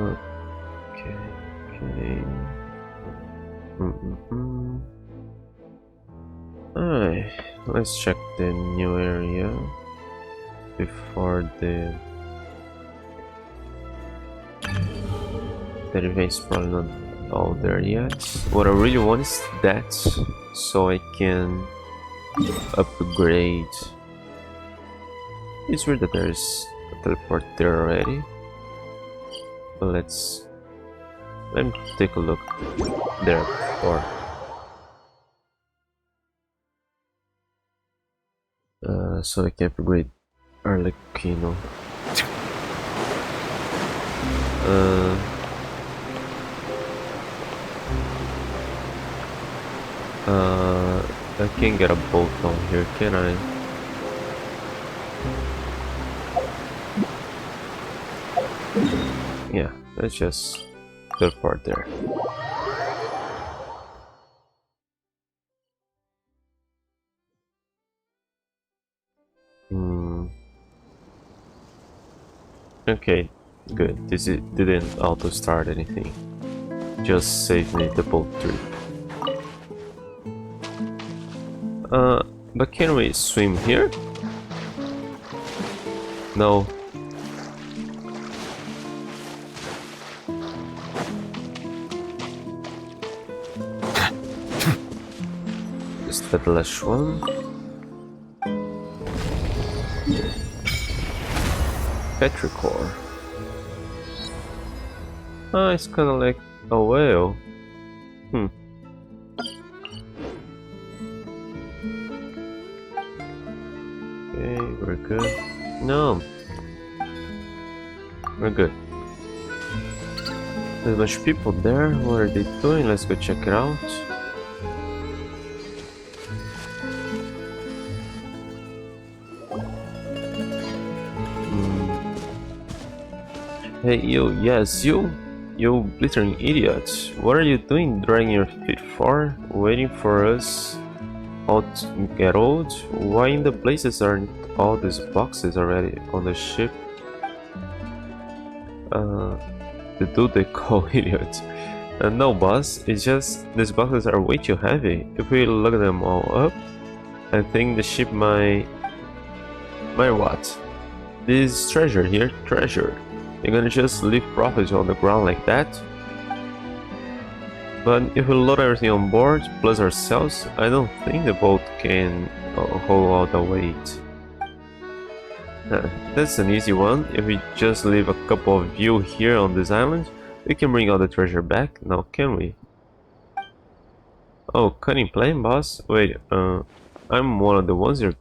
Okay, okay. Alright, let's check the new area before the event's probably not all there yet. What I really want is that, so I can upgrade. It's weird that there's a teleport there already. But let me take a look there before. So I can upgrade Arlecchino. I can't get a bolt down here, can I? Yeah, let's just teleport there. Okay, good. This didn't auto start anything. Just saved me the bolt trip. But can we swim here? No. Is that the last one? Petrichor. Ah, it's kinda like a whale. Okay, we're good. No. We're good. There's a bunch of people there. What are they doing? Let's go check it out. Hey, you, yes, you glittering idiot. What are you doing dragging your feet far, waiting for us all to get old? Why in the places aren't all these boxes already on the ship? The dude they call idiot. No, boss, it's just these boxes are way too heavy. If we look them all up, I think the ship might what? This treasure here, treasure. You're gonna just leave profits on the ground like that? But if we load everything on board, plus ourselves, I don't think the boat can hold all the weight. That's an easy one. If we just leave a couple of you here on this island, we can bring all the treasure back, now can we? Oh, cunning plan, boss? Wait, I'm one of the ones you're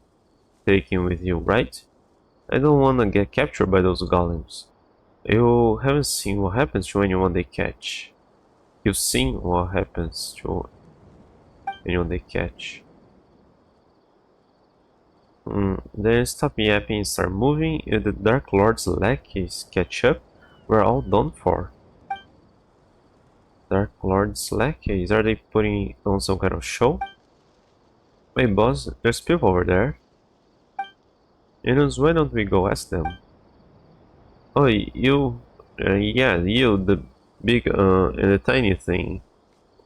taking with you, right? I don't wanna get captured by those golems. You haven't seen what happens to anyone they catch. You've seen what happens to anyone they catch. Then stop yapping and start moving. If the Dark Lord's lackeys catch up, we're all done for. Dark Lord's lackeys? Are they putting on some kind of show? Wait, boss, there's people over there. You know, why don't we go ask them? Oh, you... yeah, you, the big and the tiny thing.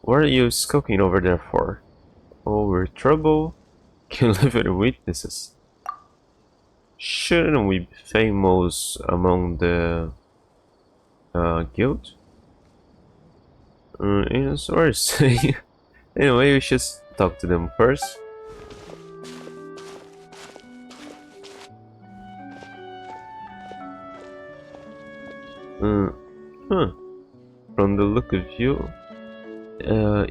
What are you skulking over there for? Oh, we're trouble? Can live with witnesses. Shouldn't we be famous among the guild? Sorry, say. Anyway, we should talk to them first. From the look of you,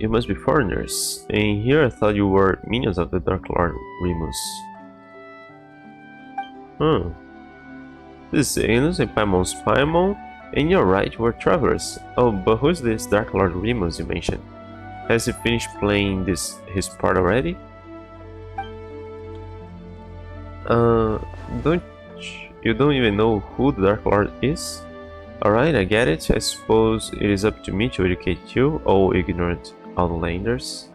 you must be foreigners. And here I thought you were minions of the Dark Lord Remus. This is Innocent Paimon's Paimon, and you're right, we're travelers. Oh, but who's this Dark Lord Remus you mentioned? Has he finished playing his part already? You don't even know who the Dark Lord is? Alright, I get it. I suppose it is up to me to educate you, all ignorant outlanders.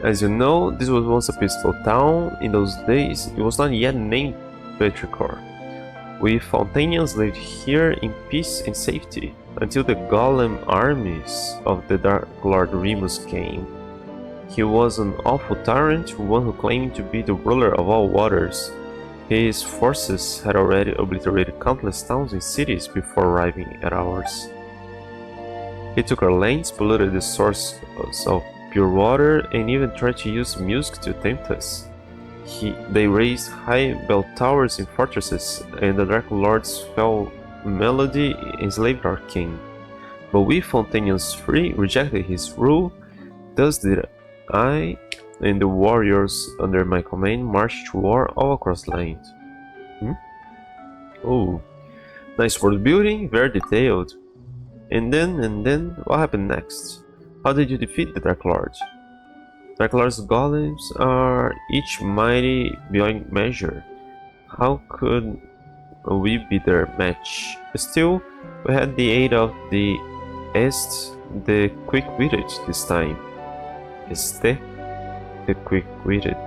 As you know, this was once a peaceful town. In those days, it was not yet named Petrichor. We Fontanians lived here in peace and safety, until the golem armies of the Dark Lord Remus came. He was an awful tyrant, one who claimed to be the ruler of all waters. His forces had already obliterated countless towns and cities before arriving at ours. He took our lands, polluted the sources of pure water, and even tried to use music to tempt us. They raised high bell towers in fortresses, and the Dark Lord's fell melody enslaved our king. But we Fontanians free rejected his rule, thus did I and the warriors under my command marched to war all across the land. Oh, nice world building, very detailed. And then, what happened next? How did you defeat the Dark Lord? Dark Lord's golems are each mighty beyond measure. How could we be their match? Still, we had the aid of the the quick-witted this time. Este, the quick-witted.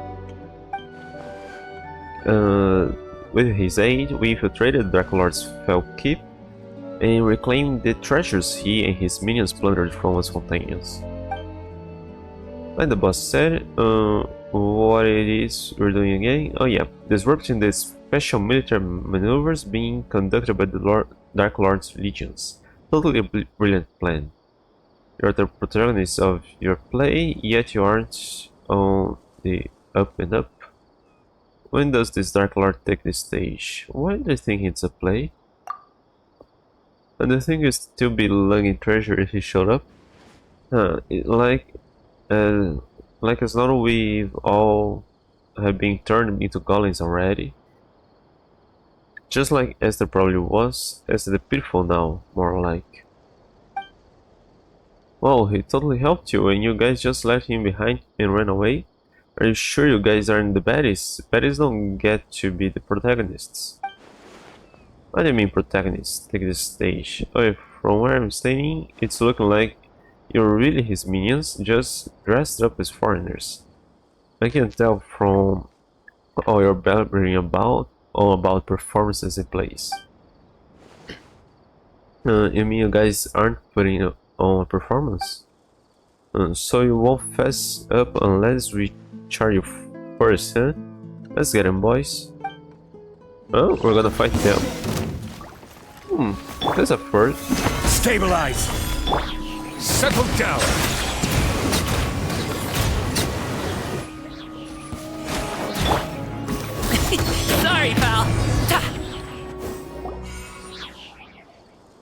With his aid, we infiltrated the Dark Lord's fell keep and reclaimed the treasures he and his minions plundered from us Fontanians. Like the boss said, what it is we're doing again? Oh yeah, disrupting the special military maneuvers being conducted by the Dark Lord's legions. Totally a brilliant plan. You're the protagonist of your play, yet you aren't on the up and up. When does this Dark Lord take the stage? Why do you think it's a play? And the thing is still be lugging treasure if he showed up? Like as though we've all have been turned into golems already. Just like Esther probably was, Esther the Pitiful now, more like. Well, he totally helped you and you guys just left him behind and ran away? Are you sure you guys aren't the baddies? Baddies don't get to be the protagonists. What do you mean protagonists? Take the stage. Oh, from where I'm standing, it's looking like you're really his minions, just dressed up as foreigners. I can tell from all your blabbering all about performances and plays. You mean you guys aren't putting on a performance? So you won't fess up unless we charge you first, huh? Let's get him, boys. Oh, we're gonna fight them. That's a first. Stabilize! Settle down! Sorry, pal.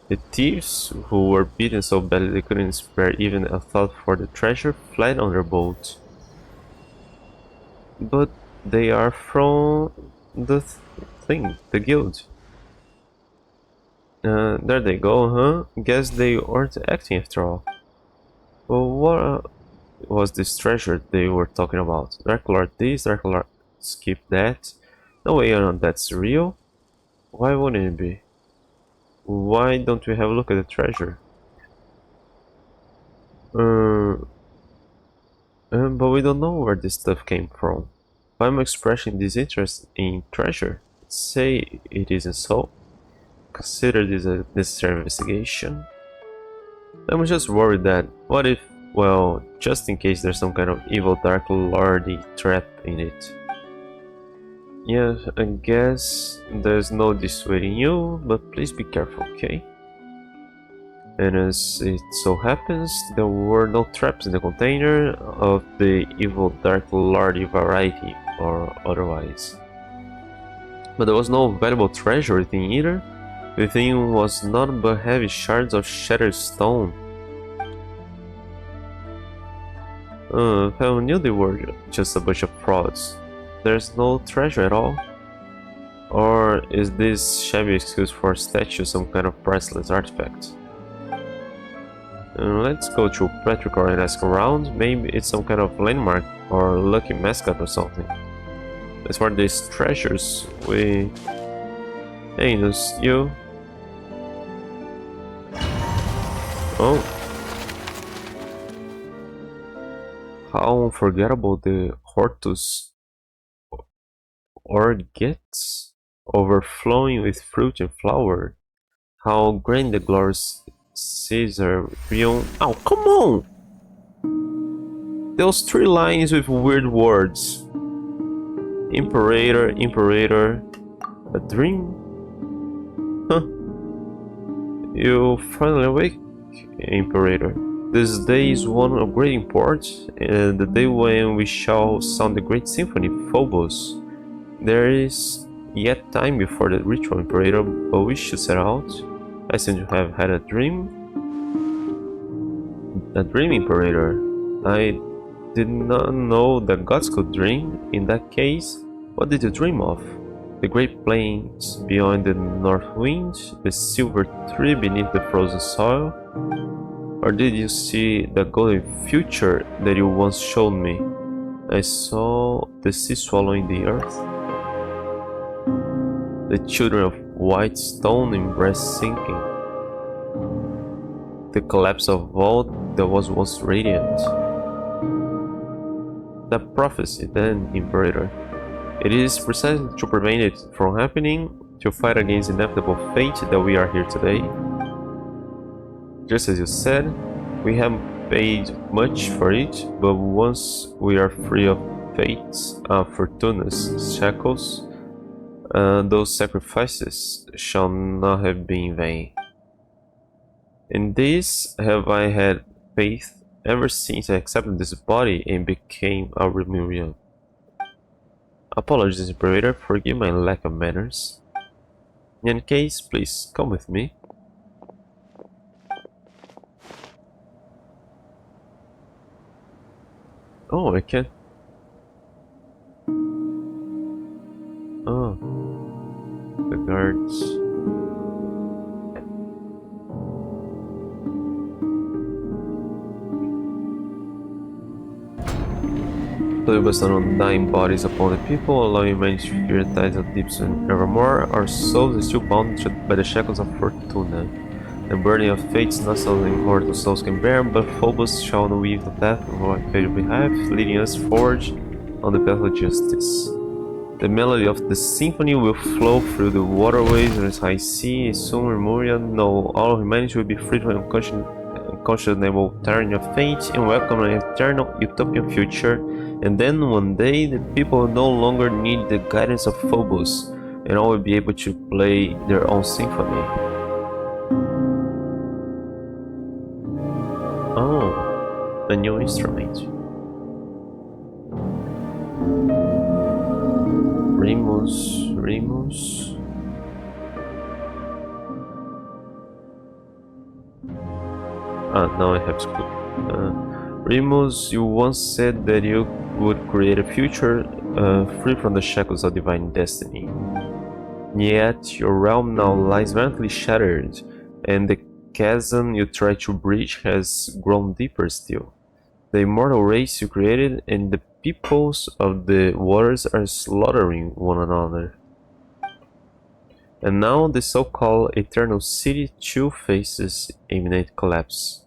The thieves, who were beaten so badly they couldn't spare even a thought for the treasure, fled on their boat. But they are from the the guild. There they go, huh? Guess they weren't acting after all. Well, what was this treasure they were talking about? Dark Lord this, Dark Lord skip that. No way that's real. Why wouldn't it be? Why don't we have a look at the treasure? But we don't know where this stuff came from. Why am I expressing this interest in treasure? Say it isn't so. Consider this a necessary investigation. I'm just worried that, what if, well, just in case there's some kind of evil Dark Lordy trap in it. Yeah, I guess there's no dissuading you, but please be careful, okay? And as it so happens, there were no traps in the container of the evil Dark Lordy variety, or otherwise. But there was no valuable treasure within either. Within was none but heavy shards of shattered stone. I knew they were just a bunch of frauds. There's no treasure at all? Or is this shabby excuse for a statue some kind of priceless artifact? Let's go to Petrichor and ask around. Maybe it's some kind of landmark or lucky mascot or something. As for these treasures, we... Hey, you... Oh. How unforgettable the Hortus or gets? overflowing with fruit and flower. How grand the glorious Caesar realm. Oh, come on! Those three lines with weird words. Imperator, Imperator. A dream? Huh. You finally awake, Imperator. This day is one of great import, and the day when we shall sound the great symphony, Phobos. There is yet time before the ritual, Imperator, but we should set out. I seem to have had a dream. A dream, Imperator. I did not know that gods could dream. In that case, what did you dream of? The great plains beyond the north wind, the silver tree beneath the frozen soil? Or did you see the golden future that you once showed me? I saw the sea swallowing the earth, the children of white stone in breast sinking, the collapse of all that was once radiant. That prophecy, then, Imperator. It is precisely to prevent it from happening, to fight against inevitable fate, that we are here today. Just as you said, we haven't paid much for it, but once we are free of fate's, Fortuna's shackles, those sacrifices shall not have been in vain. In this have I had faith ever since I accepted this body and became a Remurian. Apologies, Imperator, forgive my lack of manners. In any case, please come with me. Oh, I can. Oh, the guards. So you bestow on dying bodies upon the people, allowing humanity to hear the tides of deeps and evermore. Our souls are still bound by the shackles of Fortuna. The burden of fates not so immortal souls can bear, but Phobos shall weave the path of our fate behalf, leading us forward on the path of justice. The melody of the symphony will flow through the waterways of the high sea, and soon Remuria, no, all of humanity will be freed from unconscionable tyranny of fate and welcome an eternal utopian future. And then one day the people will no longer need the guidance of Phobos, and all will be able to play their own symphony. Oh, a new instrument. Remus. Now I have to. Remus, you once said that you would create a future free from the shackles of divine destiny. Yet your realm now lies violently shattered, and the chasm you try to bridge has grown deeper still. The immortal race you created and the peoples of the waters are slaughtering one another. And now the so-called Eternal City too faces imminent collapse.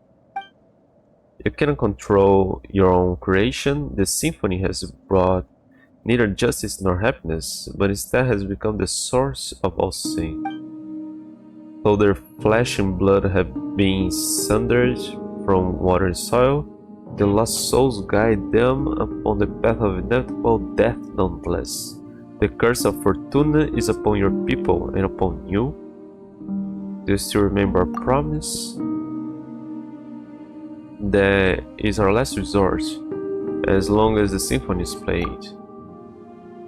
You cannot control your own creation. The symphony has brought neither justice nor happiness, but instead has become the source of all sin. Though their flesh and blood have been sundered from water and soil, the lost souls guide them upon the path of inevitable death nonetheless. The curse of Fortuna is upon your people and upon you. Do you still remember our promise? That is our last resort, as long as the symphony is played.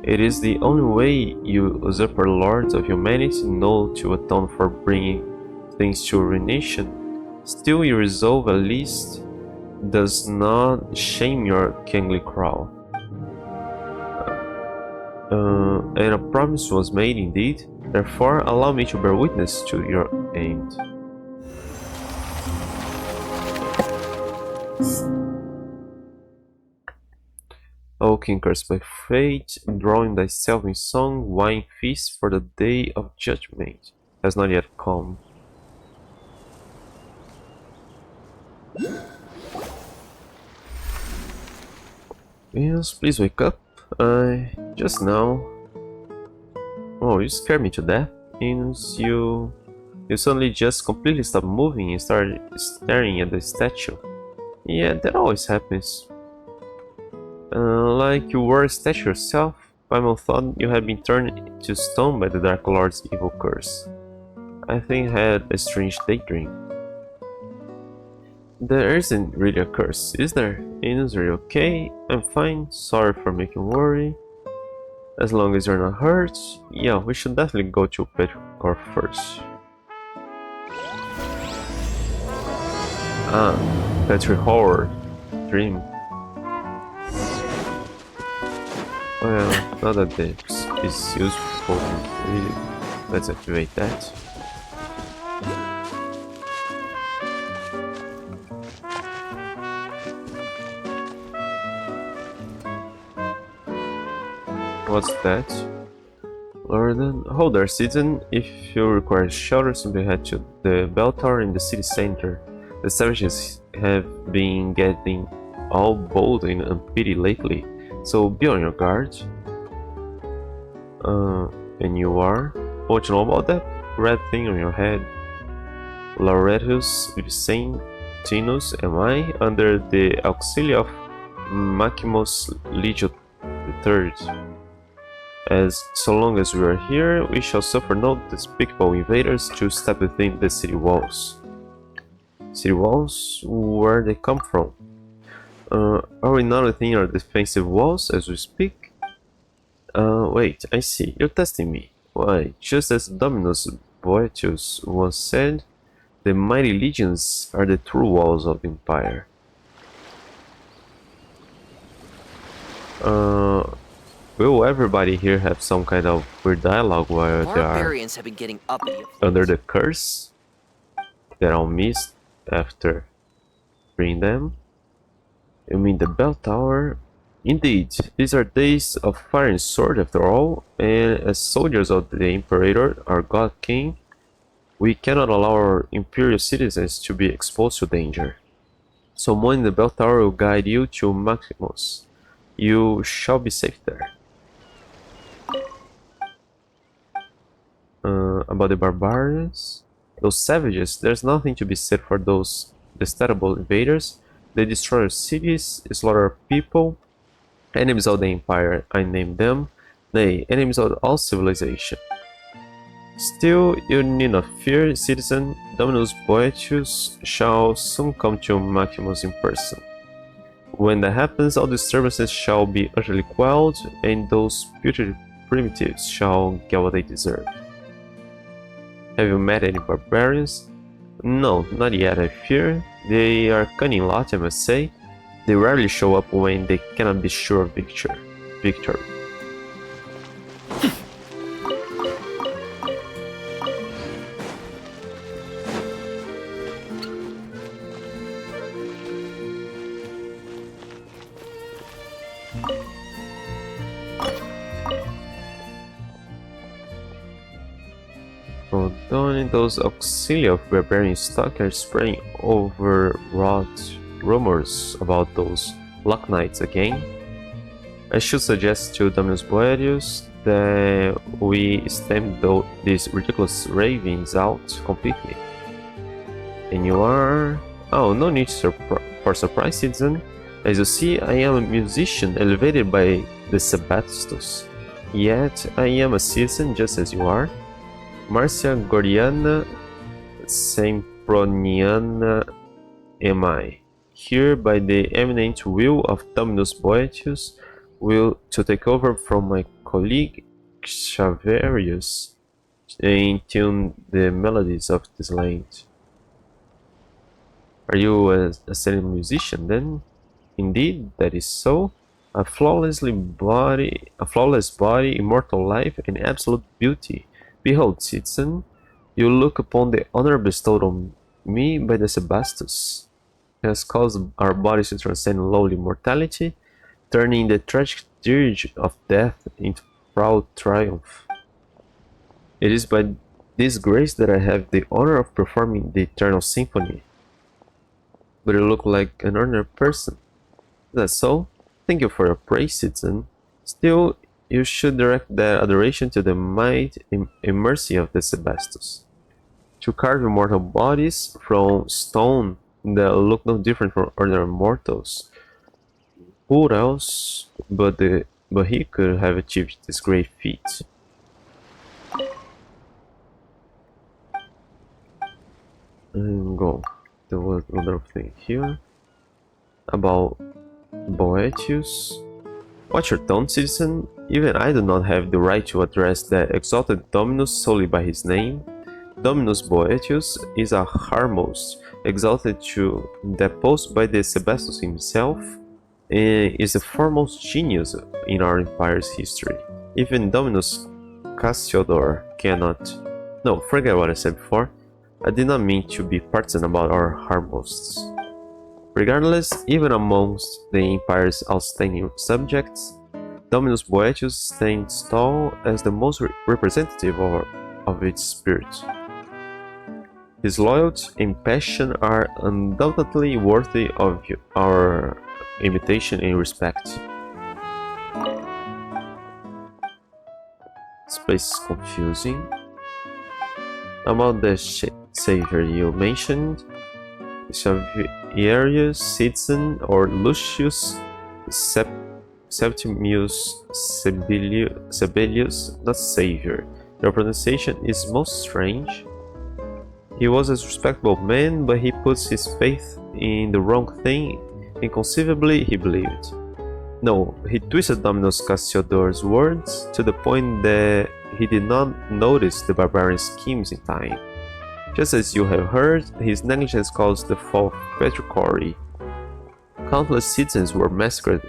It is the only way you usurper lords of humanity know to atone for bringing things to ruination. Still your resolve at least does not shame your kingly crown. And a promise was made indeed, therefore allow me to bear witness to your end. O king cursed by fate, drawing thyself in song, wine feast, for the day of judgment has not yet come. Yes, please wake up. Just now. Oh, you scared me to death. Means you suddenly just completely stopped moving and started staring at the statue. Yeah, that always happens. Like you were a statue yourself. Paimon thought you had been turned to stone by the Dark Lord's evil curse. I think I had a strange daydream. There isn't really a curse, is there? Inus, are you okay? I'm fine, sorry for making worry. As long as you're not hurt, yeah, we should definitely go to Petrichor first. Ah, Petrichor Dream. Well, now that this is useful, let's activate that. What's that? Lorden, hold our citizen. If you require shelter, simply head to the bell tower in the city center. The savages have been getting all bold and unpity lately, so be on your guard. And you are? What you know about that red thing on your head? Lauretus Vicentinus, am I? Under the auxiliary of Maximus Legio III. As so long as we are here, we shall suffer no despicable invaders to step within the city walls. City walls? Where they come from? Are we not within our defensive walls as we speak? Wait, I see. You're testing me. Why, just as Dominus Boetius once said, the mighty legions are the true walls of the Empire. Will everybody here have some kind of weird dialogue while they are Barbarians have been getting uppity. under the curse that I'll miss after freeing them? You mean the bell tower? Indeed, these are days of fire and sword after all, and as soldiers of the Imperator, our God King, we cannot allow our imperial citizens to be exposed to danger. Someone in the bell tower will guide you to Maximus. You shall be safe there. About the barbarians? Those savages, there's nothing to be said for those detestable invaders. They destroy our cities, slaughter our people, enemies of the Empire, I name them, nay, enemies of all civilization. Still, you need not fear, citizen. Dominus Boetius shall soon come to Maximus in person. When that happens, all disturbances shall be utterly quelled, and those putrid primitives shall get what they deserve. Have you met any barbarians? No, not yet, I fear. They are cunning lot, I must say. They rarely show up when they cannot be sure of victory. Although those auxiliary of barbarian stock are spreading overwrought rumors about those Luck Knights again, I should suggest to Dominus Boetius that we stamp these ridiculous ravings out completely. And you are... Oh, no need for surprise, citizen. As you see, I am a musician elevated by the Sebastos. Yet, I am a citizen just as you are. Marcia Gordiana Semproniana am I, here by the eminent will of Dominus Boetius, will to take over from my colleague Xaverius and tune the melodies of this land. Are you a ascended musician then? Indeed, that is so. A flawless body, immortal life, and absolute beauty. Behold, citizen, you look upon the honor bestowed on me by the Sebastos. It has caused our bodies to transcend lowly mortality, turning the tragic dirge of death into proud triumph. It is by this grace that I have the honor of performing the Eternal Symphony. But you look like an ordinary person. Is that so? Thank you for your praise, citizen. Still, You should direct that adoration to the might and mercy of the Sebastos. To carve immortal bodies from stone that look no different from ordinary mortals. Who else but he could have achieved this great feat? And go. There was another thing here about Boetius. Watch your tone, citizen. Even I do not have the right to address that exalted Dominus solely by his name. Dominus Boetius is a Harmos, exalted to that post by the Sebastos himself, and is the foremost genius in our empire's history. Even Dominus Cassiodor cannot... No, forget what I said before. I did not mean to be partisan about our Harmosts. Regardless, even amongst the empire's outstanding subjects, Dominus Boetius stands tall as the most representative of its spirit. His loyalty and passion are undoubtedly worthy of our imitation and respect. This place is confusing. About the savior you mentioned, Xaverius, Citizen, or Lucius Septimius Sebelius, not savior. Your pronunciation is most strange. He was a respectable man, but he puts his faith in the wrong thing. Inconceivably, he believed. No, he twisted Dominus Cassiodor's words to the point that he did not notice the barbarian schemes in time. Just as you have heard, his negligence caused the fall of Petrichori. Countless citizens were massacred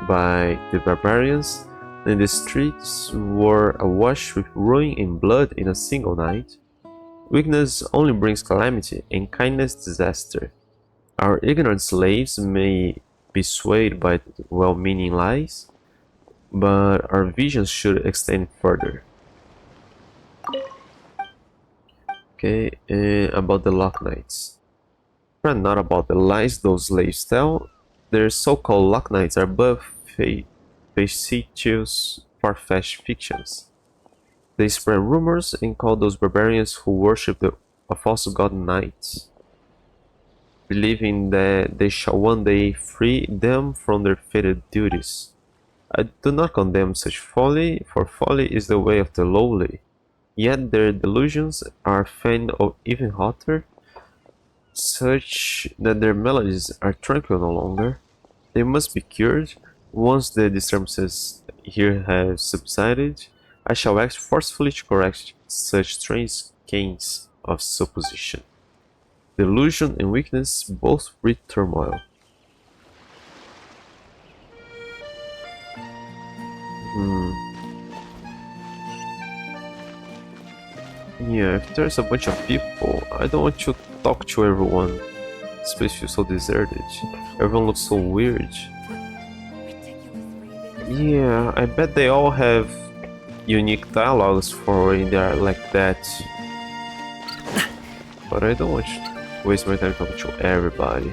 by the barbarians, and the streets were awash with ruin and blood in a single night. Weakness only brings calamity, and kindness disaster. Our ignorant slaves may be swayed by well-meaning lies, but our visions should extend further. Okay, about the Lock Knights. Not about the lies those slaves tell. Their so-called Lock Knights are but facetious, far-fetched fictions. They spread rumors and call those barbarians who worship a false god knights, believing that they shall one day free them from their fated duties. I do not condemn such folly, for folly is the way of the lowly. Yet their delusions are feigned even hotter, such that their melodies are tranquil no longer. They must be cured. Once the disturbances here have subsided, I shall act forcefully to correct such strange skeins of supposition. Delusion and weakness both breed turmoil. Yeah, if there's a bunch of people, I don't want to talk to everyone. This place feels so deserted. Everyone looks so weird. Yeah, I bet they all have unique dialogues for when they are like that. But I don't want to waste my time talking to everybody.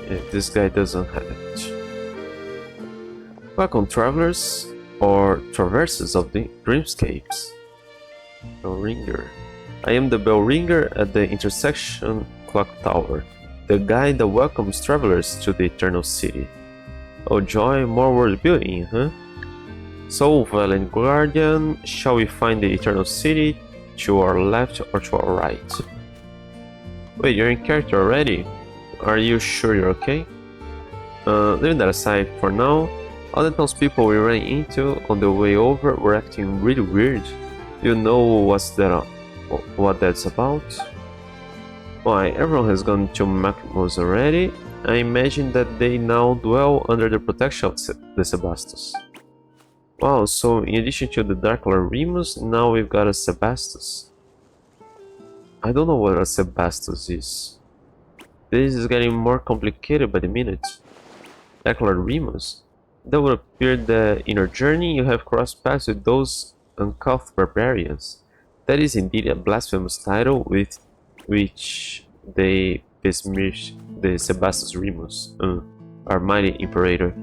Yeah, this guy doesn't have it. Welcome, travelers, or traversers of the dreamscapes. Bell ringer. I am the bell ringer at the intersection clock tower, the guide that welcomes travelers to the eternal city. Oh joy, more world building, huh? So, valiant guardian, shall we find the eternal city to our left or to our right? Wait, you're in character already? Are you sure you're okay? Leaving that aside for now, all the townspeople we ran into on the way over were acting really weird. You know what that's about? Why, everyone has gone to Macmos already. I imagine that they now dwell under the protection of the Sebastos. Wow, so in addition to the Dark Lord Remus, now we've got a Sebastos. I don't know what a Sebastos is. This is getting more complicated by the minute. Dark Lord Remus? That would appear that in your journey you have crossed paths with those uncouth barbarians. That is indeed a blasphemous title with which they besmirch the Sebastus Remus, our mighty Imperator.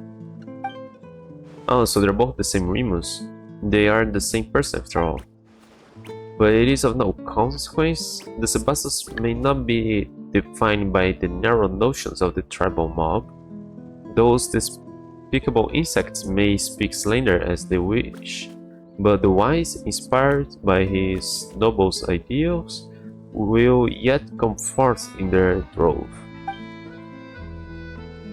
Oh, so they're both the same Remus. They are the same person after all. But it is of no consequence. The Sebastus may not be defined by the narrow notions of the tribal mob. Those despicable insects may speak slender as they wish, but the wise, inspired by his noble ideals, will yet come forth in their drove.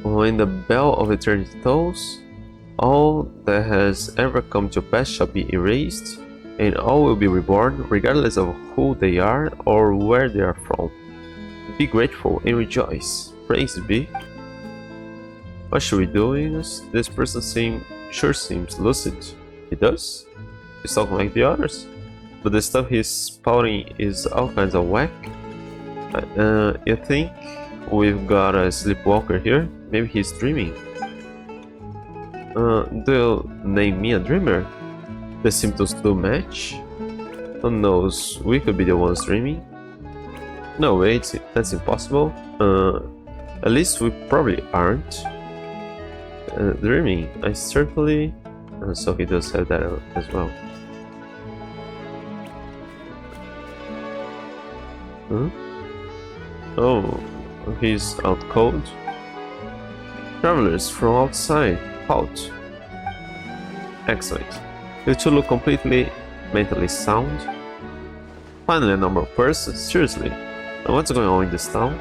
When the bell of eternity tolls, all that has ever come to pass shall be erased, and all will be reborn, regardless of who they are or where they are from. Be grateful and rejoice. Praise be. What should we do, Enos? This person sure seems lucid. He does? He's talking like the others. But the stuff he's spouting is all kinds of whack. You think we've got a sleepwalker here? Maybe he's dreaming. Do you name me a dreamer? The symptoms do match? Who knows, we could be the ones dreaming. No, wait, that's impossible. At least we probably aren't. Dreaming, I certainly... so he does have that as well. Huh? Oh, he's out cold. Travelers from outside, halt. Excellent. You two look completely mentally sound. Finally a normal person, seriously. And what's going on in this town?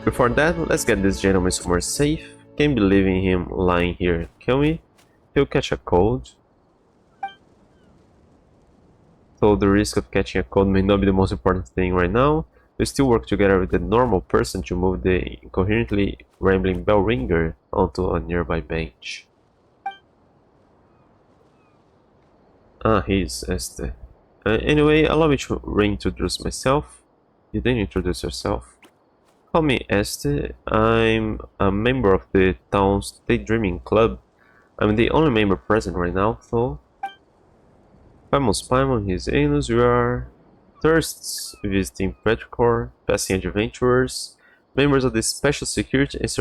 Before that, let's get this gentleman somewhere safe. Can't be leaving him lying here, can we? He'll catch a cold. Though the risk of catching a cold may not be the most important thing right now, we still work together with the normal person to move the incoherently rambling bell ringer onto a nearby bench. Ah, he's Este. Anyway, allow me to reintroduce myself. You didn't introduce yourself. Call me Este. I'm a member of the town's Daydreaming Club. I'm the only member present right now, though. Famous Paimon, his Anus, we are Thirsts, visiting Petrichor, passing adventurers, members of the Special Security and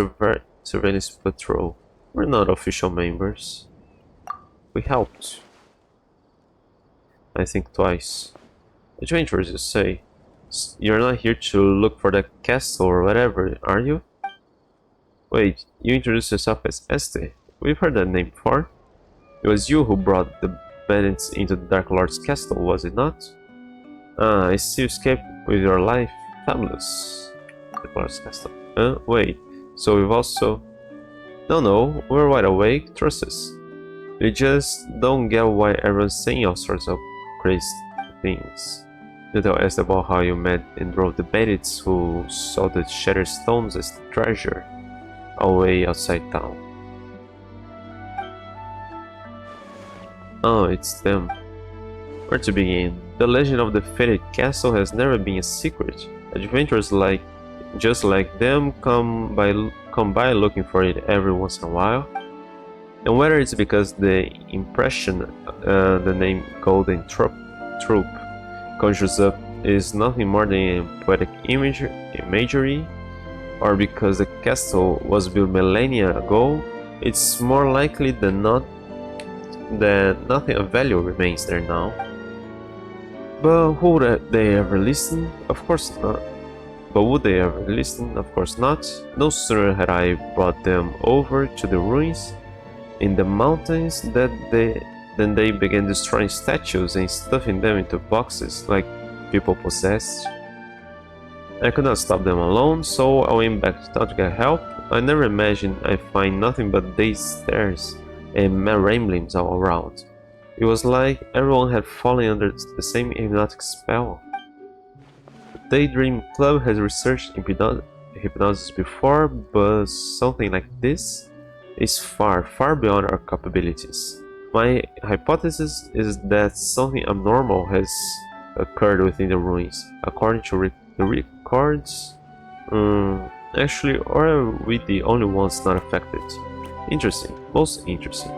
Surveillance Patrol. We're not official members. We helped. I think twice. Adventurers, you say? You're not here to look for the castle or whatever, are you? Wait, you introduced yourself as Este. We've heard that name before. It was you who brought the bandits into the Dark Lord's castle, was it not? Ah, I see you escaped with your life. Fabulous. Dark Lord's castle. Wait, so we've also... No, we're wide awake, trust us. We just don't get why everyone's saying all sorts of crazy things. You tell us about how you met and drove the bandits who saw the shattered stones as treasure away outside town. Oh, it's them. Where to begin? The legend of the fated castle has never been a secret. Adventurers just like them come by looking for it every once in a while. And whether it's because the impression the name Golden Troop conjures up is nothing more than poetic imagery, or because the castle was built millennia ago, it's more likely than not that nothing of value remains there now. But would they ever listen? Of course not. But would they ever listen? Of course not. No sooner had I brought them over to the ruins in the mountains than they began destroying statues and stuffing them into boxes like people possessed. I could not stop them alone, so I went back to town to get help. I never imagined I'd find nothing but dazed stares and mad ramblings all around. It was like everyone had fallen under the same hypnotic spell. The Daydream Club has researched hypnosis before, but something like this is far beyond our capabilities. My hypothesis is that something abnormal has occurred within the ruins. According to the records, actually, or are we the only ones not affected? Interesting, most interesting.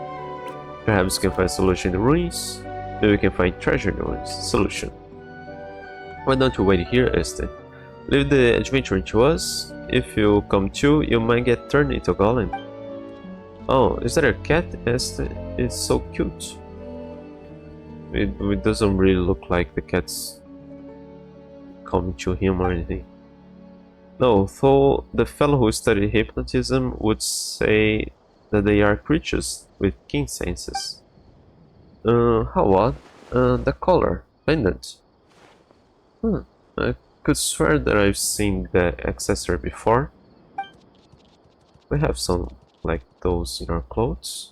Perhaps we can find a solution in the ruins. Maybe we can find treasure in the ruins. Solution. Why don't you wait here, Este? Leave the adventure to us. if you come to, you might get turned into a golem. Oh, is that a cat? It's so cute. It doesn't really look like the cat's coming to him or anything. No, though the fellow who studied hypnotism would say that they are creatures with keen senses. How odd. The color. Pendant. I could swear that I've seen the accessory before. We have some like those in our clothes.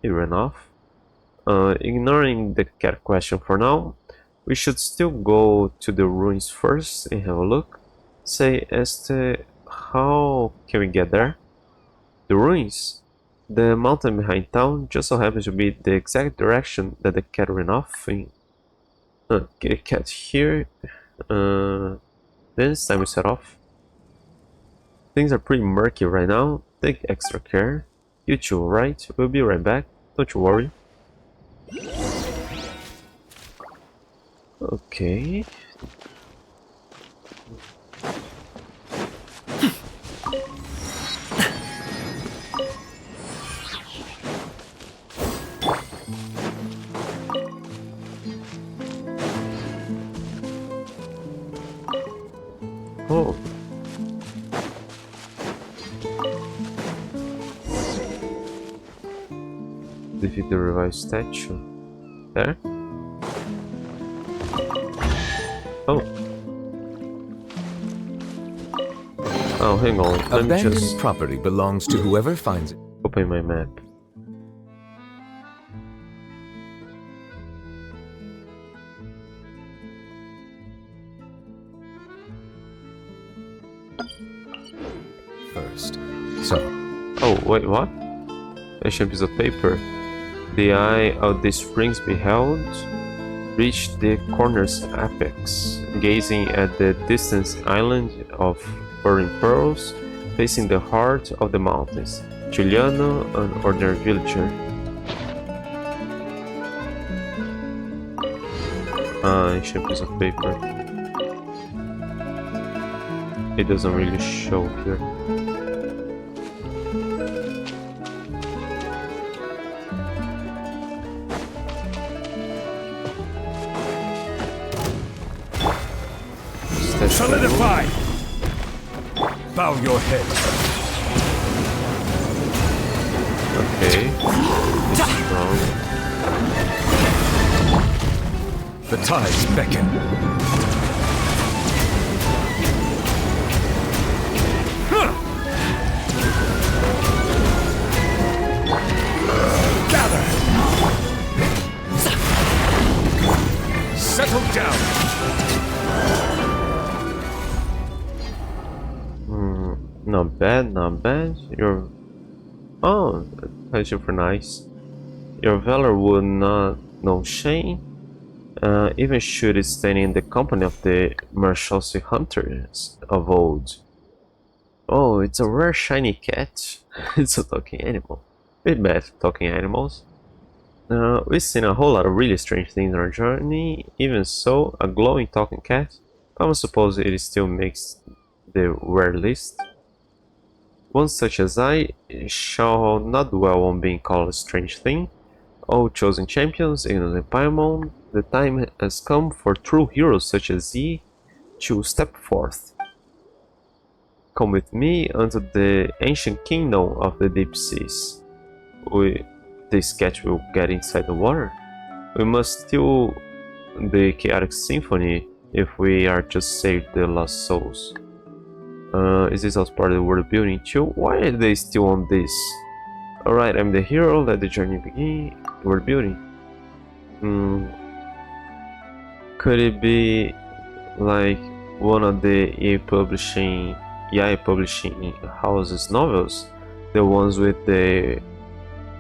He ran off. Ignoring the cat question for now, we should still go to the ruins first and have a look. Say, how can we get there? The ruins? The mountain behind town just so happens to be the exact direction that the cat ran off in. Get a cat here. Then it's time to set off. Things are pretty murky right now. Take extra care. You two, right? We'll be right back. Don't you worry. Okay. Oh. Defeat the revived statue. There? Oh. Oh, hang on. Let me Abandoned just property belongs to whoever finds it. open my map. First. So, Oh, wait, what? Ancient piece of paper. The eye of the springs beheld reached the corner's apex, gazing at the distant island of burning pearls, facing the heart of the mountains. Giuliano, an ordinary villager. Ancient piece of paper. It doesn't really show here. solidify! Bow your head. Okay. It's strong. The tides beckon. Gather! Settle down! Not bad, not bad. Your... Oh, that's super nice. Your valor would not know shame, even should it stand in the company of the merciless hunters of old. Oh, it's a rare shiny cat. It's a talking animal. We met talking animals. We've seen a whole lot of really strange things on our journey. Even so, a glowing talking cat, I suppose it still makes the rare list. One such as I shall not dwell on being called a strange thing. O chosen champions, Ignis and Paimon, the time has come for true heroes such as ye to step forth. Come with me unto the ancient kingdom of the deep seas. This cat will get inside the water. We must steal the chaotic symphony if we are to save the lost souls. Is this also part of the world building too? Why are they still on this? Alright, I'm the hero, let the journey begin. World building. Could it be like one of the EA publishing houses novels? The ones with the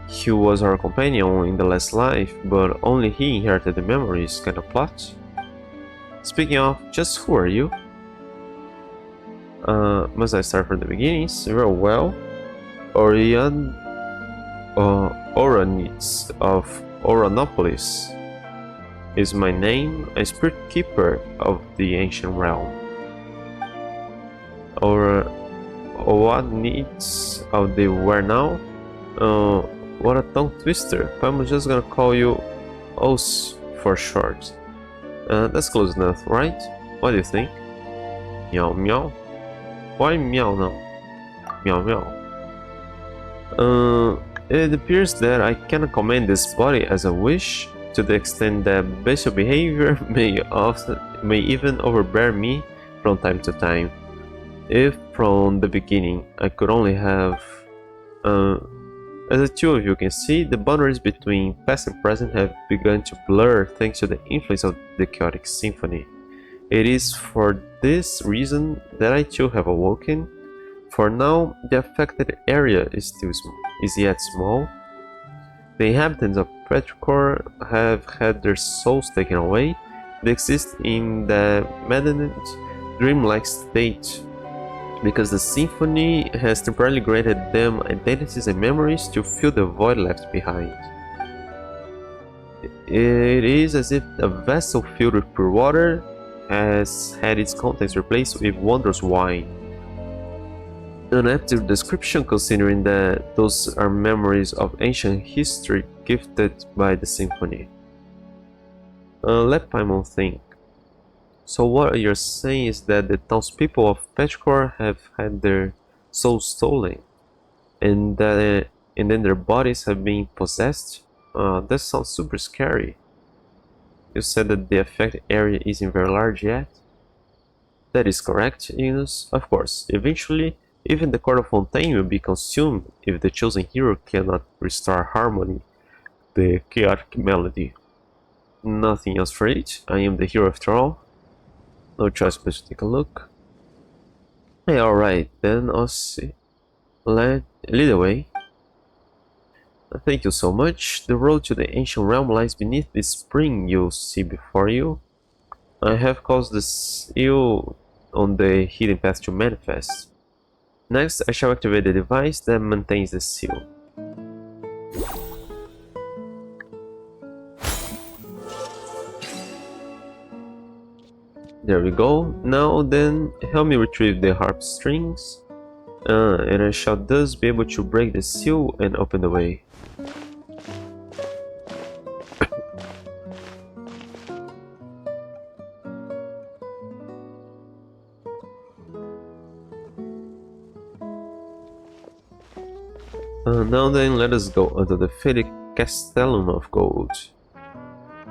he was our companion in the last life, but only he inherited the memories kind of plot? Speaking of, just who are you? Must I start from the beginnings? Very well. Oranitz of Oranopolis is my name, a spirit keeper of the ancient realm. what needs of they were now? What a tongue twister. I'm just gonna call you Os for short. That's close enough, right? What do you think? Meow meow. Why meow now? Meow meow. It appears that I cannot command this body as a wish, to the extent that bestial behavior may even overbear me from time to time. If from the beginning I could only have... as the two of you can see, the boundaries between past and present have begun to blur thanks to the influence of the chaotic symphony. It is for this reason that I too have awoken. For now, the affected area is yet small. The inhabitants of Petrichor have had their souls taken away. They exist in the maddened, dreamlike state, because the symphony has temporarily granted them identities and memories to fill the void left behind. It is as if a vessel filled with pure water has had its contents replaced with wondrous wine. An apt description, considering that those are memories of ancient history gifted by the symphony. Let Paimon think. So what you're saying is that the townspeople of Petrichor have had their souls stolen, and then their bodies have been possessed? That sounds super scary. You said that the affected area isn't very large yet? That is correct, Enos. Of course, eventually, even the Court of Fontaine will be consumed if the chosen hero cannot restore harmony, the chaotic melody. Nothing else for it. I am the hero after all. No choice but to take a look. Hey, alright, then I'll see. Lead the way. Thank you so much. The road to the ancient realm lies beneath this spring you see before you. I have caused the seal on the hidden path to manifest. Next, I shall activate the device that maintains the seal. There we go. Now then, help me retrieve the harp strings, and I shall thus be able to break the seal and open the way. Now then, let us go under the faded castellum of gold.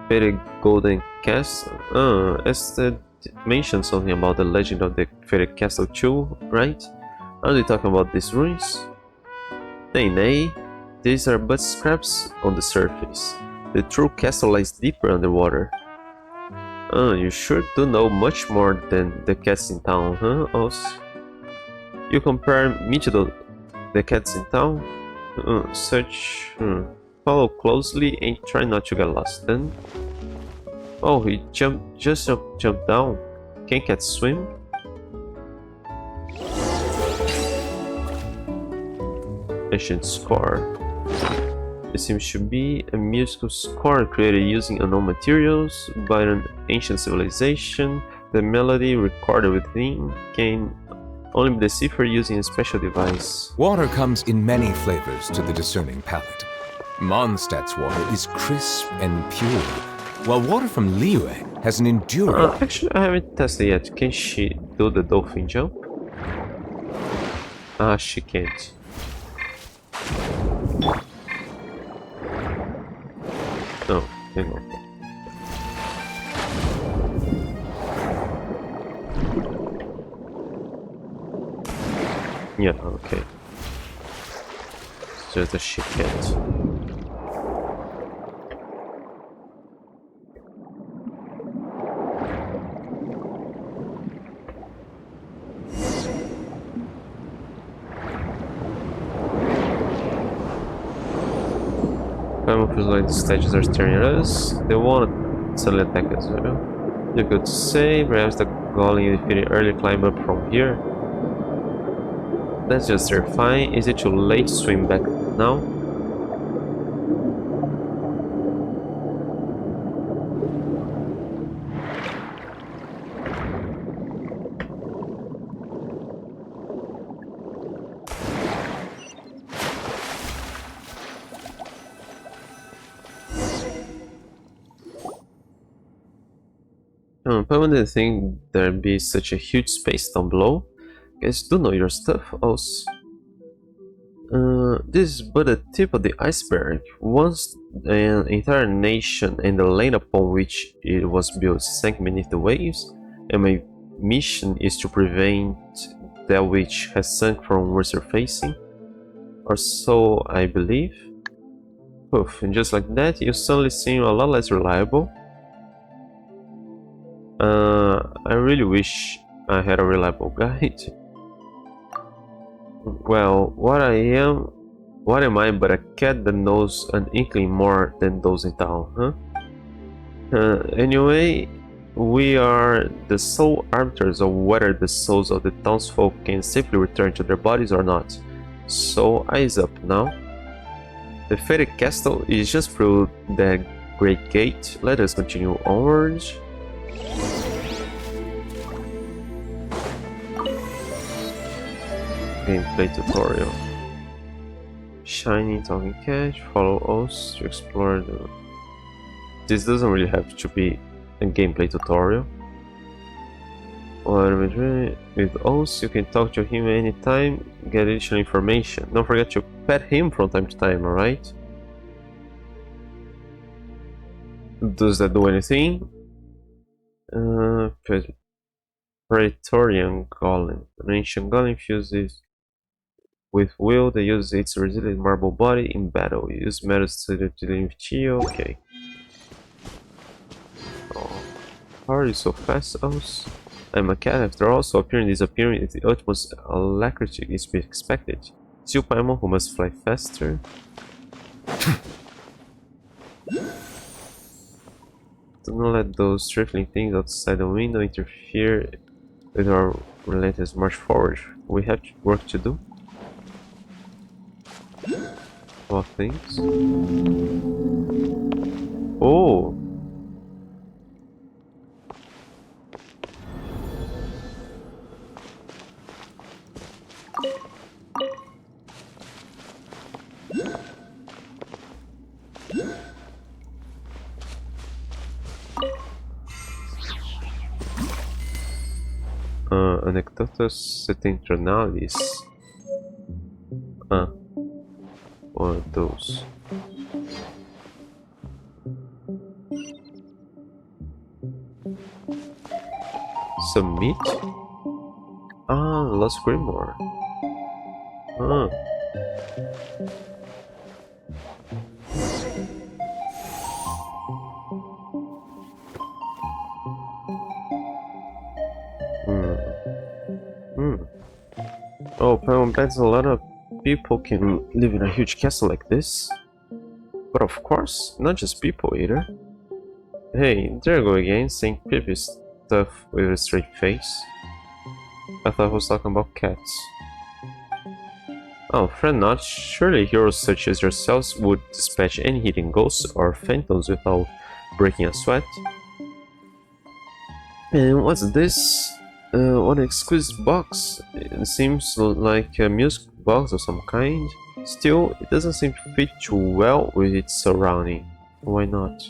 Faded golden castle. Esther mentioned something about the legend of the faded castle too, right? Are they talking about these ruins? Nay, these are but scraps on the surface. The true castle lies deeper underwater. You sure do know much more than the cats in town, huh, Os? You compare me to the cats in town? Follow closely and try not to get lost then. Oh, he just jumped down. Can cats swim? Ancient score. It seems to be a musical score created using unknown materials by an ancient civilization. The melody recorded within can only be deciphered using a special device. Water comes in many flavors to the discerning palate. Mondstadt's water is crisp and pure, while water from Liyue has an enduring... Actually, I haven't tested yet. Can she do the dolphin jump? She can't. No, hang on. Yeah, okay. It's just a she can't. Feels like the statues are staring at us. They won't suddenly attack us, you know? Difficult to say, perhaps the Golem defeated early climb up from here. That's just terrifying. Is it too late to swim back now? Paimon didn't think there'd be such a huge space down below. Guys do know your stuff, also. This is but the tip of the iceberg. Once an entire nation and the land upon which it was built sank beneath the waves, and my mission is to prevent that which has sunk from resurfacing. Or so I believe. Poof, and just like that, you suddenly seem a lot less reliable. I really wish I had a reliable guide. Well, what am I but a cat that knows an inkling more than those in town, huh? Anyway, we are the sole arbiters of whether the souls of the townsfolk can safely return to their bodies or not. So, eyes up now. The fated castle is just through that great gate. Let us continue onwards. Gameplay tutorial. Shiny talking cat, follow us to explore the... This doesn't really have to be a gameplay tutorial. With us, you can talk to him anytime, get additional information. Don't forget to pet him from time to time, alright? Does that do anything? Praetorian Golem. An ancient golem fuses with will that uses its resilient marble body in battle. Use metals to deal with chi. Okay. Oh, how are you so fast, Os? I'm a cat after all, so appearing and disappearing with the utmost alacrity is to be expected. Still Paimon who must fly faster. Do not let those trifling things outside the window interfere with our relentless march forward. We have work to do. What things? Oh! Anecdotas setentrionalis. One of those. Submit? Lost Grimoire. Oh, Paimon bets a lot of people can live in a huge castle like this. But of course, not just people either. Hey, there you go again, saying pippy stuff with a straight face. I thought I was talking about cats. Oh, fret not. Surely heroes such as yourselves would dispatch any hidden ghosts or phantoms without breaking a sweat. And what's this? What an exquisite box. It seems like a music box of some kind. Still, it doesn't seem to fit too well with its surrounding. Why not?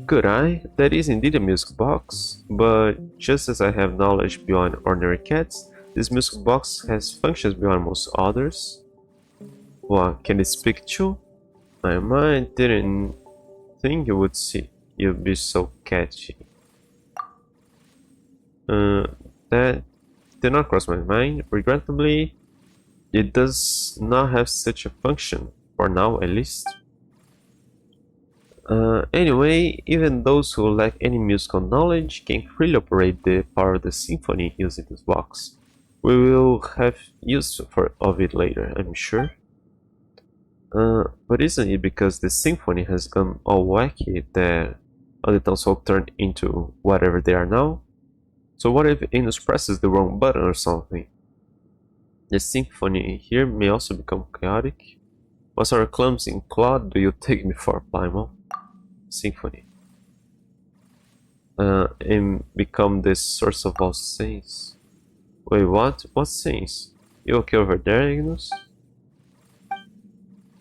Good eye, that is indeed a music box, but just as I have knowledge beyond ordinary cats, this music box has functions beyond most others. What, can it speak to? My mind didn't think you'd be so catchy. That did not cross my mind. Regrettably, it does not have such a function, for now at least. Anyway, even those who lack any musical knowledge can freely operate the power of the symphony using this box. We will have use of it later, I'm sure. But isn't it because the symphony has gone all wacky that all the townsfolk turned into whatever they are now? So what if Inus presses the wrong button or something? The symphony here may also become chaotic. What sort of clumsy clod do you take me for, Paimon? Symphony. And become the source of all sins. Wait, what? What sins? You okay over there, Ignus?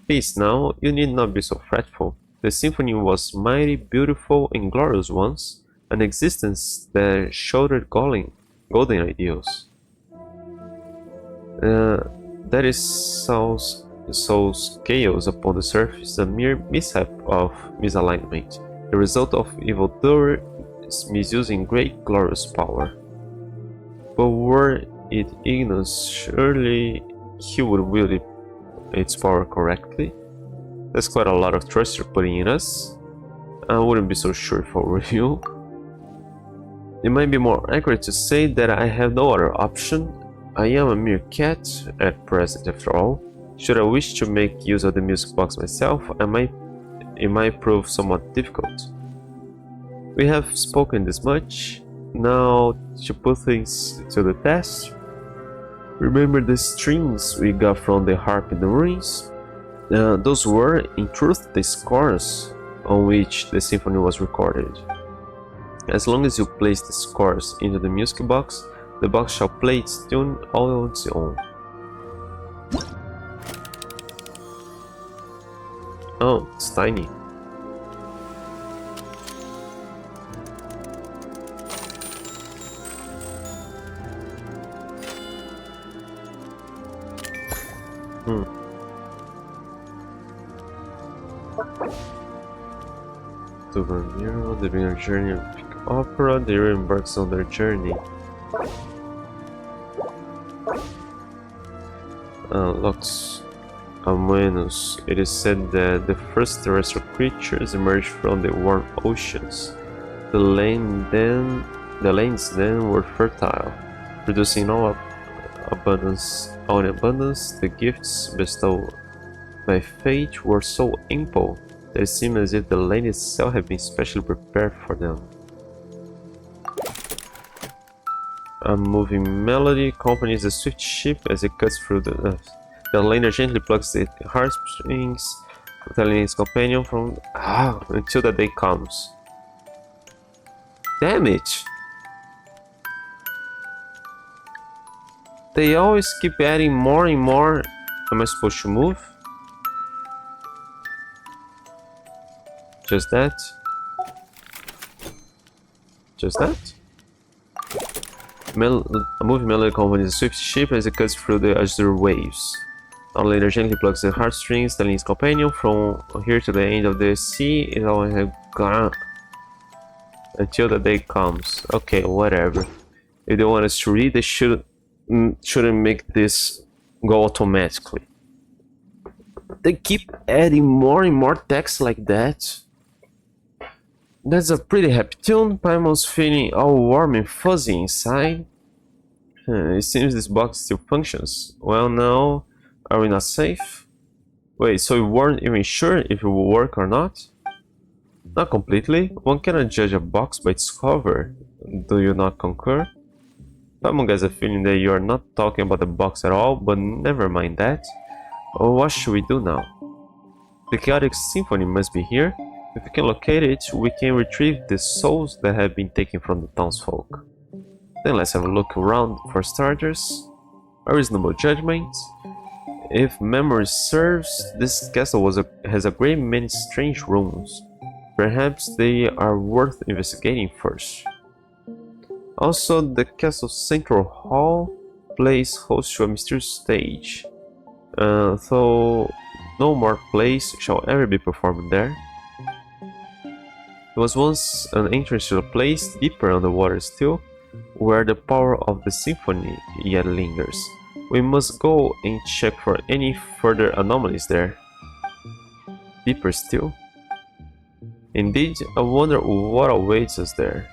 Peace now, you need not be so fretful. The symphony was mighty, beautiful, and glorious once. an existence that shouldered golden ideals. That is so chaos upon the surface, a mere mishap of misalignment, the result of evildoers misusing great glorious power. But were it Ignis, surely he would wield its power correctly. That's quite a lot of trust you're putting in us. I wouldn't be so sure if I were you. It might be more accurate to say that I have no other option. I am a mere cat at present, after all. Should I wish to make use of the music box myself, it might prove somewhat difficult. We have spoken this much. Now, to put things to the test, remember the strings we got from the harp in the ruins? Those were, in truth, the scores on which the symphony was recorded. As long as you place the scores into the music box, the box shall play its tune all on its own. Oh, it's tiny. To Vermeer, they begin a journey of Peak Opera, the hero embarks on their journey. Lux Amuenus. It is said that the first terrestrial creatures emerged from the warm oceans. The lands then were fertile, producing all in abundance. The gifts bestowed by fate were so ample that it seemed as if the land itself had been specially prepared for them. A moving melody accompanies the swift ship as it cuts through the earth. The laner gently plucks the heartstrings, telling his companion until the day comes. Damn it! They always keep adding more and more. Am I supposed to move? Just that? Just that? A moving melody accompanies a swift ship as it cuts through the azure waves. Now later gently plucks the heartstrings, telling his companion, from here to the end of the sea, it all has gone until the day comes. Okay, whatever. If they want us to read, they shouldn't make this go automatically. They keep adding more and more text like that. That's a pretty happy tune. Paimon's feeling all warm and fuzzy inside. It seems this box still functions. Well, now, are we not safe? Wait, so you weren't even sure if it will work or not? Not completely. One cannot judge a box by its cover. Do you not concur? Paimon gets a feeling that you are not talking about the box at all, but never mind that. Oh, what should we do now? The chaotic symphony must be here. If we can locate it, we can retrieve the souls that have been taken from the townsfolk. Then let's have a look around for starters. A reasonable judgment. If memory serves, this castle has a great many strange rooms. Perhaps they are worth investigating first. Also, the castle's central hall plays host to a mysterious stage. Though no more plays shall ever be performed there. There was once an entrance to a place deeper underwater still, where the power of the symphony yet lingers. We must go and check for any further anomalies there. Deeper still? Indeed, I wonder what awaits us there.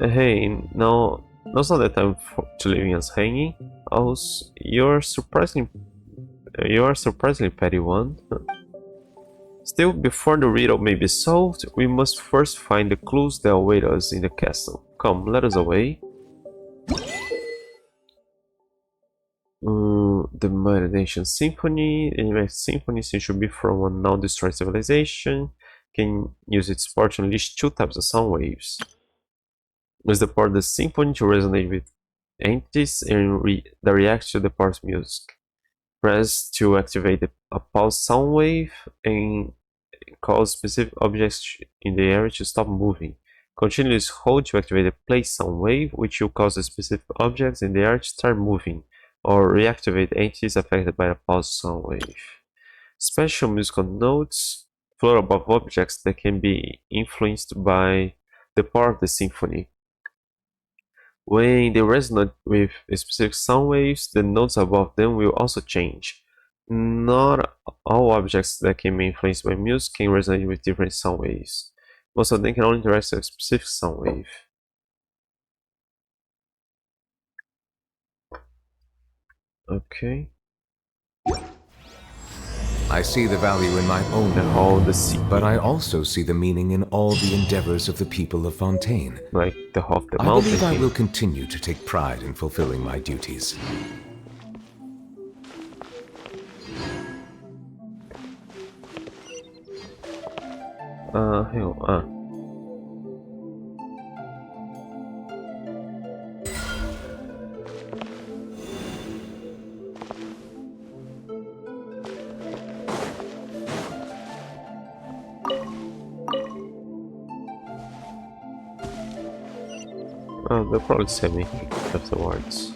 Hey, no, now's not the time to leaving us hanging. Also, you're surprisingly petty one. Still, before the riddle may be solved, we must first find the clues that await us in the castle. Come, let us away. The Mighty Ancient Symphony. The Impact Symphony seems to be from a now-destroyed civilization. Can use its power to unleash two types of sound waves. Use the power of the symphony to resonate with entities and that react to the power's music. Press to activate a pulse sound wave and cause specific objects in the area to stop moving. Continuous hold to activate a play sound wave, which will cause the specific objects in the area to start moving, or reactivate entities affected by the pause sound wave. Special musical notes float above objects that can be influenced by the power of the symphony. When they resonate with specific sound waves, the notes above them will also change. Not all objects that can be influenced by music can resonate with different sound waves. Most of them can only interact with a specific sound wave. Okay. I see the value in my own And all the secret, but I also see the meaning in all the endeavors of the people of Fontaine. like the Half the I Mountain believe I King. will continue to take pride in fulfilling my duties. Hang on. Oh, they'll probably send me afterwards.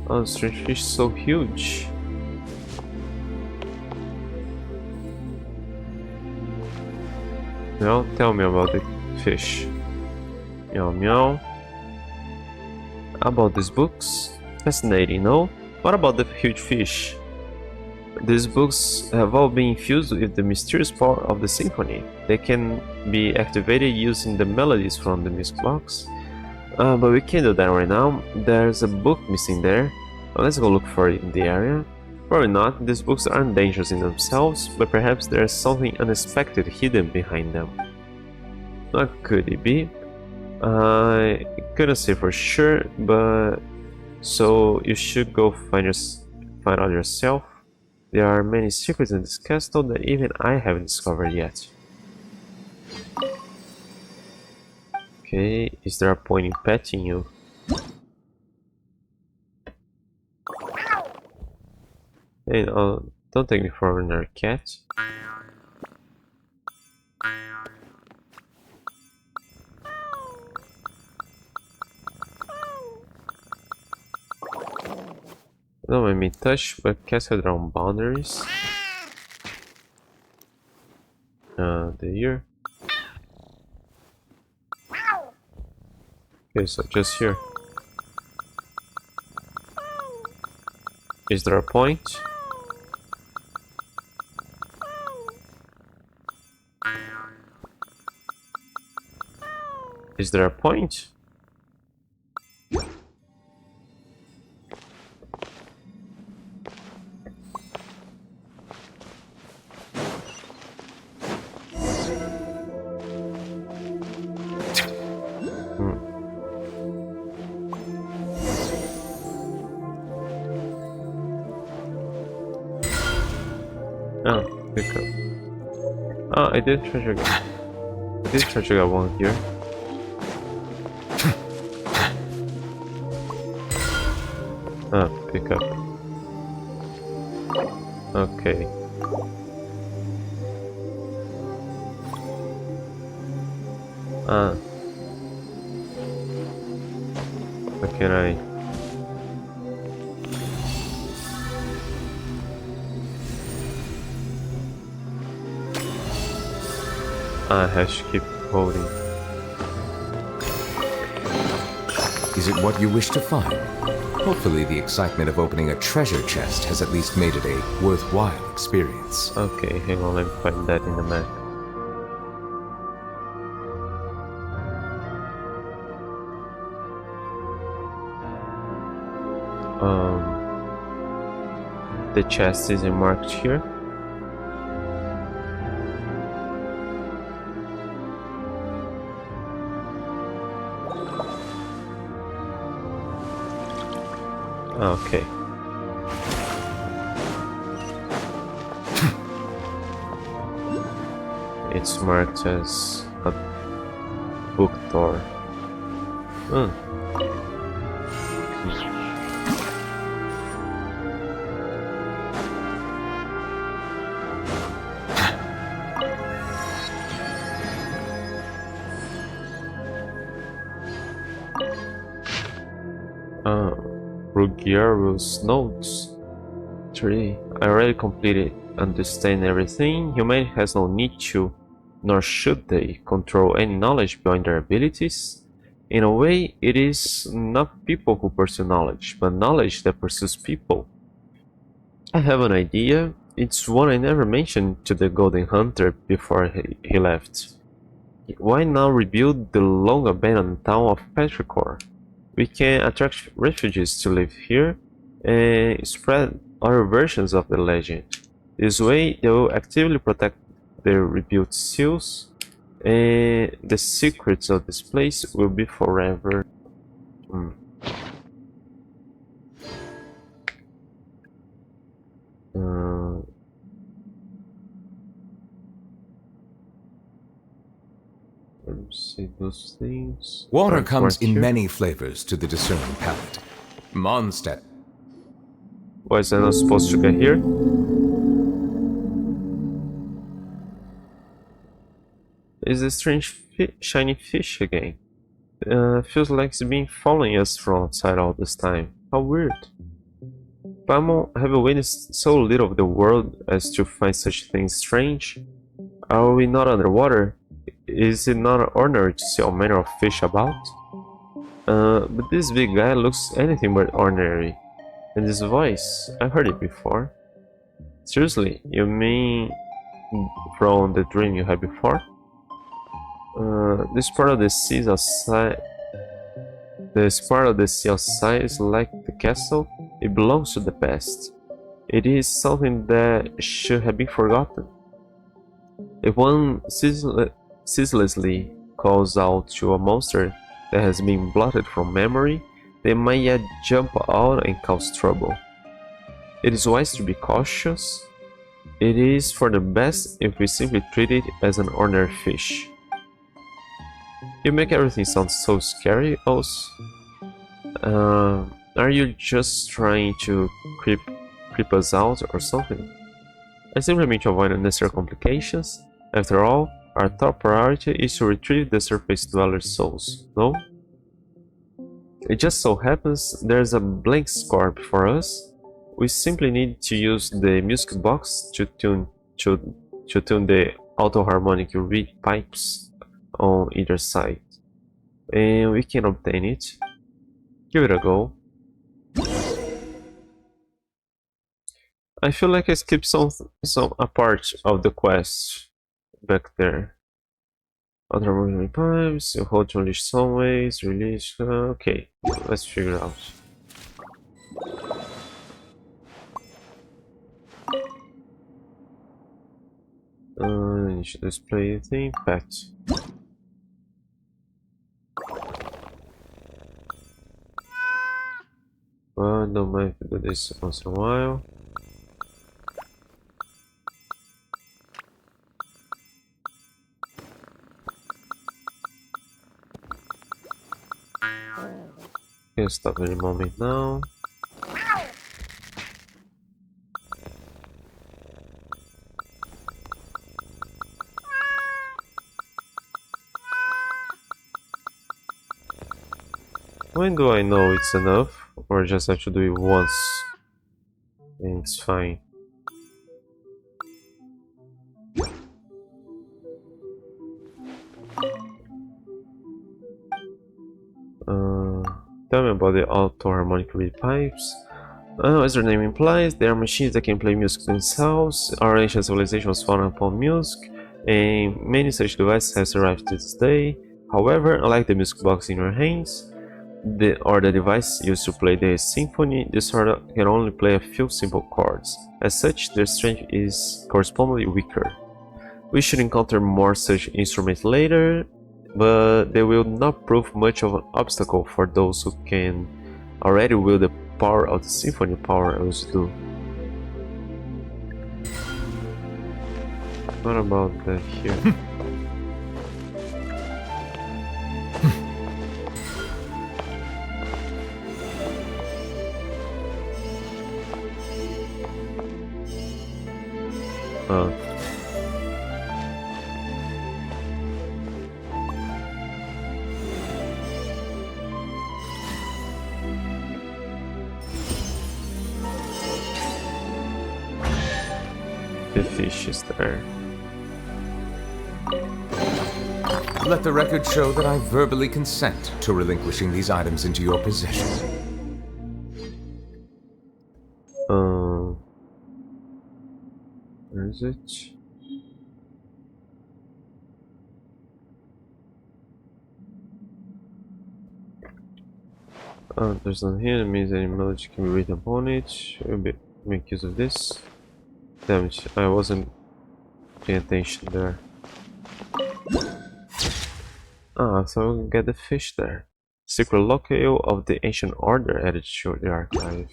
Oh, the strange fish is so huge. Now, tell me about the fish. Meow meow. About these books? Fascinating, no? What about the huge fish? These books have all been infused with the mysterious power of the symphony. They can be activated using the melodies from the music box. But we can't do that right now. There's a book missing there. Let's go look for it in the area. Probably not. These books aren't dangerous in themselves, but perhaps there's something unexpected hidden behind them. What could it be? I couldn't say for sure, but so you should go find out yourself. There are many secrets in this castle that even I haven't discovered yet. Okay, is there a point in petting you? Hey, don't take me for another cat. Don't let me touch, but cats have their own boundaries. The ear. Okay, so just here. Is there a point? Is there a point? Oh, pick up. Oh, I did treasure gun. I did treasure gun one here. Ah, pick up. Okay. Ah. What can I? I have to keep holding. Is it what you wish to find? Hopefully the excitement of opening a treasure chest has at least made it a worthwhile experience. Okay, hang on, let me find that in the map. The chest isn't marked here. Okay. It's marked as a book door. Rugiarus notes. 3. I already completed. Understand everything. Humanity has no need to, nor should they, control any knowledge beyond their abilities. In a way, it is not people who pursue knowledge, but knowledge that pursues people. I have an idea. It's one I never mentioned to the Golden Hunter before he left. Why now rebuild the long-abandoned town of Petrichor? We can attract refugees to live here and spread other versions of the legend. This way, they will actively protect the rebuilt seals, and the secrets of this place will be forever. Let me see those things. Water Right, comes right in here. many flavors to the discerning palate. Mondstadt. Was I not supposed to get here? Is a strange shiny fish again. Feels like it's been following us from outside all this time. How weird. Paimon, have you witnessed so little of the world as to find such things strange? Are we not underwater? Is it not ordinary to see all manner of fish about? But this big guy looks anything but ordinary. And this voice, I've heard it before. Seriously, you mean from the dream you had before? This part of the sea outside. This part of the sea outside is like the castle. It belongs to the past. It is something that should have been forgotten. If one ceaselessly calls out to a monster that has been blotted from memory, they might yet jump out and cause trouble. It is wise to be cautious. It is for the best if we simply treat it as an ordinary fish. You make everything sound so scary, Os. Are you just trying to creep us out or something? I simply mean to avoid unnecessary complications. After all, our top priority is to retrieve the surface dwellers' souls, no? It just so happens there's a blank score before us. We simply need to use the music box to tune the auto-harmonic reed pipes on either side. And we can obtain it. Give it a go. I feel like I skipped some a part of the quest back there. Other moving pipes, you hold to unleash some ways, release. Okay, let's figure it out. You should display the impact. Well, don't mind if I do this once in a while. Can't stop any moment now. When do I know it's enough? Or just have to do it once and it's fine? Tell me about the auto-harmonic reed pipes. As their name implies, they are machines that can play music themselves. Our ancient civilization was founded upon music, and many such devices have survived to this day. However, unlike the music box in your hands, or the device used to play the symphony, this sort can only play a few simple chords. As such, their strength is correspondingly weaker. We should encounter more such instruments later, but they will not prove much of an obstacle for those who can already wield the power of the symphony power as do. What about that here? The fish is there. Let the record show that I verbally consent to relinquishing these items into your possession. Where is it? There's none here. That means any melody can be written upon it. Make use of this. Damn it, I wasn't paying attention there. So we can get the fish there. Secret locale of the ancient order added to the archive.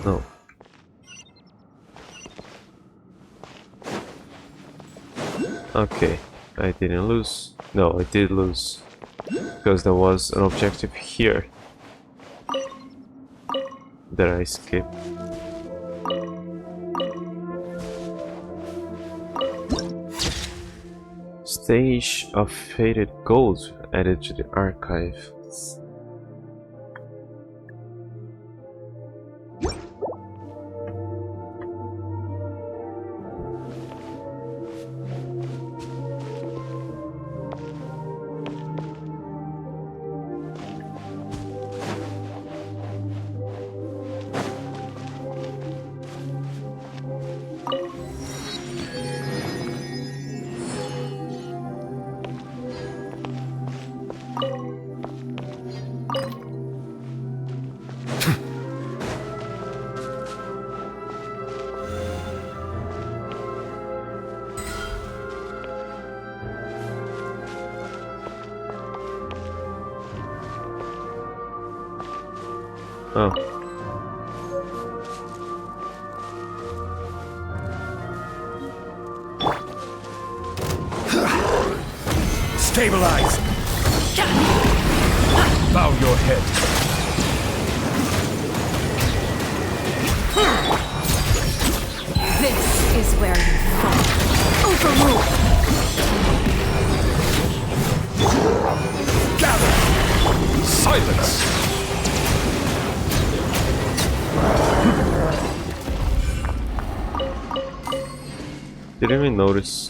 No. Okay, I didn't lose. No, I did lose. Because there was an objective here that I skipped. Stage of Faded Gold added to the archive. Oh. Stabilize! Bow your head. This is where you fall. Overruled! Gather! Silence! Didn't even notice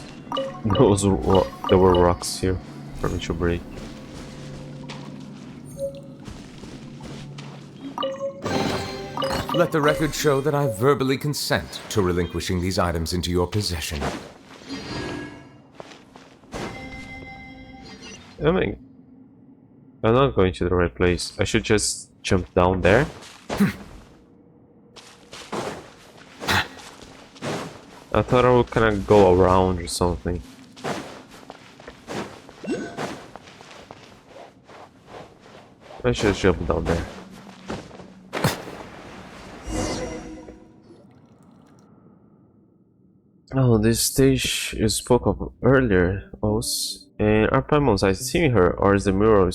there were rocks here for me to break. Let the record show that I verbally consent to relinquishing these items into your possession. I mean, I'm not going to the right place. I should just jump down there. I thought I would kind of go around or something. I should jump down there. Oh, this stage you spoke of earlier, Os. And are Paimon's eyes seeing her, or is the mural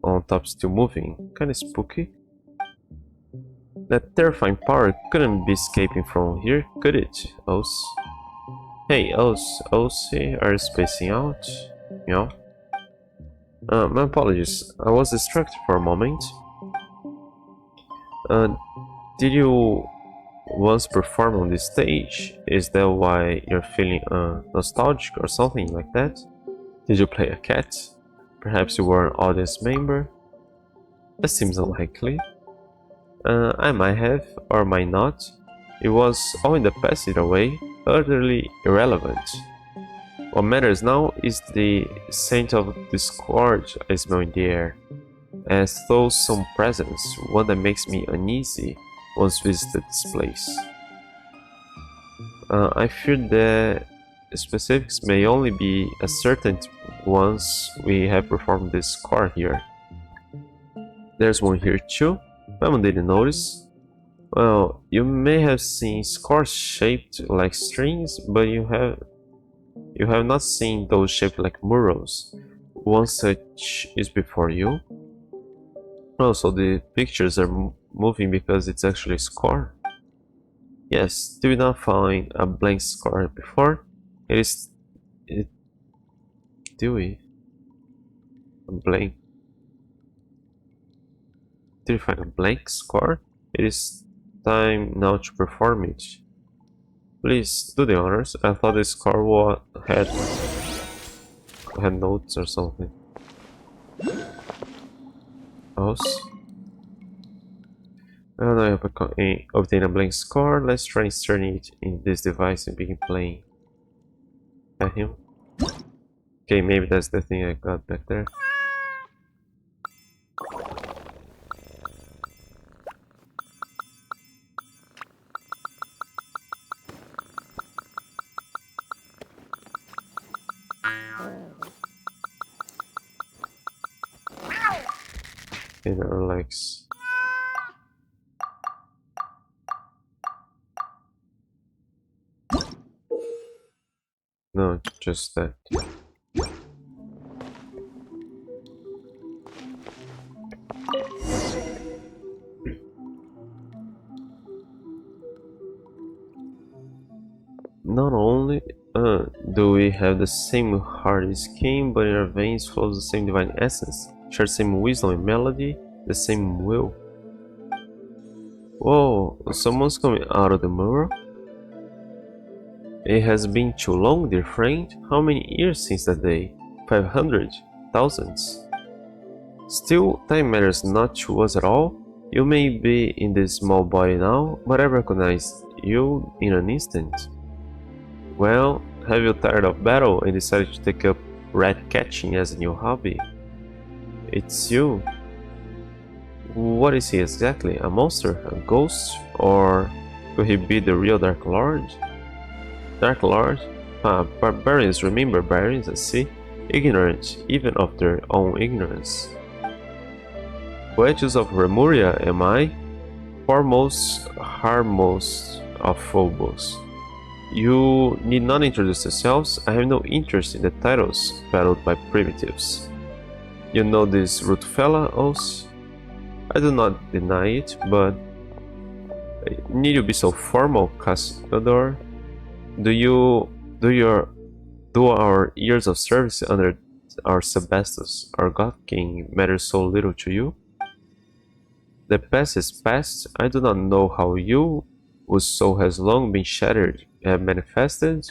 on top still moving? Kinda spooky. That terrifying power couldn't be escaping from here, could it, Os? Hey, Os, are you spacing out? Meow. My apologies, I was distracted for a moment. Did you once perform on this stage? Is that why you're feeling nostalgic or something like that? Did you play a cat? Perhaps you were an audience member? That seems unlikely. I might have, or might not. It was all in the past either way, utterly irrelevant. What matters now is the scent of discord I smell in the air, as though some presence, one that makes me uneasy, once visited this place. I fear that specifics may only be ascertained once we have performed this score here. There's one here too. Paimon didn't notice. Well, you may have seen scores shaped like strings, but you have not seen those shaped like murals. One such is before you. Oh, so the pictures are moving because it's actually a score. Yes, do we not find a blank score before? Do we? A blank. Did we find a blank score? It is time now to perform it. Please do the honors. I thought the score had notes or something. Else. And I have obtained a blank score. Let's try inserting it in this device and begin playing. At him. Okay, maybe that's the thing I got back there. In our legs. No, just that. Not only do we have the same heart skin, but in our veins flows the same divine essence, share the same wisdom and melody, the same will. Whoa, someone's coming out of the mirror? It has been too long, dear friend. How many years since that day? 500? Thousands? Still, time matters not to us at all. You may be in this small body now, but I recognize you in an instant. Well, have you tired of battle and decided to take up rat catching as a new hobby? It's you. What is he exactly? A monster? A ghost? Or could he be the real Dark Lord? Dark Lord? Barbarians, remember barbarians, I see? Ignorant, even of their own ignorance. Poetus of Remuria, am I? Foremost, harmmost of Phobos. You need not introduce yourselves, I have no interest in the titles battled by primitives. You know this rude fella, Os? I do not deny it, but... Need you be so formal, Cassiodor? Do our years of service under our Sebastus, our God King, matter so little to you? The past is past. I do not know how you, whose soul has long been shattered, have manifested,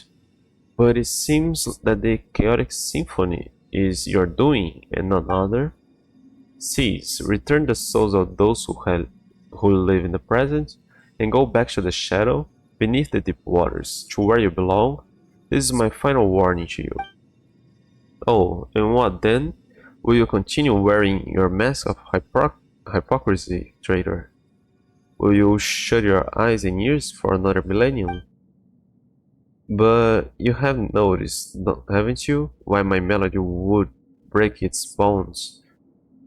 but it seems that the chaotic symphony is your doing and none other. Cease, return the souls of those who live in the present, and go back to the shadow, beneath the deep waters, to where you belong. This is my final warning to you. Oh, and what then? Will you continue wearing your mask of hypocrisy, traitor? Will you shut your eyes and ears for another millennium? But you have noticed, haven't you, why my melody would break its bones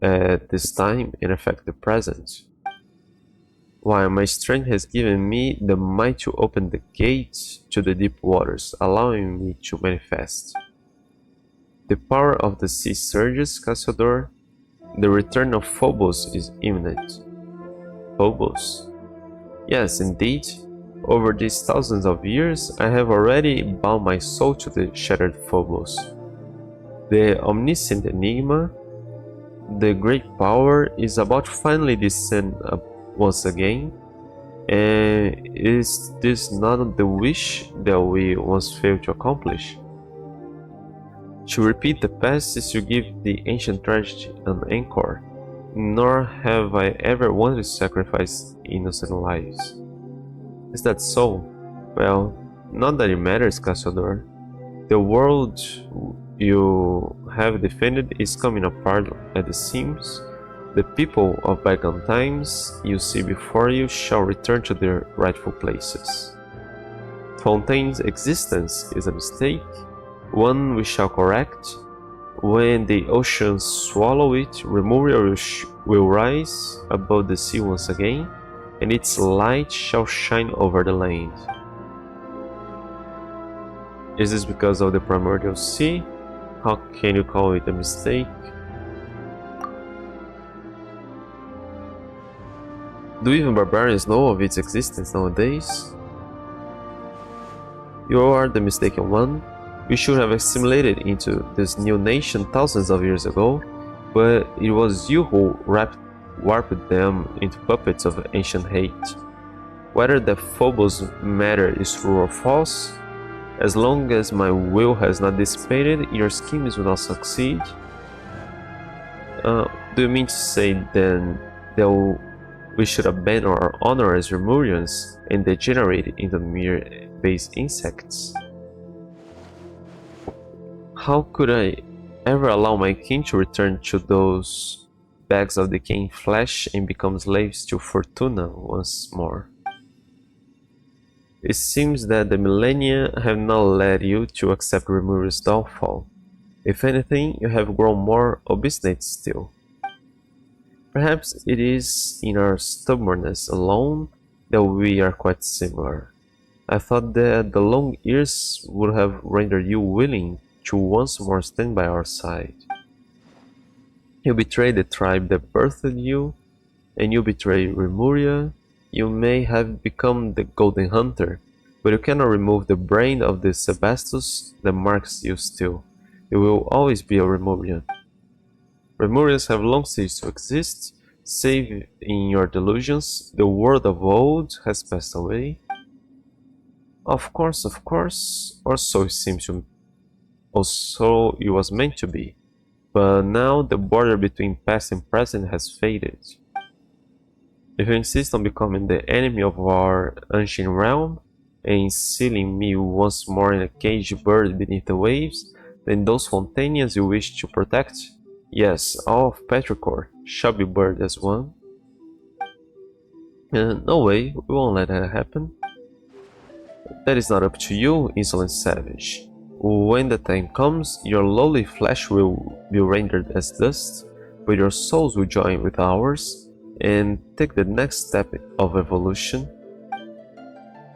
at this time and affect the present? Why my strength has given me the might to open the gates to the deep waters, allowing me to manifest. The power of the sea surges, Cassiodor. The return of Phobos is imminent. Phobos? Yes, indeed. Over these thousands of years, I have already bound my soul to the shattered Phobos. The omniscient enigma, the great power, is about to finally descend once again. And is this not the wish that we once failed to accomplish? To repeat the past is to give the ancient tragedy an encore, nor have I ever wanted to sacrifice innocent lives. Is that so? Well, not that it matters, Cassiodor. The world you have defended is coming apart at the seams. The people of bygone times you see before you shall return to their rightful places. Fontaine's existence is a mistake, one we shall correct. When the oceans swallow it, Remuria will rise above the sea once again, and its light shall shine over the land. Is this because of the primordial sea? How can you call it a mistake? Do even barbarians know of its existence nowadays? You are the mistaken one. We should have assimilated into this new nation thousands of years ago, but it was you who warped them into puppets of ancient hate. Whether the Phobos matter is true or false, as long as my will has not dissipated, your schemes will not succeed. Do you mean to say then that we should abandon our honor as Remurians and degenerate into mere base insects? How could I ever allow my kin to return to those bags of decaying flesh and become slaves to Fortuna once more? It seems that the millennia have not led you to accept Remuria's downfall. If anything, you have grown more obstinate still. Perhaps it is in our stubbornness alone that we are quite similar. I thought that the long years would have rendered you willing to once more stand by our side. You betrayed the tribe that birthed you, and you betrayed Remuria. You may have become the Golden Hunter, but you cannot remove the brain of the Sebastus that marks you still. You will always be a Remurian. Remurians have long ceased to exist, save in your delusions. The world of old has passed away. Of course, or so it seems to me. Or so it was meant to be. But now the border between past and present has faded. If you insist on becoming the enemy of our ancient realm, and sealing me once more in a caged bird beneath the waves, then those Fontanians you wish to protect, yes, all of Petrichor shall be burned as one. No way, we won't let that happen. That is not up to you, insolent savage. When the time comes, your lowly flesh will be rendered as dust, but your souls will join with ours and take the next step of evolution.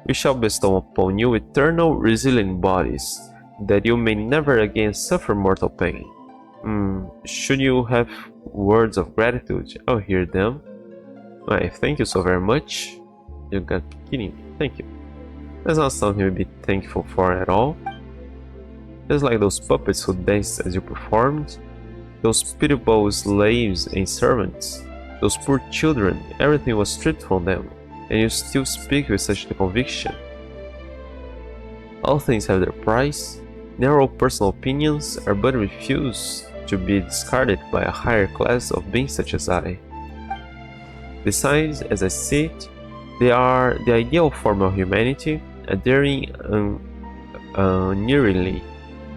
We shall bestow upon you eternal, resilient bodies, that you may never again suffer mortal pain. Should you have words of gratitude, I'll hear them. Why, thank you so very much. You got kidding me, thank you. That's not something to be thankful for at all. Just like those puppets who danced as you performed, those pitiable slaves and servants, those poor children, everything was stripped from them, and you still speak with such conviction. All things have their price. Narrow personal opinions are but refused to be discarded by a higher class of beings such as I. Besides, as I see it, they are the ideal form of humanity, adhering unerringly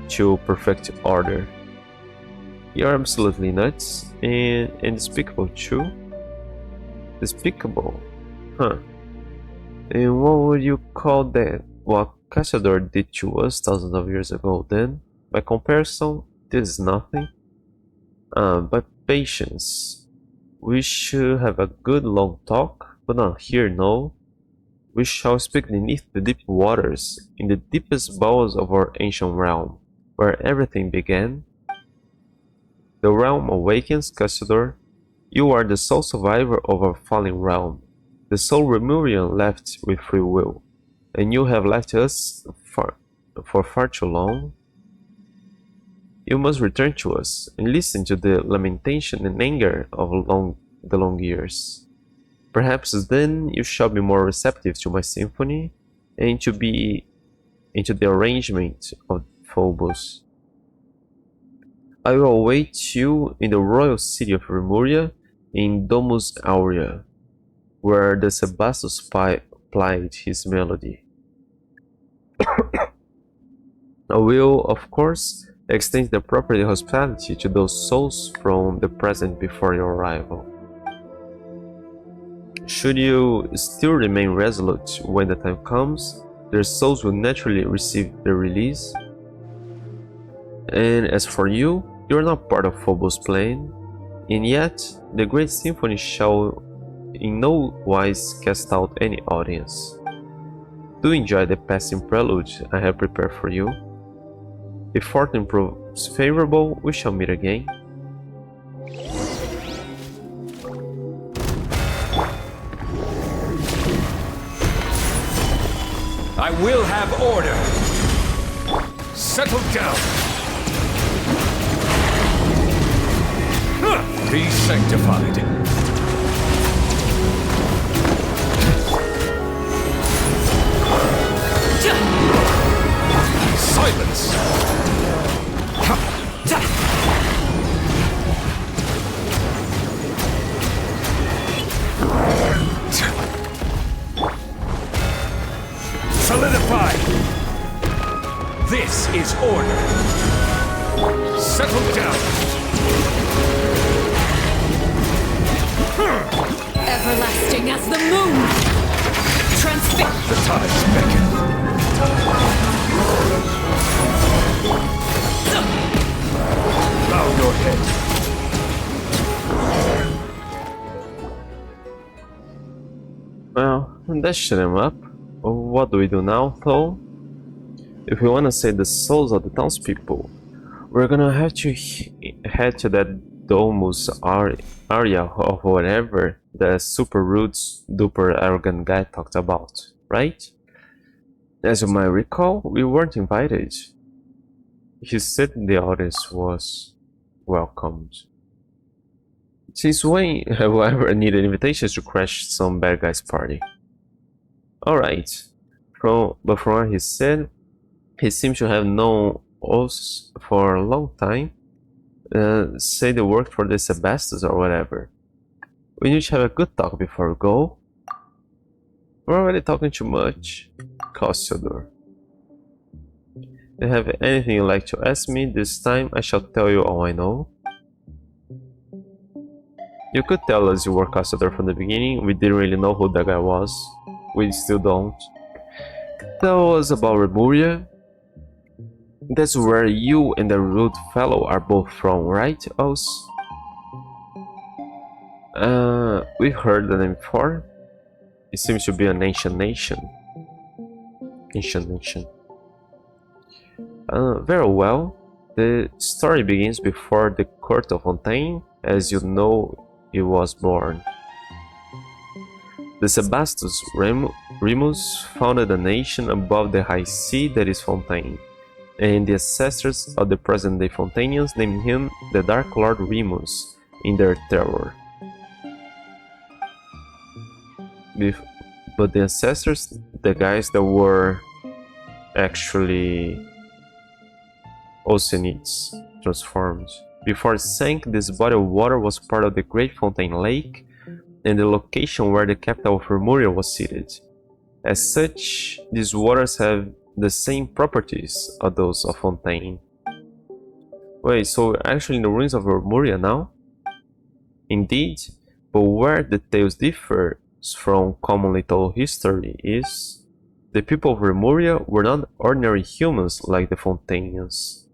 to perfect order. You are absolutely nuts and despicable too. Despicable? Huh. And what would you call that? What Cassiodor did to us thousands of years ago then? By comparison, this is nothing. But patience. We should have a good long talk, but not here, no. We shall speak beneath the deep waters, in the deepest bowels of our ancient realm, where everything began. The realm awakens, Cassiodor. You are the sole survivor of our fallen realm, the sole Remurian left with free will, and you have left us for far too long. You must return to us and listen to the lamentation and anger of the long years. Perhaps then you shall be more receptive to my symphony and to the arrangement of Phobos. I will await you in the royal city of Remuria, in Domus Aurea, where the Sebastus plied his melody. I will, of course, extend the appropriate hospitality to those souls from the present before your arrival. Should you still remain resolute when the time comes, their souls will naturally receive their release. And as for you, you are not part of Phobos' plan, and yet the great symphony shall in no wise cast out any audience. Do enjoy the passing prelude I have prepared for you. If fortune proves favorable, we shall meet again. I will have order. Settle down. Be sanctified. Silence. Solidify! This is order. Settle down. Everlasting as the moon! Transfix! The tides beckon. Bow your head. Well, that shut him up. What do we do now, though? If we want to save the souls of the townspeople, we're gonna have to head to that Domus area of whatever the super rude, duper arrogant guy talked about, right? As you might recall, we weren't invited. He said the audience was welcomed. Since when have I ever needed invitations to crash some bad guy's party? Alright, but from what he said, he seems to have known us for a long time. Say they worked for the Sebastus or whatever. We need to have a good talk before we go. We're already talking too much. Cassiodor. If you have anything you'd like to ask me this time, I shall tell you all I know. You could tell us you were Cassiodor from the beginning. We didn't really know who that guy was. We still don't. Tell us about Remuria. That's where you and the rude fellow are both from, right, Os? We've heard the name before. It seems to be an ancient nation. Very well. The story begins before the court of Fontaine, as you know it was born. The Sebastus Remus founded a nation above the high sea that is Fontaine, and the ancestors of the present-day Fontainians named him the Dark Lord Remus in their terror. But the ancestors, the guys that were actually Oceanids, transformed. Before it sank, this body of water was part of the Great Fontaine Lake and the location where the capital of Remuria was seated. As such, these waters have the same properties as those of Fontaine. Wait, so we're actually in the ruins of Remuria now? Indeed, but where the tales differ from commonly told history is the people of Remuria were not ordinary humans like the Fontainians.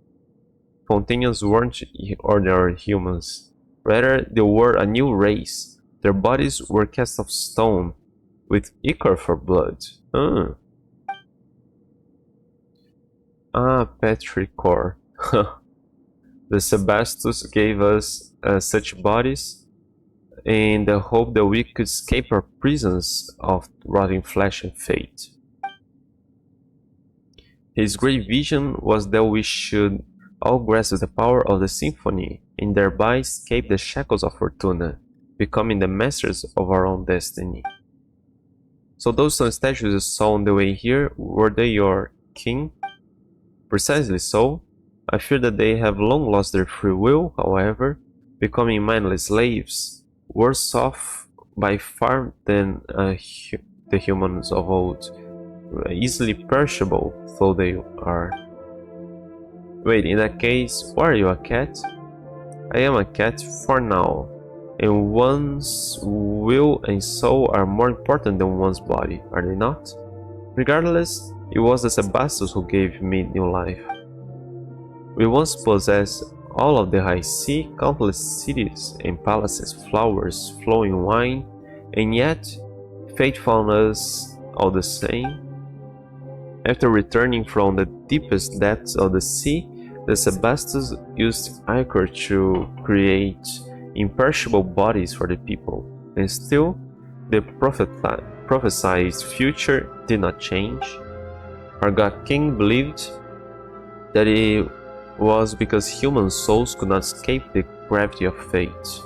Fontainians weren't ordinary humans, rather they were a new race. Their bodies were cast of stone, with ichor for blood. Petrichor. The Sebastus gave us such bodies in the hope that we could escape our prisons of rotting flesh and fate. His great vision was that we should all grasp the power of the symphony and thereby escape the shackles of Fortuna, becoming the masters of our own destiny. So those stone statues you saw on the way here, were they your king? Precisely so. I fear that they have long lost their free will, however, becoming mindless slaves, worse off by far than the humans of old, easily perishable though they are. Wait, in that case, why are you a cat? I am a cat for now, and one's will and soul are more important than one's body, are they not? Regardless, it was the Sebastus who gave me new life. We once possessed all of the high sea, countless cities and palaces, flowers, flowing wine, and yet fate found us all the same. After returning from the deepest depths of the sea, the Sebastus used ichor to create imperishable bodies for the people, and still the prophesied future did not change. Our god king believed that it was because human souls could not escape the gravity of fate.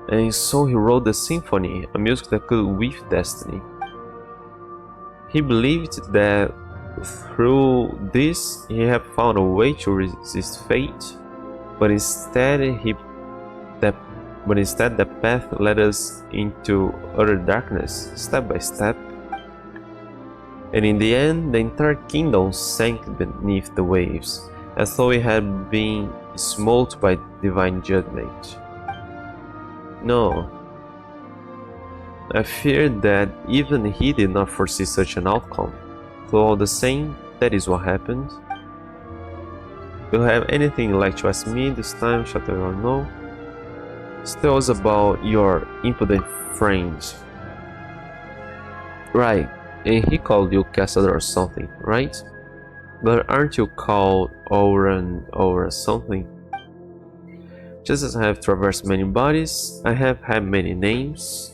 And so he wrote the symphony, a music that could weave destiny. He believed that through this he had found a way to resist fate, but instead that path led us into utter darkness, step by step. And in the end, the entire kingdom sank beneath the waves, as though it had been smote by divine judgment. No, I feared that even he did not foresee such an outcome, though all the same, that is what happened. Do you have anything you'd like to ask me this time, Shadow or no? Tell us about your impudent friends. Right, and he called you Cassandra or something, right? But aren't you called Oran or something? Just as I have traversed many bodies, I have had many names.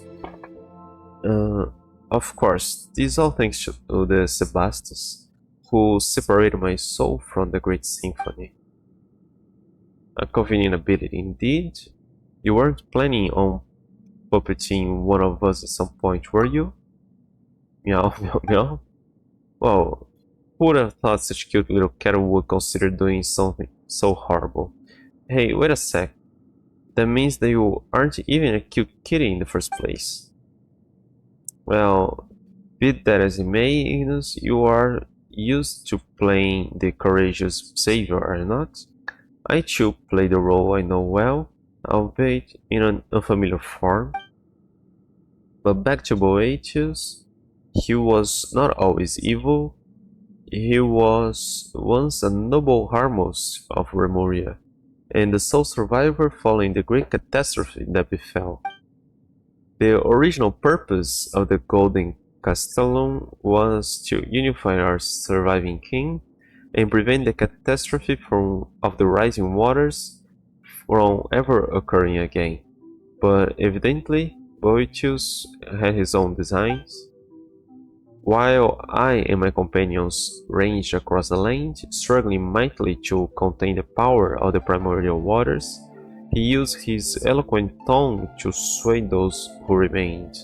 Of course, this all thanks to the Sebastus, who separated my soul from the great symphony. A convenient ability indeed. You weren't planning on puppeting one of us at some point, were you? Meow, meow, meow. Well, who would have thought such a cute little cat would consider doing something so horrible? Hey, wait a sec. That means that you aren't even a cute kitty in the first place. Well, be that as it may, Ignis, you are used to playing the courageous savior, are you not? I too play the role I know well, albeit in an unfamiliar form. But back to Boetius, he was not always evil. He was once a noble Harmos of Remuria, and the sole survivor following the great catastrophe that befell. The original purpose of the Golden Castellum was to unify our surviving king and prevent the catastrophe of the rising waters from ever occurring again. But evidently, Boetius had his own designs. While I and my companions ranged across the land, struggling mightily to contain the power of the primordial waters, he used his eloquent tongue to sway those who remained.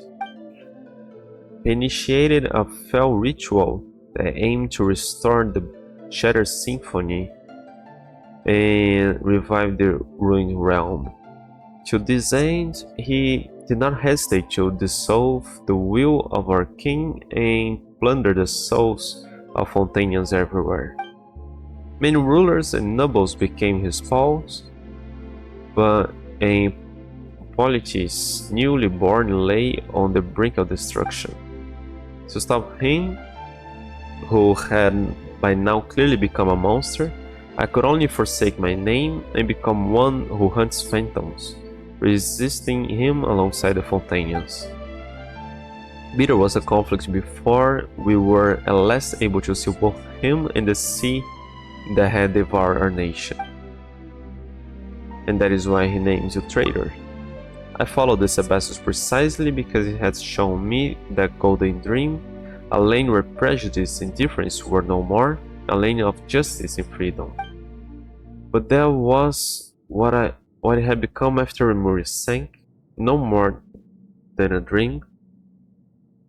He initiated a fell ritual that aimed to restore the shattered symphony and revive the ruined realm. To this end, he did not hesitate to dissolve the will of our king and plunder the souls of Fontanians everywhere. Many rulers and nobles became his pawns, but a politis newly born lay on the brink of destruction. To stop him, who had by now clearly become a monster, I could only forsake my name and become one who hunts phantoms, resisting him alongside the Fontanians. Bitter was a conflict before we were at last able to see both him and the sea that had devoured our nation. And that is why he names you traitor. I followed the Sebastus precisely because he had shown me that golden dream, a land where prejudice and difference were no more, a land of justice and freedom. But that was what it had become after Remuria sank, no more than a dream.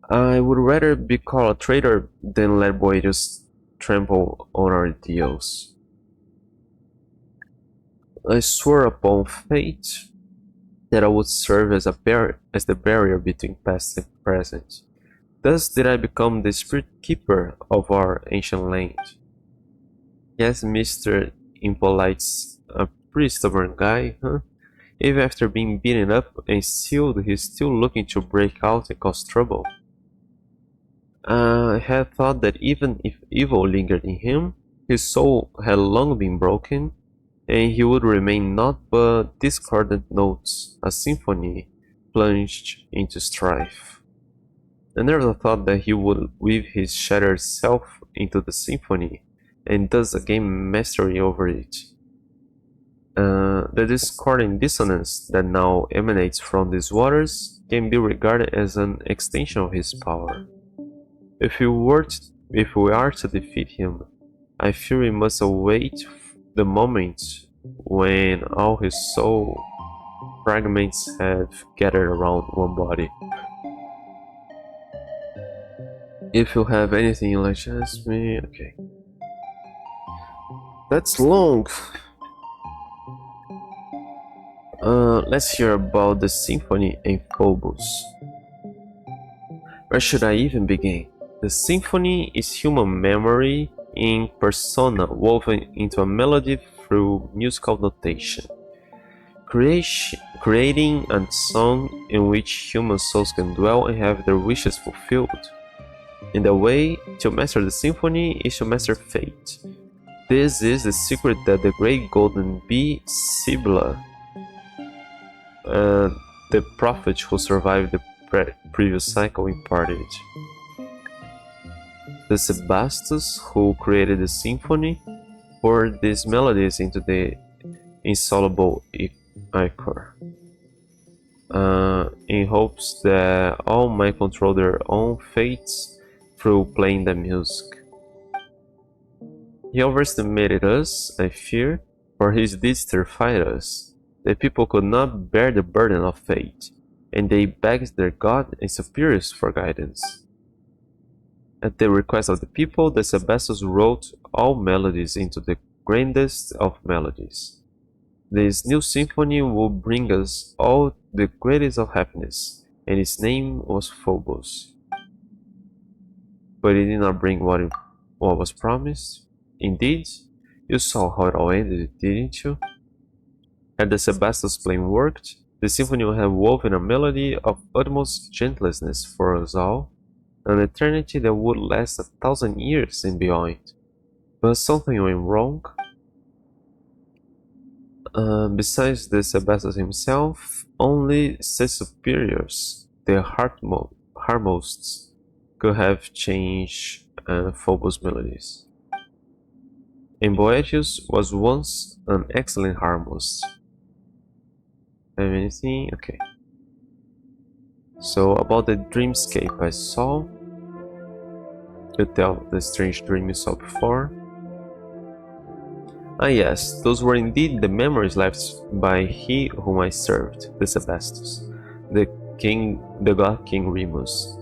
I would rather be called a traitor than let Boetius trample on our ideals. I swore upon fate that I would serve as the barrier between past and present. Thus did I become the spirit keeper of our ancient land. Yes, Mr. Impolite's a pretty stubborn guy, huh? Even after being beaten up and sealed, he's still looking to break out and cause trouble. I had thought that even if evil lingered in him, his soul had long been broken, and he would remain naught but discordant notes, a symphony plunged into strife. I never thought that he would weave his shattered self into the symphony, and thus gain mastery over it. The discordant dissonance that now emanates from these waters can be regarded as an extension of his power. If he were If we are to defeat him, I fear we must await the moment when all his soul fragments have gathered around one body. If you have anything you'd like to ask me, okay. That's long. Let's hear about the symphony in Phobos. Where should I even begin? The symphony is human memory in persona woven into a melody through musical notation, creating a song in which human souls can dwell and have their wishes fulfilled. And the way to master the symphony is to master fate. This is the secret that the great golden bee Sibylla, the prophet who survived the previous cycle, imparted. The Sebastos who created the symphony poured these melodies into the insoluble ichor, in hopes that all might control their own fates through playing the music. He overestimated us, I fear, for his deeds terrified us. The people could not bear the burden of fate, and they begged their god and superiors for guidance. At the request of the people, the Sebastos wrote all melodies into the grandest of melodies. This new symphony will bring us all the greatest of happiness, and its name was Phobos. But it did not bring what was promised. Indeed, you saw how it all ended, didn't you? Had the Sebastos plan worked, the symphony would have woven a melody of utmost gentleness for us all, an eternity that would last 1,000 years and beyond. But something went wrong. Besides the Sebastos himself, only his superiors, the harmosts, could have changed Phobos' melodies. And Boetius was once an excellent harmost. Have anything? Okay. So about the dreamscape I saw, you tell the strange dream you saw before. Ah yes, those were indeed the memories left by he whom I served, the Sebastos, the god King Remus.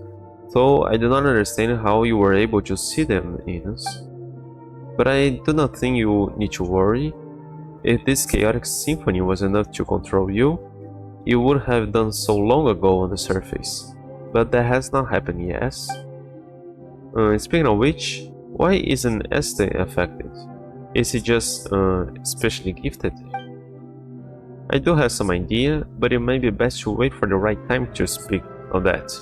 Though I do not understand how you were able to see them, Inus. But I do not think you need to worry. If this chaotic symphony was enough to control you, you would have done so long ago on the surface. But that has not happened yet. Speaking of which, why isn't Este affected? Is he just especially gifted? I do have some idea, but it may be best to wait for the right time to speak of that.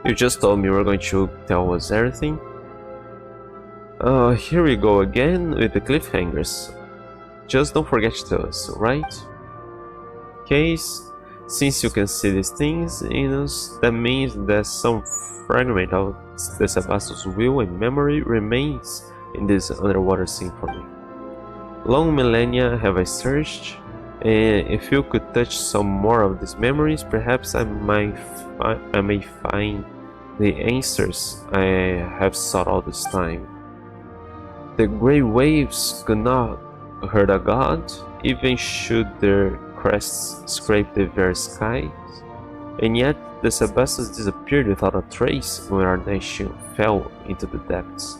You just told me you were going to tell us everything. Here we go again with the cliffhangers. Just don't forget to tell us, right? Case, since you can see these things in us, that means that some fragment of the Sebastos' will and memory remains in this underwater symphony. Long millennia have I searched, and if you could touch some more of these memories, perhaps I may find the answers I have sought all this time. The great waves could not hurt a god, even should their crests scrape the very skies, and yet the Sebastos disappeared without a trace when our nation fell into the depths.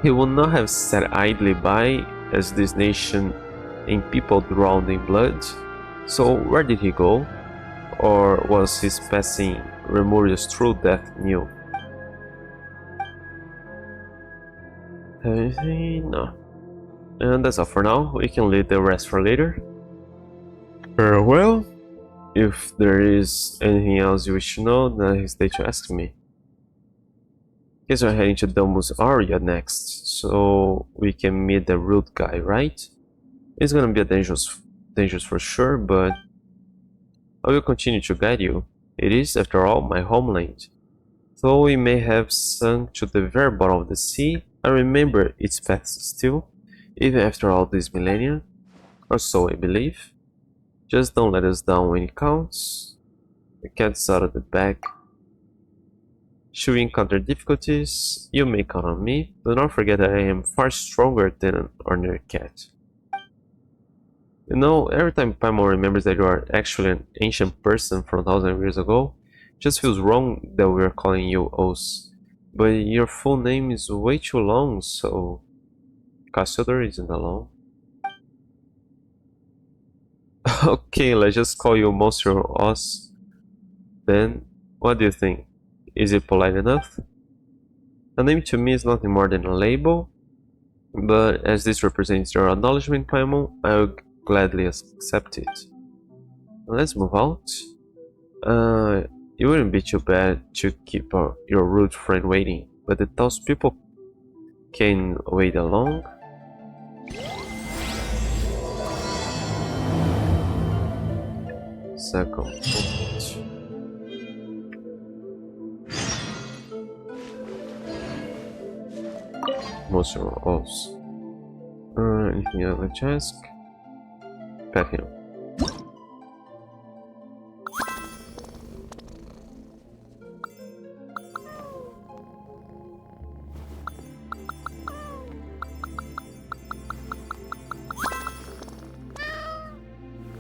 He would not have sat idly by as this nation and people drowned in blood, so where did he go? Or was his passing remorse through death new? Anything? No. And that's all for now. We can leave the rest for later. Well, if there is anything else you wish to know, don't hesitate to ask me. Guess we're heading to Domus Aurea next, so we can meet the rude guy, right? It's gonna be a dangerous for sure, but I will continue to guide you. It is, after all, my homeland. Though we may have sunk to the very bottom of the sea, I remember its paths still, even after all these millennia, or so I believe. Just don't let us down when it counts. The cat's out of the bag. Should we encounter difficulties, you may count on me. Do not forget that I am far stronger than an ordinary cat. You know, every time Paimon remembers that you are actually an ancient person from 1,000 years ago, it just feels wrong that we are calling you Os. But your full name is way too long, so Cassiodor isn't alone. Okay, let's just call you Monster Os. Then, what do you think? Is it polite enough? A name to me is nothing more than a label, but as this represents your acknowledgement, Paimon, I will gladly accept it. Let's move out. It wouldn't be too bad to keep your rude friend waiting, but the townspeople can wait along. Second. Most of us. Anything I'd like to ask? Pet him.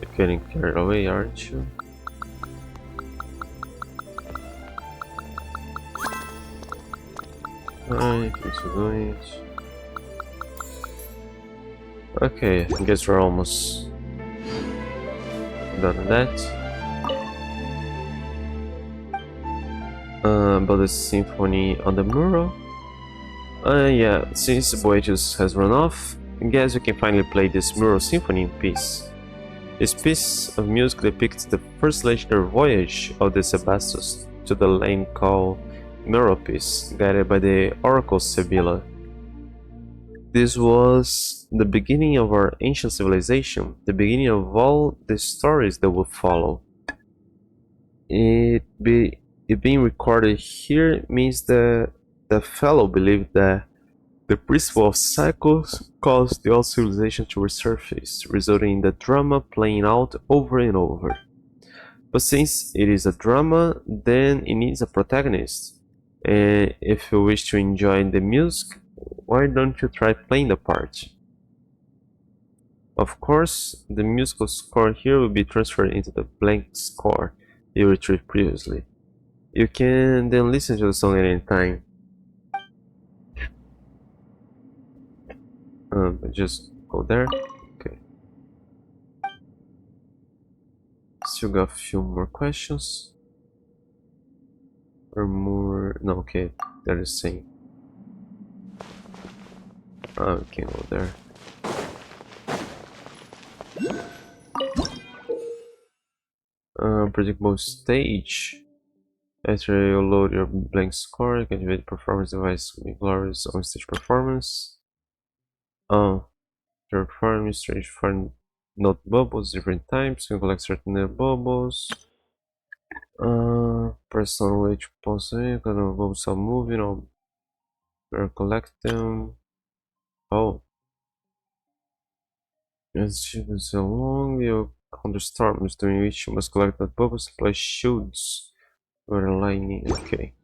You're getting carried away, aren't you? Alright, thanks for doing it. Okay, I guess we're almost done with that. About the symphony on the mural. Yeah, since Boetius has run off, I guess we can finally play this mural symphony in peace. This piece of music depicts the first legendary voyage of the Sebastos to the land called Meropis, guided by the Oracle Sibilla. This was the beginning of our ancient civilization, the beginning of all the stories that would follow. It being recorded here means that the fellow believed that the principle of cycles caused the old civilization to resurface, resulting in the drama playing out over and over. But since it is a drama, then it needs a protagonist. And if you wish to enjoy the music, why don't you try playing the part? Of course, the musical score here will be transferred into the blank score you retrieved previously. You can then listen to the song at any time. Just go there. Okay. Still got a few more questions. Or more. No, okay. They're the same. We can go there. Predictable stage. After you load your blank score, you can activate the performance device with glorious on stage performance. Your performance stage find note bubbles different types, you can collect certain bubbles. Press on way to pause it, kind of bubbles are moving or collect them. Oh. As you go along, you counter storms during which you must collect that bubbles, apply shields. Or lightning, okay.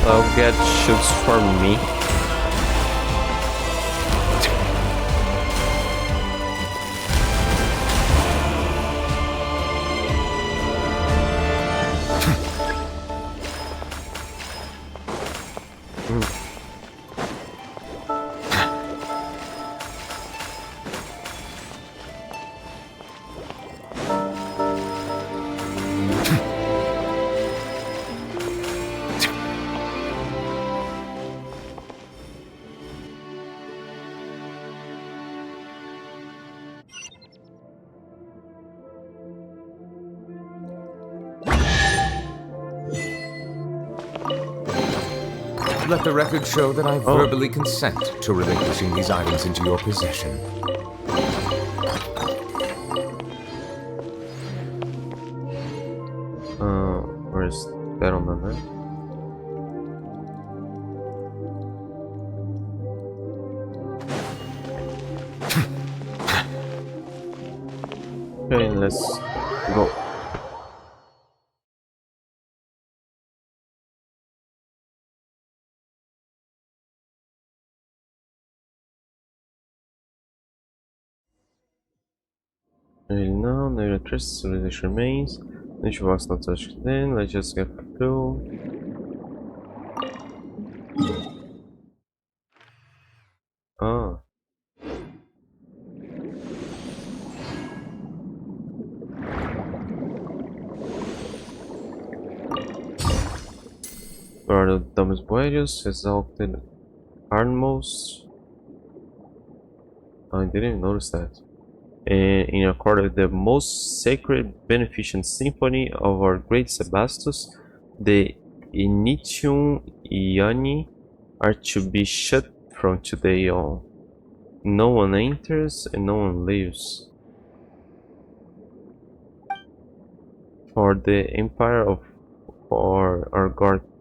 I'll get shoots for me. Let the record show that I verbally consent to relinquishing these items into your possession. Where's that on the map? Okay, let's go. Now, no electricity, civilization remains. Nature was not touched then, let's just get through. Ah. Where are the dumbest voyages? Exalted Arnmost. I didn't even notice that. And in accord with the most sacred beneficent symphony of our great Sebastus, the Initium Iani are to be shut from today on. No one enters and no one leaves. For the empire of our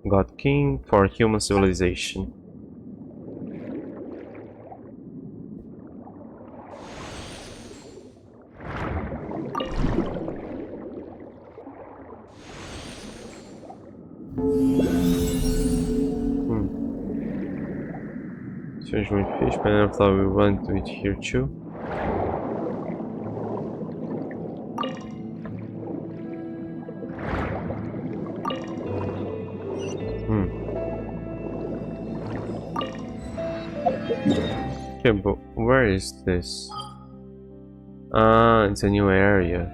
God King, for human civilization. Strange with fish, but I never thought we went to it here too. Okay, but where is this? Ah, it's a new area.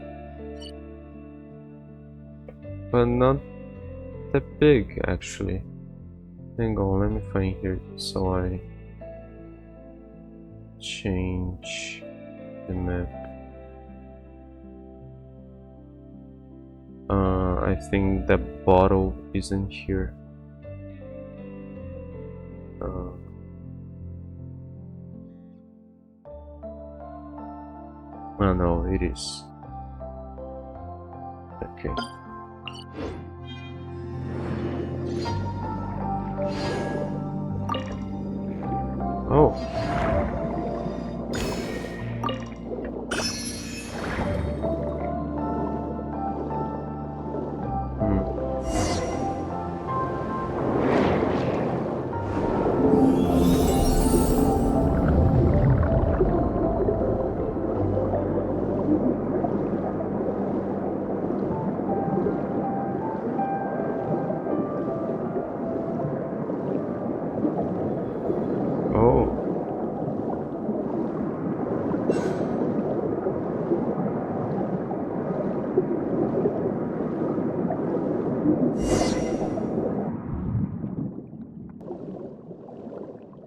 But not that big, actually. Hang on, let me find here so I change the map. I think that bottle isn't here. Oh no, it is. Okay. Oh.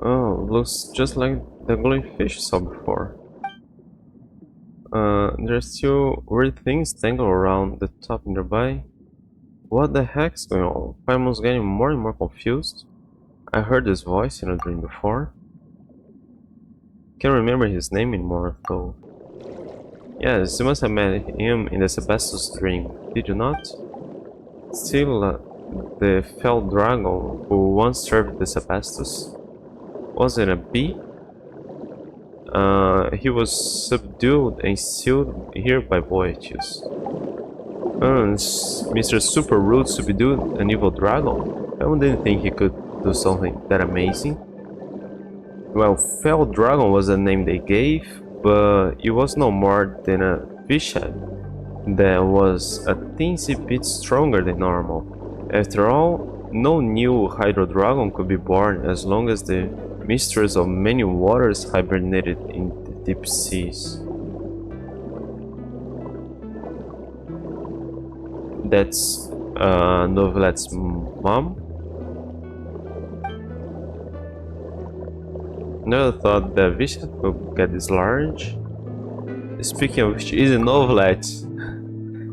Oh, looks just like the glowing fish I saw before. There's still weird things tangled around the top nearby. What the heck's going on? Paimon's getting more and more confused. I heard this voice in a dream before. Can't remember his name anymore, though. Yes, you must have met him in the Sebastus dream, did you not? Still, the fell dragon who once served the Sebastus. Was it a bee? He was subdued and sealed here by Boetius. Mr. Super Rude subdued an evil dragon? I didn't think he could do something that amazing. Well, Fell Dragon was the name they gave, but it was no more than a Vishad that was a teensy bit stronger than normal. After all, no new Hydro Dragon could be born as long as the Mistress of Many Waters hibernated in the deep seas. That's Novelette's mom? Never thought that Vishad could get this large. Speaking of which, is Novelette.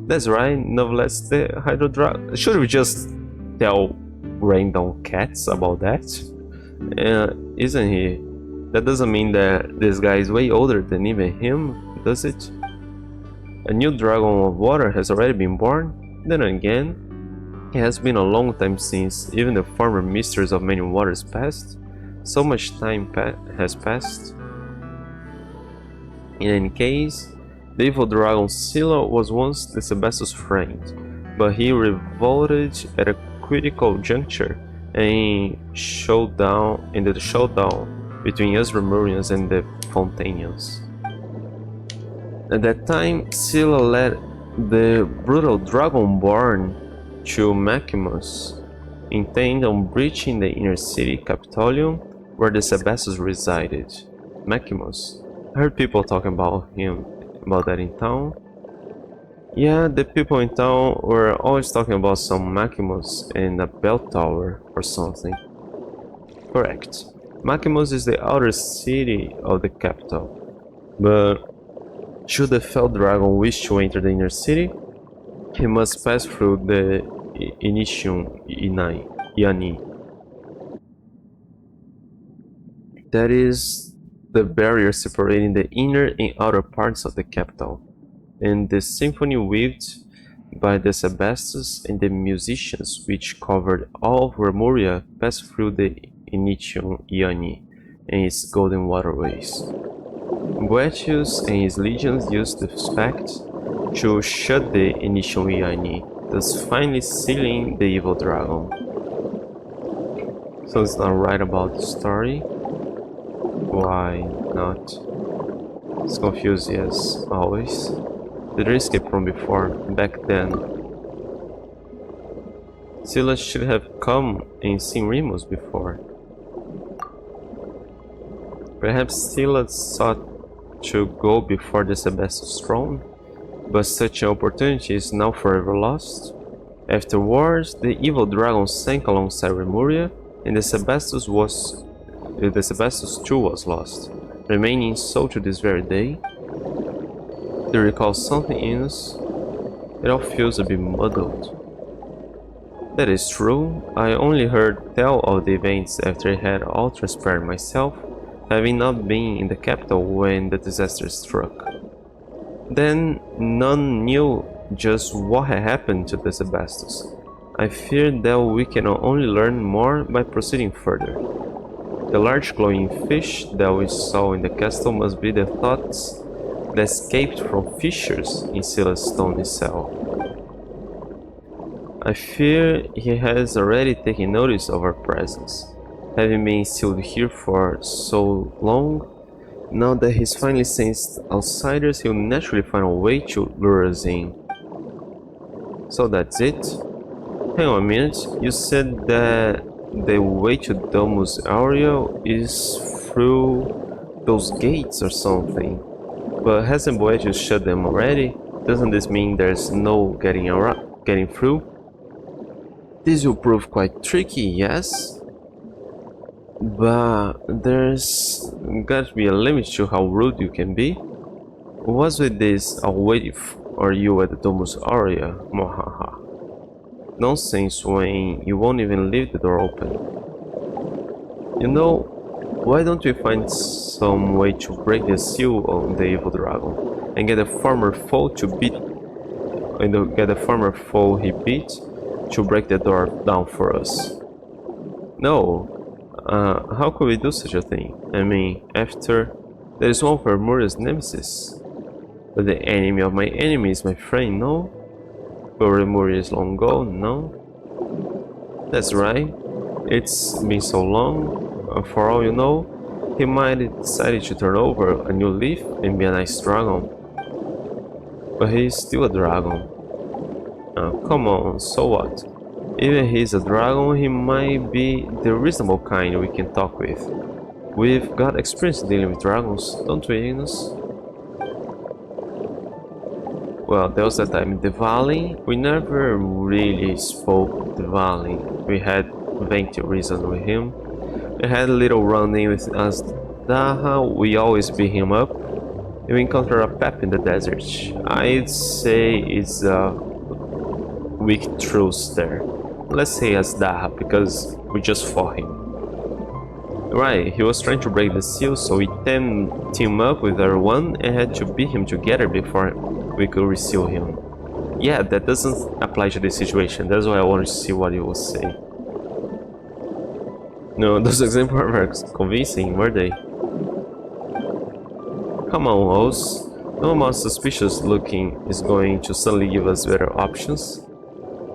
That's right, Novelette's the Hydro Dragon. Should we just tell random cats about that? Isn't he? That doesn't mean that this guy is way older than even him, does it? A new Dragon of Water has already been born? Then again, it has been a long time since even the former Mistress of Many Waters passed. So much time has passed. In any case, the evil dragon Scylla was once the Sebastian's friend, but he revolted at a critical juncture and in the showdown between us Remurians and the Fontanians. At that time, Scylla led the brutal Dragonborn to Maximus, intent on breaching the inner city Capitolium where the Sebastians resided. Maximus. I heard people talking about that in town. Yeah, the people in town were always talking about some Maximus and a bell tower or something. Correct. Maximus is the outer city of the capital, but should the Fell Dragon wish to enter the inner city, he must pass through the Initium Yani. That is the barrier separating the inner and outer parts of the capital, and the symphony weaved by the Sebastians and the musicians which covered all of Remuria passed through the Initium Yani and its golden waterways. Boetius and his legions used the fact to shut the Initium Yani, thus finally sealing the evil dragon. So it's not right about the story. Why not? It's confused, yes, always. Did I escape from before, back then? Scylla should have come and seen Remus before. Perhaps Scylla sought to go before the Sebastian's throne, but such an opportunity is now forever lost. Afterwards, the evil dragon sank alongside Remuria, and the Sebastian's too was lost, remaining so to this very day. To recall something in us, it all feels a bit muddled. That is true, I only heard tell of the events after I had all transpired myself, having not been in the capital when the disaster struck. Then none knew just what had happened to the Sebastians. I fear that we can only learn more by proceeding further. The large glowing fish that we saw in the castle must be the thoughts that escaped from fissures in Scylla's stony cell. I fear he has already taken notice of our presence. Having been sealed here for so long, now that he's finally sensed outsiders, he'll naturally find a way to lure us in. So that's it? Hang on a minute, you said that the way to Domus Aurea is through those gates or something. But hasn't Boetius shut them already? Doesn't this mean there's no getting through? This will prove quite tricky, yes? But there's gotta be a limit to how rude you can be. What's with this, I'll wait for you at the Domus Aurea, mwahaha. Nonsense when you won't even leave the door open. You know, why don't we find some way to break the seal on the evil dragon and get a former foe he beat to break the door down for us? No, how could we do such a thing? I mean, after there is one of Remuria's nemesis, but the enemy of my enemy is my friend, no? But Remuria is long gone, no? That's right. It's been so long. For all you know, he might have decided to turn over a new leaf and be a nice dragon. But he's still a dragon. Come on, so what? Even he's a dragon, he might be the reasonable kind we can talk with. We've got experience dealing with dragons, don't we, Ignis? Well, there was that time in the valley. We never really spoke the valley. We had plenty of reason with him. We had a little run-in with Asdaha. We always beat him up. And we encountered a pep in the desert. I'd say it's a weak truce there. Let's say Asdaha because we just fought him. Right, he was trying to break the seal, so we teamed up with everyone and had to beat him together before we could reseal him. Yeah, that doesn't apply to this situation. That's why I wanted to see what you would say. No, those examples were convincing, were they? Come on, Oz. No amount suspicious looking is going to suddenly give us better options.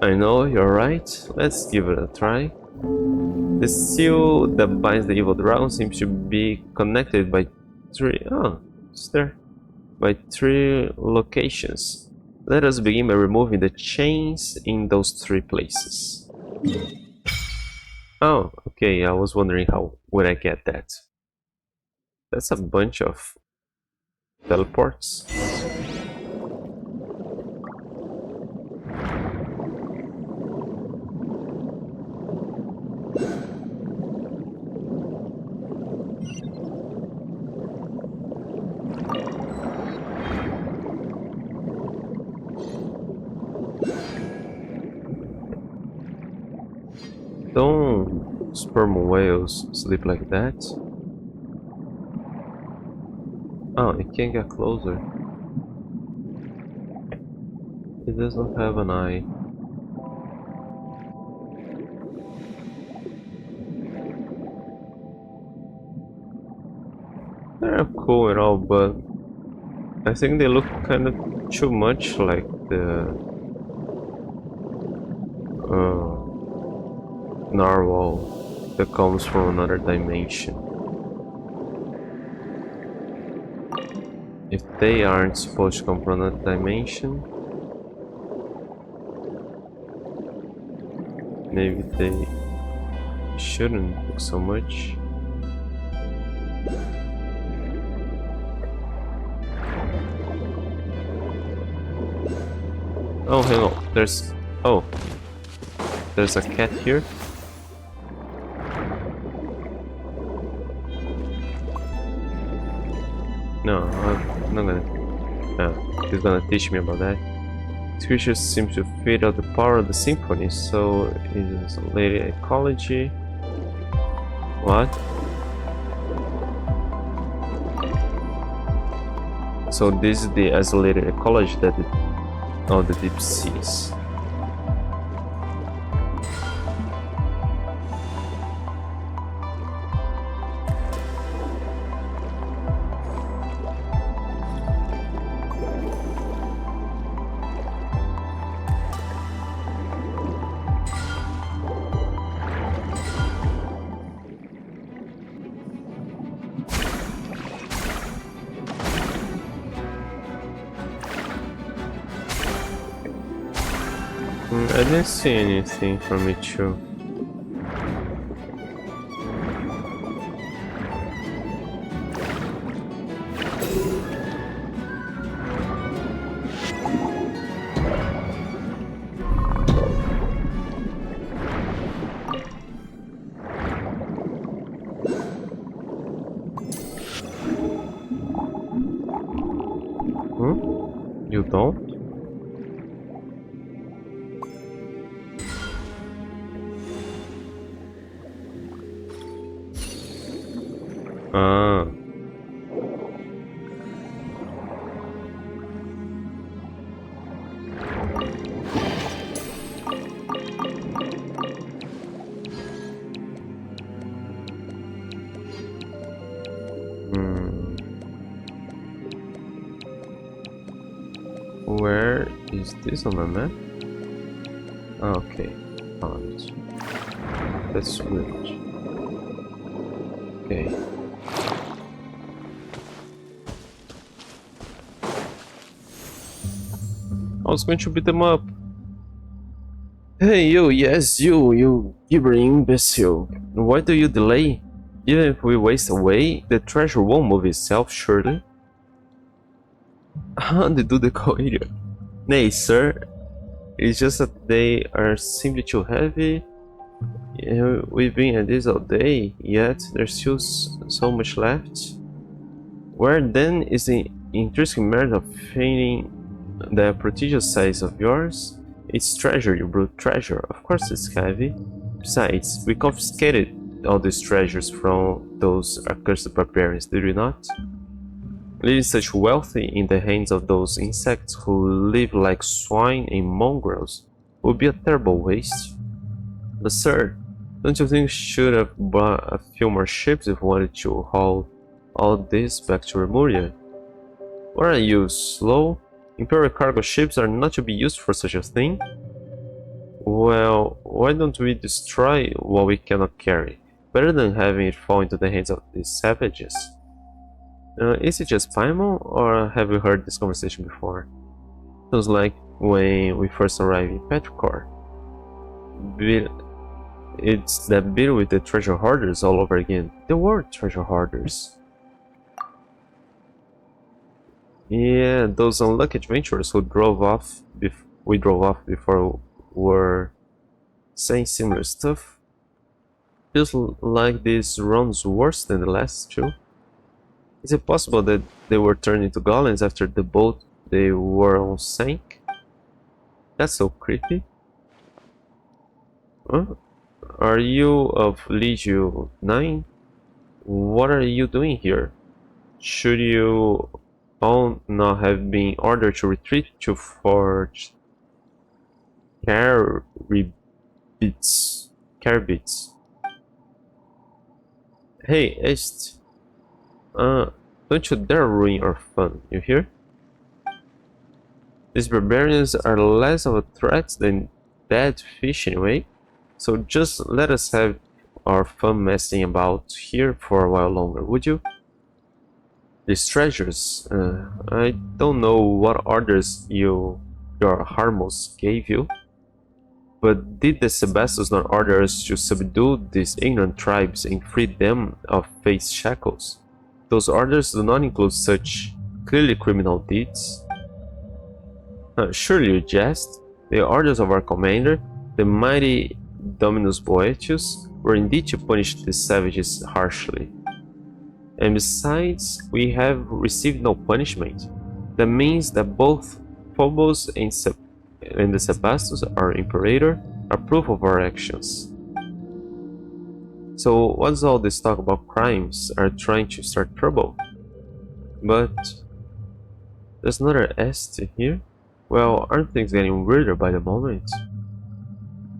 I know, you're right. Let's give it a try. The seal that binds the evil dragon seems to be connected by three... Oh, it's there. By 3 locations. Let us begin by removing the chains in those 3 places. Oh, okay, I was wondering how would I get that. That's a bunch of teleports. Don't sperm whales sleep like that? Oh, it can't get closer. It does not have an eye. They're cool and all, but I think they look kind of too much like the narwhal that comes from another dimension. If they aren't supposed to come from another dimension, maybe they shouldn't look so much. Oh, hang on. There's a cat here. No, I'm not gonna. He's gonna teach me about that. These creatures seem to feed out the power of the symphony, so it is isolated ecology. What? So this is the isolated ecology that the deep seas. I didn't see anything from it too. You don't? Ah. Where is this on the map? Okay, found it. That's weird. Okay. I was going to beat them up. Hey you, yes you gibbering imbecile. Why do you delay? Even if we waste away, the treasure won't move itself, surely? How did do the call idiot? Nay, sir. It's just that they are simply too heavy. We've been at this all day, yet there's still so much left. Where then is the intrinsic merit of feigning the prodigious size of yours? It's treasure, you brute treasure. Of course it's heavy. Besides, we confiscated all these treasures from those accursed barbarians, did we not? Leaving such wealth in the hands of those insects who live like swine and mongrels would be a terrible waste. But sir, don't you think we should have bought a few more ships if we wanted to haul all this back to Remuria? What are you, slow? Imperial cargo ships are not to be used for such a thing? Well, why don't we destroy what we cannot carry, better than having it fall into the hands of these savages? Is it just Paimon, or have we heard this conversation before? It was like when we first arrived in Petrichor. It's that bit with the treasure hoarders all over again. There were treasure hoarders. Yeah, those unlucky adventurers who drove off we drove off before were saying similar stuff. Feels like this round's worse than the last two. Is it possible that they were turned into golems after the boat they were on sank? That's so creepy. Huh? Are you of Legio 9? What are you doing here? Should you all not have been ordered to retreat to forge Carbits? Hey, Est. Don't you dare ruin our fun, you hear? These barbarians are less of a threat than dead fish anyway, so just let us have our fun messing about here for a while longer, would you? These treasures, I don't know what orders your Harmos gave you, but did the Sebastos not order us to subdue these ignorant tribes and free them of fate's shackles? Those orders do not include such clearly criminal deeds. Surely you jest. The orders of our commander, the mighty Dominus Boetius, were indeed to punish these savages harshly. And besides, we have received no punishment. That means that both Phobos and the Sebastos, our imperator, are proof of our actions. So what's all this talk about crimes are trying to start trouble? But there's another Est here? Well, aren't things getting weirder by the moment?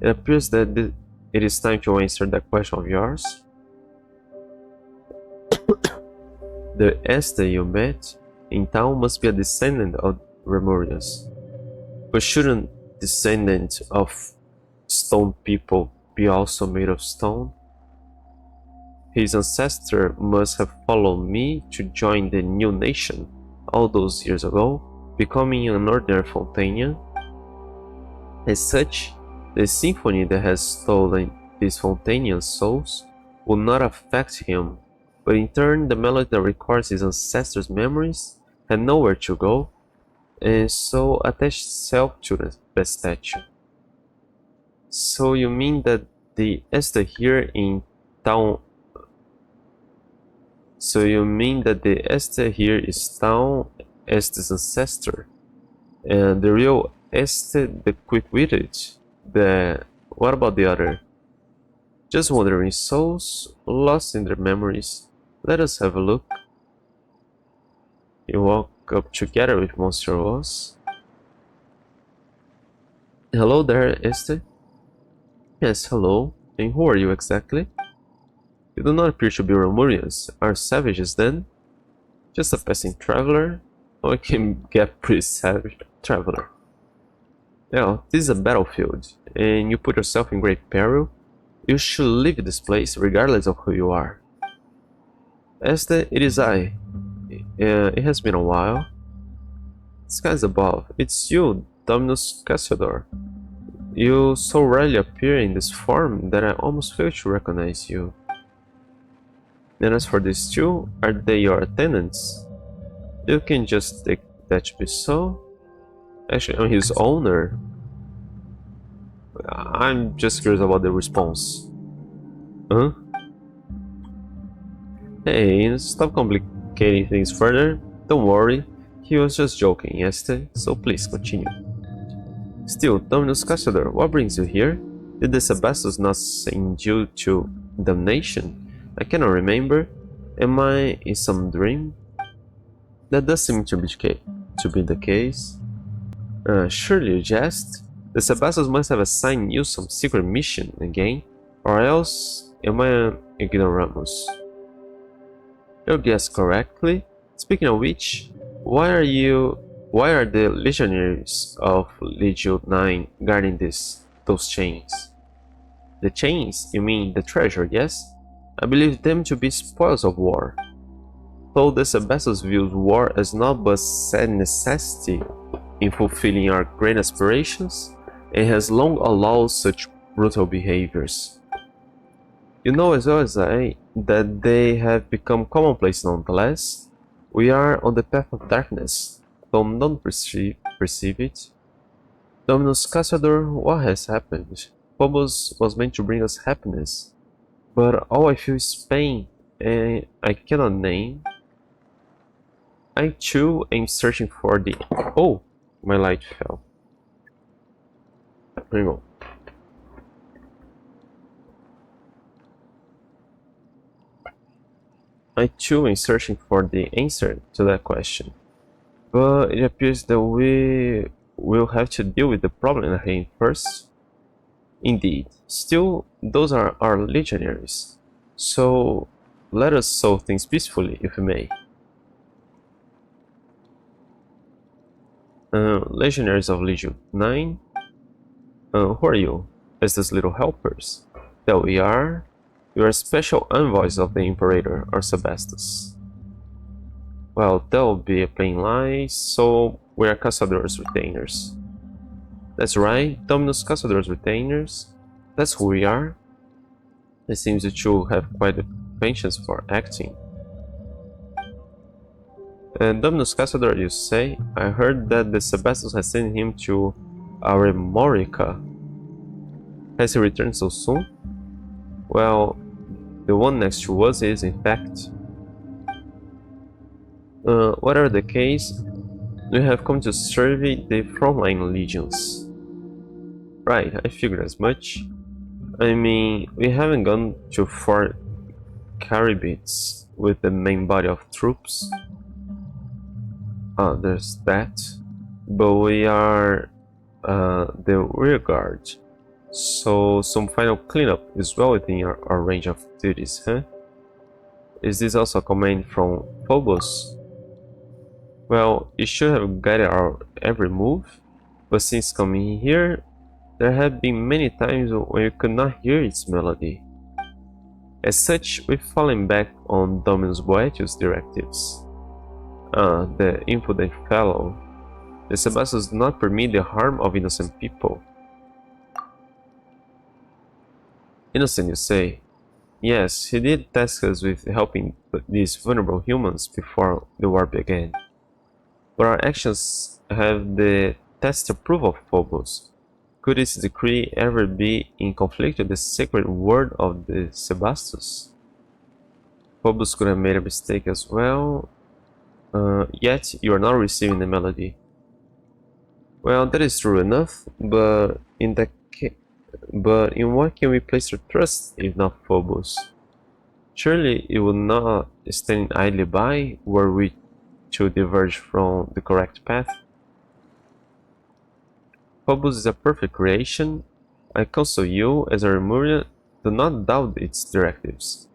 It appears that it is time to answer that question of yours. The Est you met in town must be a descendant of Remurians. But shouldn't descendants of stone people be also made of stone? His ancestor must have followed me to join the new nation all those years ago, becoming an ordinary Fontanian. As such, the symphony that has stolen these Fontanian souls will not affect him, but in turn the melody that records his ancestors' memories had nowhere to go, and so attached itself to the statue. So you mean that the Esther here in town is town Estes' ancestor, and the real Este the quick-witted. What about the other? Just wandering souls, lost in their memories. Let us have a look. You walk up together with Monsieur Oz. Hello there, Este. Yes, hello. And who are you exactly? You do not appear to be Romurians. Are savages then? Just a passing traveler? Oh, I can get pretty savage traveler. Now, this is a battlefield, and you put yourself in great peril. You should leave this place regardless of who you are. Este, it is I. It has been a while. Skies above, it's you, Dominus Cassiodor. You so rarely appear in this form that I almost fail to recognize you. And as for these two, are they your attendants? You can just take that to be so. Actually, I'm his owner. I'm just curious about the response. Huh? Hey, stop complicating things further. Don't worry, he was just joking yesterday, so please continue. Still, Dominus Cassiodor, what brings you here? Did the Sebastos not send you to damnation? I cannot remember. Am I in some dream? That does seem to be the case. Surely you jest? The Sebastos must have assigned you some secret mission again, or else am I an ignoramus? You guessed correctly. Speaking of which, why are the legionaries of Legion 9 guarding those chains? The chains? You mean the treasure, yes? I believe them to be spoils of war. Though the Sebastos views war as not but sad necessity in fulfilling our great aspirations, and has long allowed such brutal behaviors. You know as well as I that they have become commonplace nonetheless. We are on the path of darkness, though none perceive it. Dominus Cassiodor, what has happened? Phobos was meant to bring us happiness, but all I feel is pain, and I cannot name. I too am searching for the... Oh! My light fell. There you go. I too am searching for the answer to that question, but it appears that we will have to deal with the problem at hand first. Indeed, still, those are our legionaries, so let us solve things peacefully, if we may. Legionaries of Legion 9? Who are you? As little helpers? There we are. You are special envoys of the Imperator, or Sebastos. Well, that will be a plain lie, so we are Cassiodor's retainers. That's right, Dominus Cassiodor's retainers. That's who we are. It seems that you have quite a penchant for acting. And Dominus Cassiodor, you say? I heard that the Sebastos has sent him to Aremorica. Has he returned so soon? Well, the one next to us is, in fact. Whatever the case, we have come to survey the frontline legions. Right, I figured as much. I mean, we haven't gone to Fort Caribbeans with the main body of troops. There's that. But we are the rear guard. So some final cleanup is well within our range of duties, huh? Is this also a command from Phobos? Well, it should have guided our every move, but since coming here, there have been many times when we could not hear its melody. As such, we've fallen back on Dominus Boetius' directives. The impudent fellow. The Sebastos do not permit the harm of innocent people. Innocent, you say? Yes, he did task us with helping these vulnerable humans before the war began. But our actions have the tacit approval of Phobos. Could its decree ever be in conflict with the sacred word of the Sebastos? Phobos could have made a mistake as well. Yet you are not receiving the melody. Well, that is true enough, but in what can we place our trust if not Phobos? Surely it would not stand idly by were we to diverge from the correct path. Phobos is a perfect creation. I counsel you, as a Remurian, do not doubt its directives.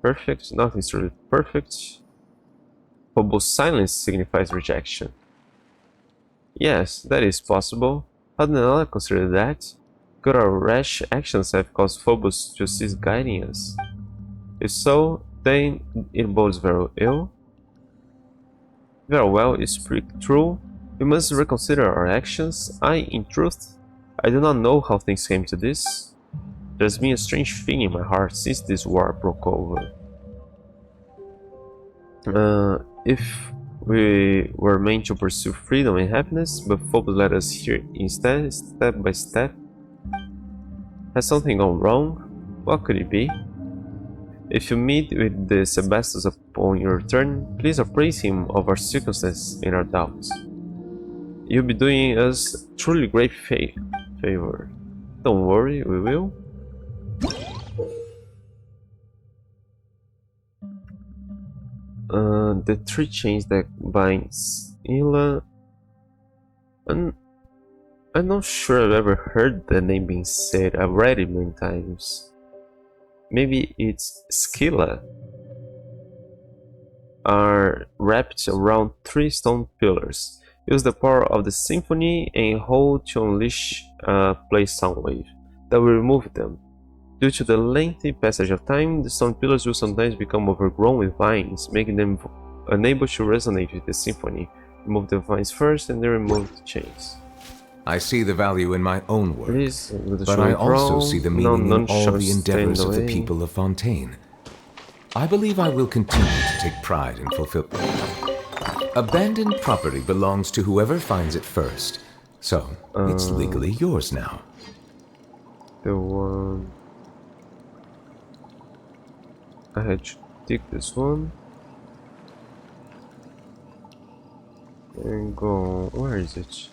Perfect, nothing is truly perfect. Phobos' silence signifies rejection. Yes, that is possible. How did I not consider that? Could our rash actions have caused Phobos to cease guiding us? If so, then it bodes very ill. Very well, it's pretty true. We must reconsider our actions. In truth, I do not know how things came to this. There's been a strange feeling in my heart since this war broke over. If we were meant to pursue freedom and happiness, but Phobos led us here instead, step by step. Has something gone wrong? What could it be? If you meet with the Sebastos upon your return, please appraise him of our circumstances and our doubts. You'll be doing us truly great favor. Don't worry, we will. The three chains that binds Ila. I'm not sure I've ever heard the name being said. I've read it many times. Maybe it's Skilla. Are wrapped around three stone pillars. Use the power of the symphony and hold to unleash a play sound wave that will remove them. Due to the lengthy passage of time, the stone pillars will sometimes become overgrown with vines, making them unable to resonate with the symphony. Remove the vines first and then remove the chains. I see the value in my own work, Please, but I also see the meaning in all the endeavors of the away. people of Fontaine. I believe I will continue to take pride in fulfilling. Abandoned property belongs to whoever finds it first, so it's legally yours now. The one I had to take this one and go. Where is it?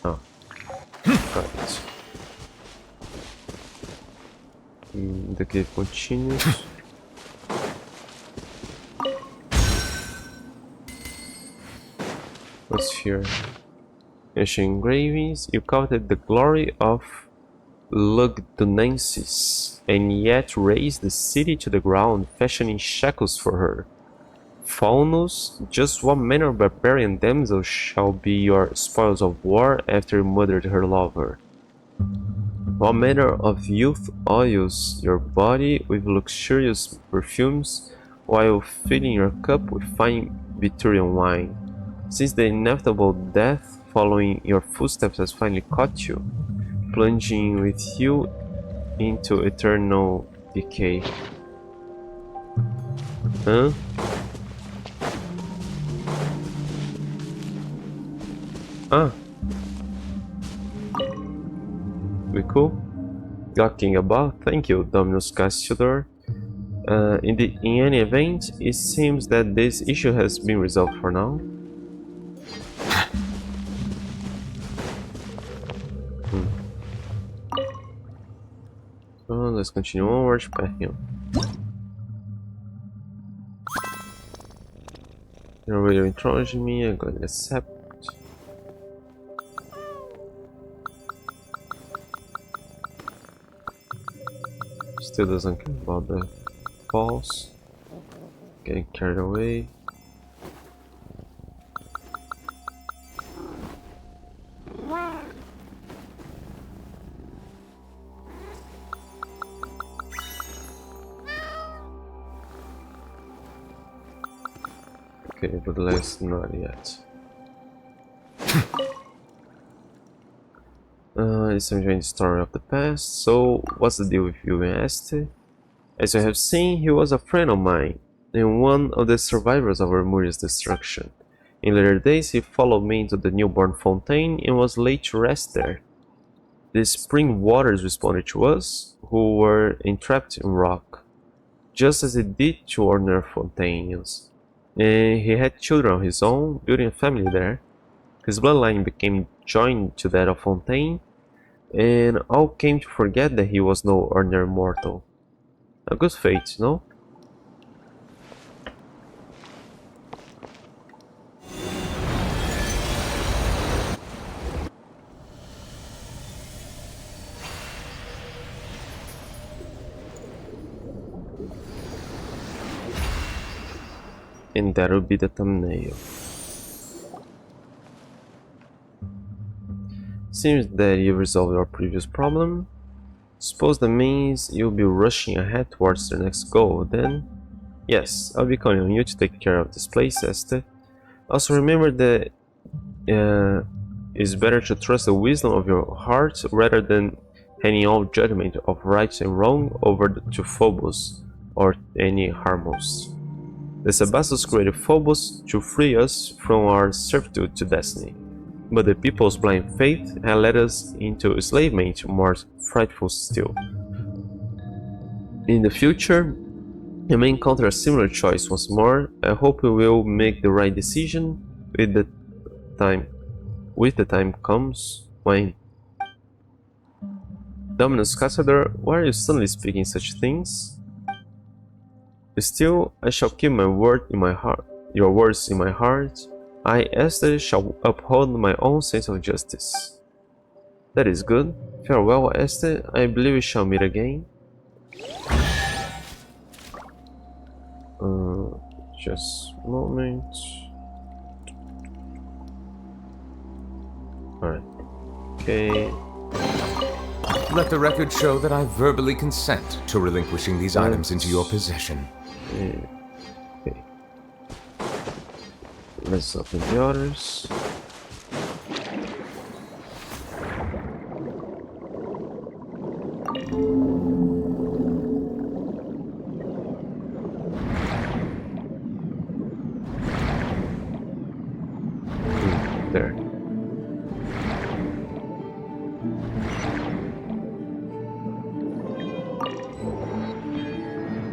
Oh, got it. The cave continues. What's here? Ancient engravings. You coveted the glory of Lugdunensis, and yet razed the city to the ground, fashioning shackles for her. Faunus, just what manner of barbarian damsel shall be your spoils of war after you murdered her lover? What manner of youth oils your body with luxurious perfumes, while filling your cup with fine Biturian wine? Since the inevitable death following your footsteps has finally caught you, plunging with you into eternal decay. Huh? Ah. We cool? Gawking about? Thank you, Dominus Cassiodor. In any event, it seems that this issue has been resolved for now. So let's continue onwards by him. You're really intruding me, I'm going to accept. Still doesn't care about the falls. Getting carried away. Okay, but let's not yet. It's enjoying the story of the past. So, what's the deal with you and Este? As you have seen, he was a friend of mine, and one of the survivors of Armuria's destruction. In later days, he followed me into the newborn Fontaine and was laid to rest there. The spring waters responded to us, who were entrapped in rock, just as it did to ordinary Fontainians. And he had children of his own, building a family there. His bloodline became joined to that of Fontaine, and all came to forget that he was no ordinary mortal. A good fate, no? And that will be the thumbnail. Seems that you resolved your previous problem. Suppose that means you'll be rushing ahead towards the next goal, then? Yes, I'll be counting on you to take care of this place, Esther. Also remember that it's better to trust the wisdom of your heart rather than handing all judgment of right and wrong over to Phobos or any Harmos. The Sebastos created Phobos to free us from our servitude to destiny, but the people's blind faith had led us into enslavement more frightful still. In the future, you may encounter a similar choice once more. I hope you will make the right decision with the time comes when. Dominus Cassiodor, why are you suddenly speaking such things? Still, I shall keep my word in my heart. Your words in my heart. I, Esther, shall uphold my own sense of justice. That is good. Farewell, Esther. I believe we shall meet again. Just a moment. Alright. Okay. Let the record show that I verbally consent to relinquishing these items into your possession. Okay. Let's open the others. There.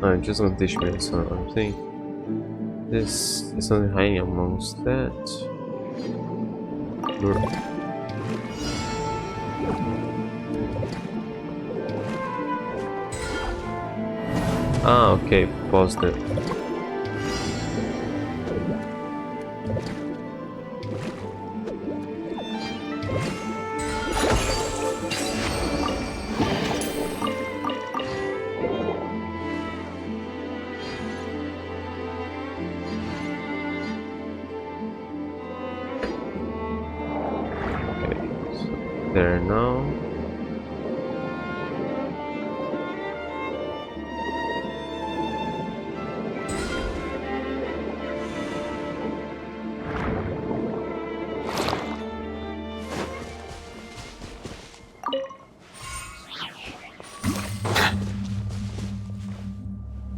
I'm just gonna teach me something. This is something hiding amongst that. Ah, okay, pause it. There now.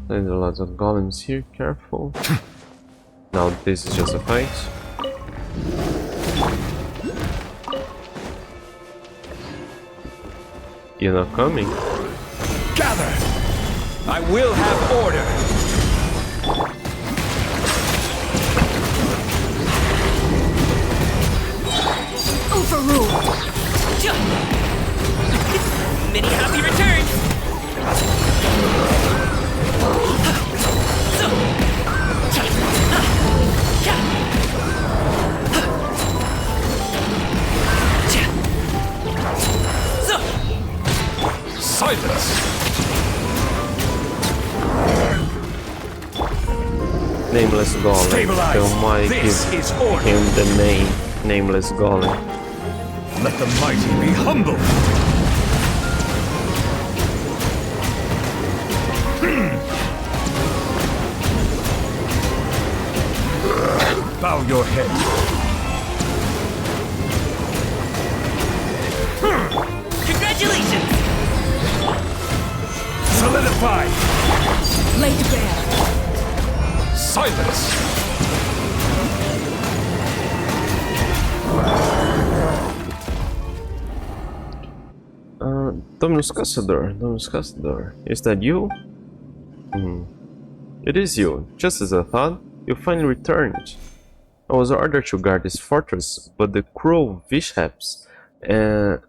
There's a lot of golems here, careful. Now this is just a fight. You're not coming. Gather! I will have order! Overruled! Many happy returns! Silence! Nameless Golem. Stabilize. So might This give is order. him the name Nameless Golem. Let the mighty be humble! Bow your head. Congratulations! Solidify! Laid bare. Silence! Dominus Cassiodor, is that you? It is you. Just as I thought, you finally returned. I was ordered to guard this fortress, but the cruel mishaps and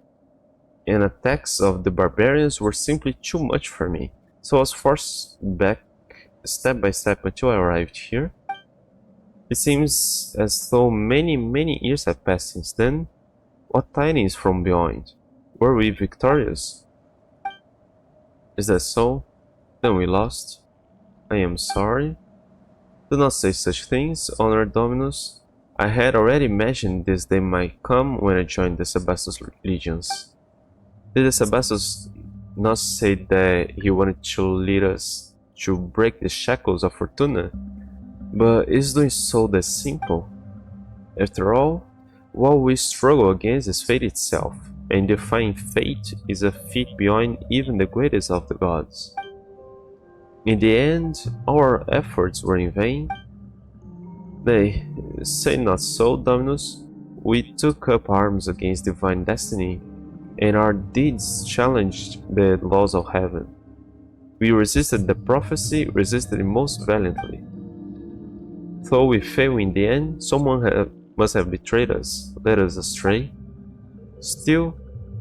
attacks of the barbarians were simply too much for me, so I was forced back step by step until I arrived here. It seems as though many years have passed since then. What tidings from beyond? Were we victorious? Is that so? Then we lost. I am sorry. Do not say such things, Honor Dominus. I had already imagined this day might come when I joined the Sebastos legions. Did the Sebastos not say that he wanted to lead us to break the shackles of Fortuna? But is doing so that simple? After all, what we struggle against is fate itself, and defying fate is a feat beyond even the greatest of the gods. In the end, our efforts were in vain. Nay, say not so, Dominus. We took up arms against divine destiny, and our deeds challenged the laws of heaven. We resisted the prophecy, resisted it most valiantly. Though we fail in the end, must have betrayed us, led us astray. Still,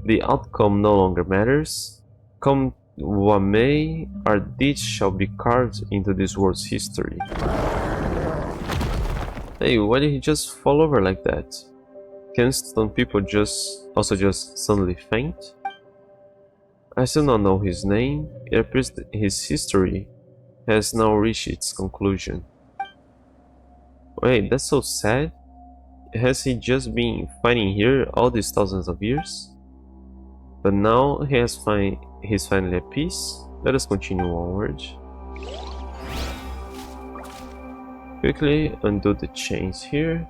the outcome no longer matters. Come what may, our deeds shall be carved into this world's history. Hey, why did he just fall over like that? Can some people just suddenly faint? I still don't know his name. It appears that his history has now reached its conclusion. Wait, that's so sad. Has he just been fighting here all these thousands of years? But now he's finally at peace. Let us continue onward. Quickly undo the chains here.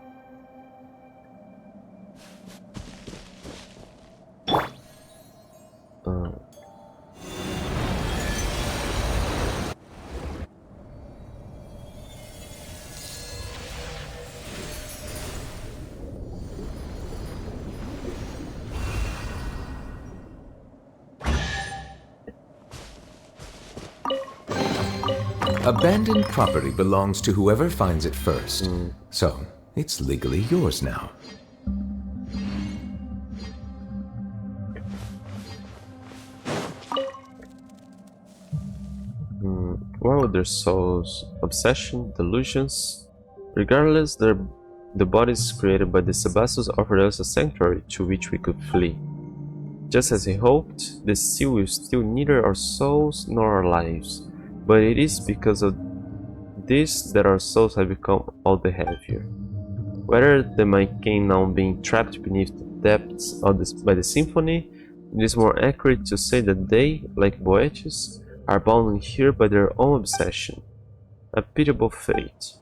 Abandoned property belongs to whoever finds it first. So, it's legally yours now. What were their souls? Obsession? Delusions? Regardless, the bodies created by the Sebastos offered us a sanctuary to which we could flee. Just as he hoped, the seal will steal neither our souls nor our lives. But it is because of this that our souls have become all the heavier. Rather than my king now being trapped beneath the depths of by the symphony, it is more accurate to say that they, like Boetes, are bound here by their own obsession. A pitiable fate.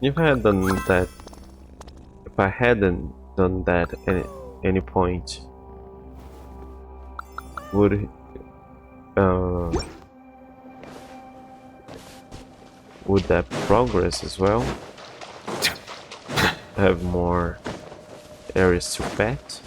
If I hadn't done that at any point, would that progress as well? Have more areas to pet?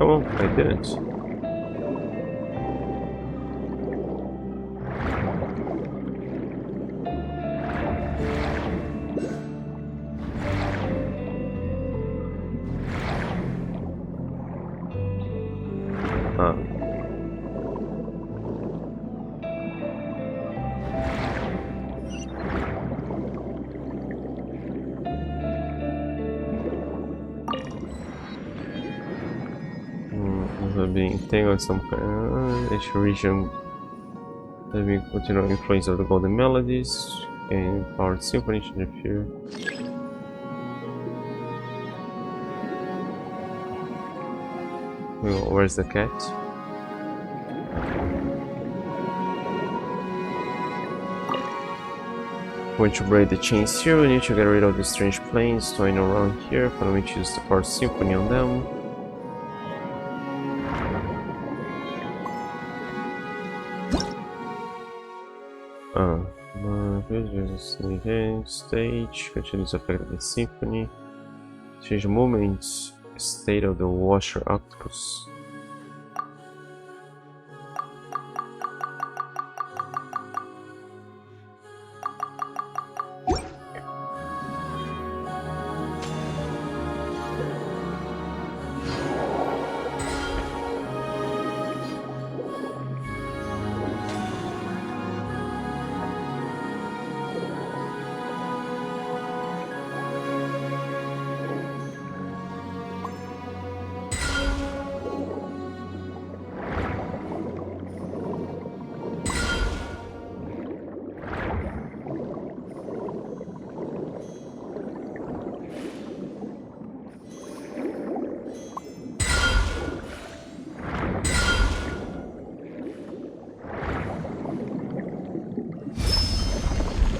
Oh, I didn't. Being entangled some kind each region having continual influence of the golden melodies and powered symphony to interfere. Well, where's the cat? When to break the chains here, we need to get rid of the strange planes flying around here. Finally choose the power symphony on them. Ah, stage, continues affecting the symphony. Change movements, state of the washer octopus.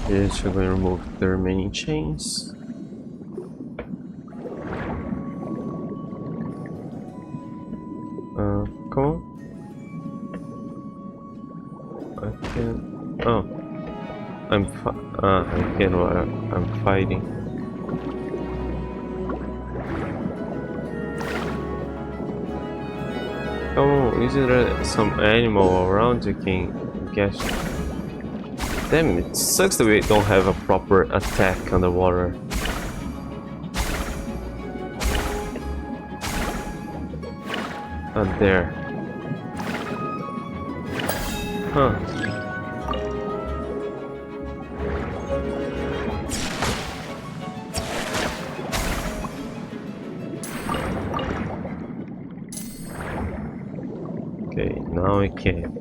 Yes, we're going to remove the remaining chains. Come on. I can. Oh, I can. I'm fighting. Come on, isn't there some animal around you can guess? Damn, it sucks that we don't have a proper attack underwater. There. Huh. Okay, now I can.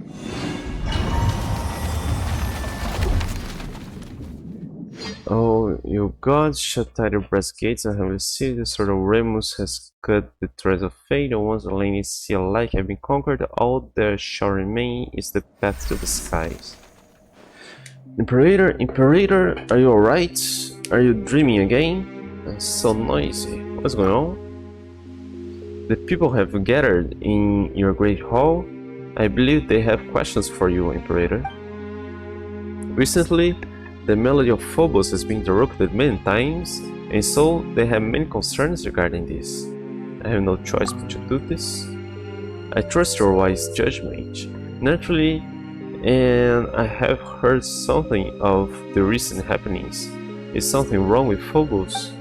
Oh, you gods, shut tight your brass gates and have a city. The sword of Remus has cut the threads of fate, and once the lanes sea alike have been conquered, all there shall remain is the path to the skies. Imperator, are you alright? Are you dreaming again? That's so noisy. What's going on? The people have gathered in your great hall. I believe they have questions for you, Imperator. Recently, the melody of Phobos has been interrupted many times, and so they have many concerns regarding this. I have no choice but to do this. I trust your wise judgment, naturally, and I have heard something of the recent happenings. Is something wrong with Phobos?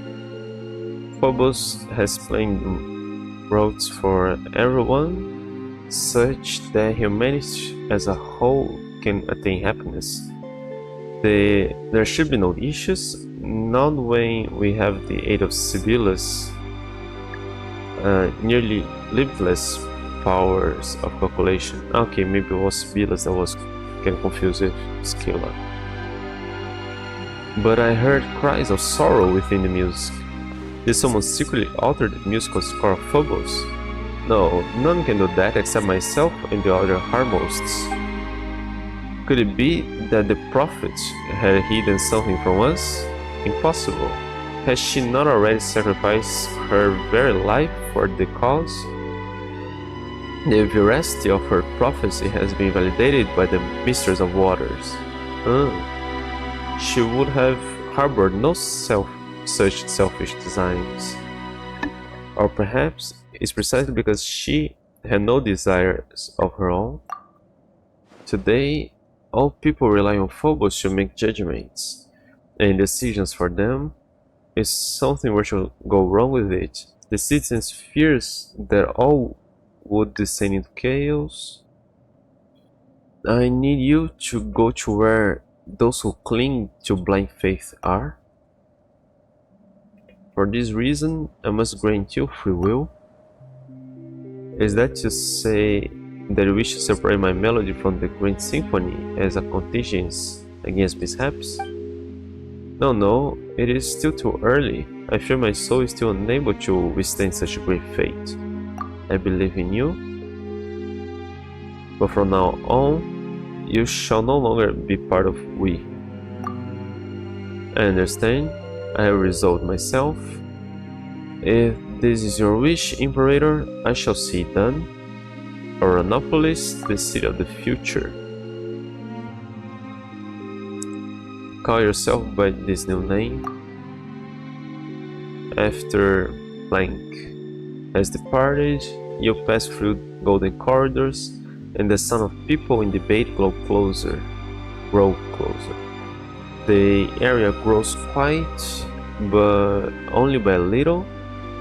Phobos has plain roads for everyone, such that humanity as a whole can attain happiness. There should be no issues, not when we have the aid of Sibylla's nearly limitless powers of calculation. Okay, maybe it was Sibylla's that was getting confused with Scylla. But I heard cries of sorrow within the music. Did someone secretly alter the musical score of Phobos? No, none can do that except myself and the other Harmosts. Could it be that the prophet had hidden something from us? Impossible. Has she not already sacrificed her very life for the cause? The veracity of her prophecy has been validated by the Mistress of Waters. She would have harbored no such selfish designs. Or perhaps it's precisely because she had no desires of her own. Today, all people rely on Phobos to make judgments and decisions for them. If something were to go wrong with it, the citizens fears that all would descend into chaos. I need you to go to where those who cling to blind faith are. For this reason, I must grant you free will. Is that to say that you wish to separate my melody from the Grand Symphony as a contingency against mishaps? No, it is still too early. I fear my soul is still unable to withstand such a great fate. I believe in you, but from now on, you shall no longer be part of we. I understand. I have resolved myself. If this is your wish, Imperator, I shall see it done. Oranopolis, the city of the future. call yourself by this new name? After blank has departed, you pass through golden corridors, and the sound of people in debate grow closer. The area grows quiet, but only by a little,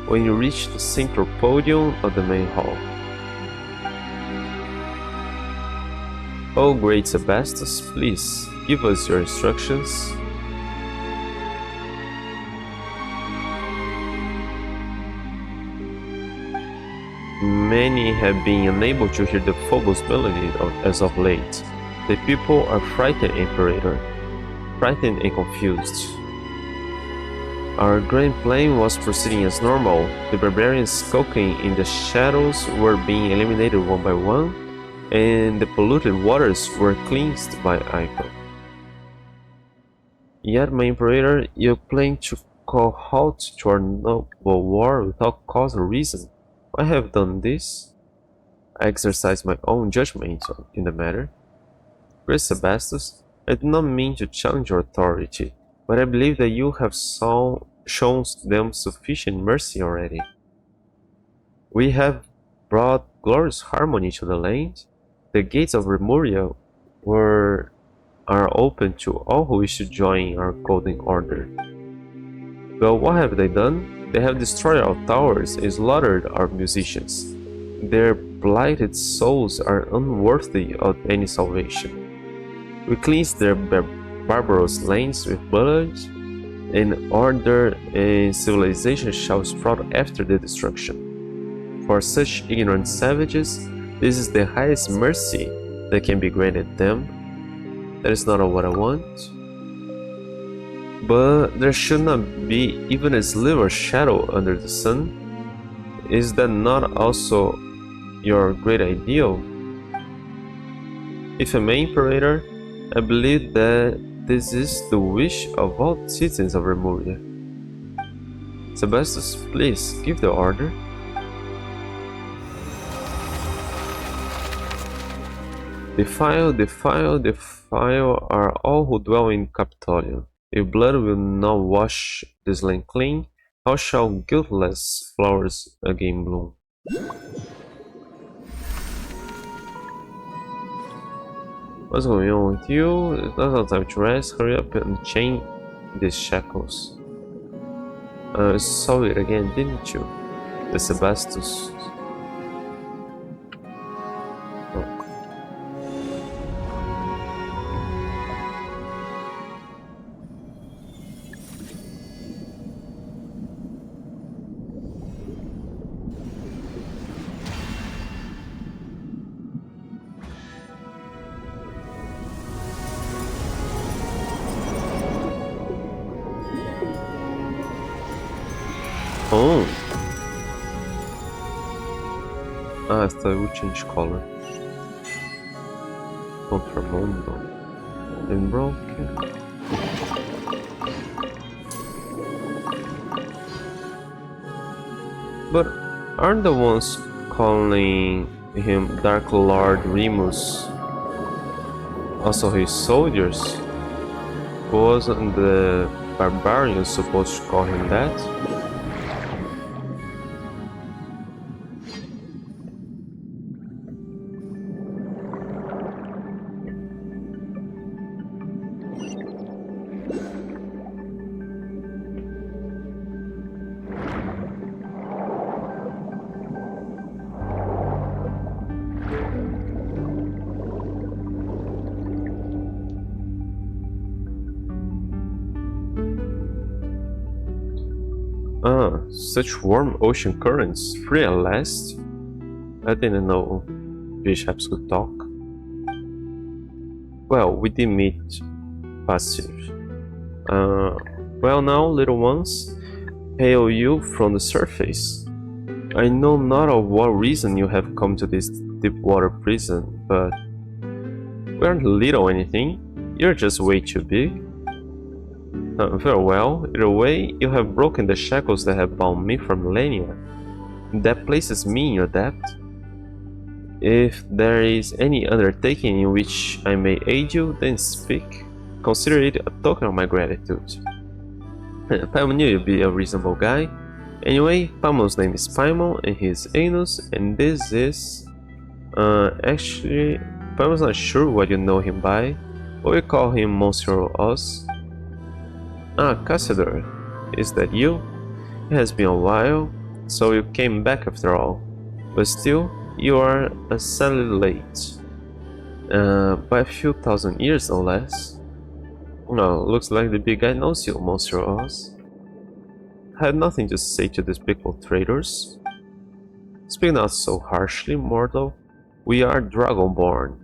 when you reach the central podium of the main hall. Oh, great Sebastus, please give us your instructions. Many have been unable to hear the Phobos melody as of late. The people are frightened, Imperator. Frightened and confused. Our grand plan was proceeding as normal. The barbarians skulking in the shadows were being eliminated one by one, and the polluted waters were cleansed by Icon. Yet, my Imperator, you plan to call halt to our noble war without cause or reason. I have done this. I exercise my own judgment in the matter. Great Sebastus, I do not mean to challenge your authority, but I believe that you have shown them sufficient mercy already. We have brought glorious harmony to the land. The gates of Remuria are open to all who wish to join our golden order. Well, what have they done? They have destroyed our towers and slaughtered our musicians. Their blighted souls are unworthy of any salvation. We cleansed their barbarous lands with blood, and order and civilization shall sprout after their destruction. For such ignorant savages, this is the highest mercy that can be granted them. That is not what I want. But there should not be even a sliver shadow under the sun. Is that not also your great ideal? If I may, Imperator, I believe that this is the wish of all citizens of Remuria. Sebastus, please give the order. Defile are all who dwell in Capitolium. If blood will not wash this land clean, how shall guiltless flowers again bloom? What's going on with you? It's not enough time to rest. Hurry up and chain these shackles. Saw it again, didn't you? The Sebastus. Oh! Ah, I thought it would change color. Contramundo. And broken. But aren't the ones calling him Dark Lord Remus also his soldiers? Wasn't the barbarians supposed to call him that? Ah, such warm ocean currents, free at last. I didn't know bishops could talk. Well, we did meet passive. Well now, little ones, hail you from the surface. I know not of what reason you have come to this deep water prison, but we aren't little anything. You're just way too big. Very well, either way, you have broken the shackles that have bound me for millennia. That places me in your debt. If there is any undertaking in which I may aid you, then speak. Consider it a token of my gratitude. Paimon knew you'd be a reasonable guy. Anyway, Paimon's name is Paimon and he's Anus, and this is... actually, Paimon's not sure what you know him by, but we call him Monsieur Oz. Ah, Cassador, is that you? It has been a while, so you came back after all. But still, you are sadly late. By a few thousand years, no less. No, looks like the big guy knows you, Monsieur Oz. I had nothing to say to these people traitors. Speak not so harshly, mortal. We are Dragonborn.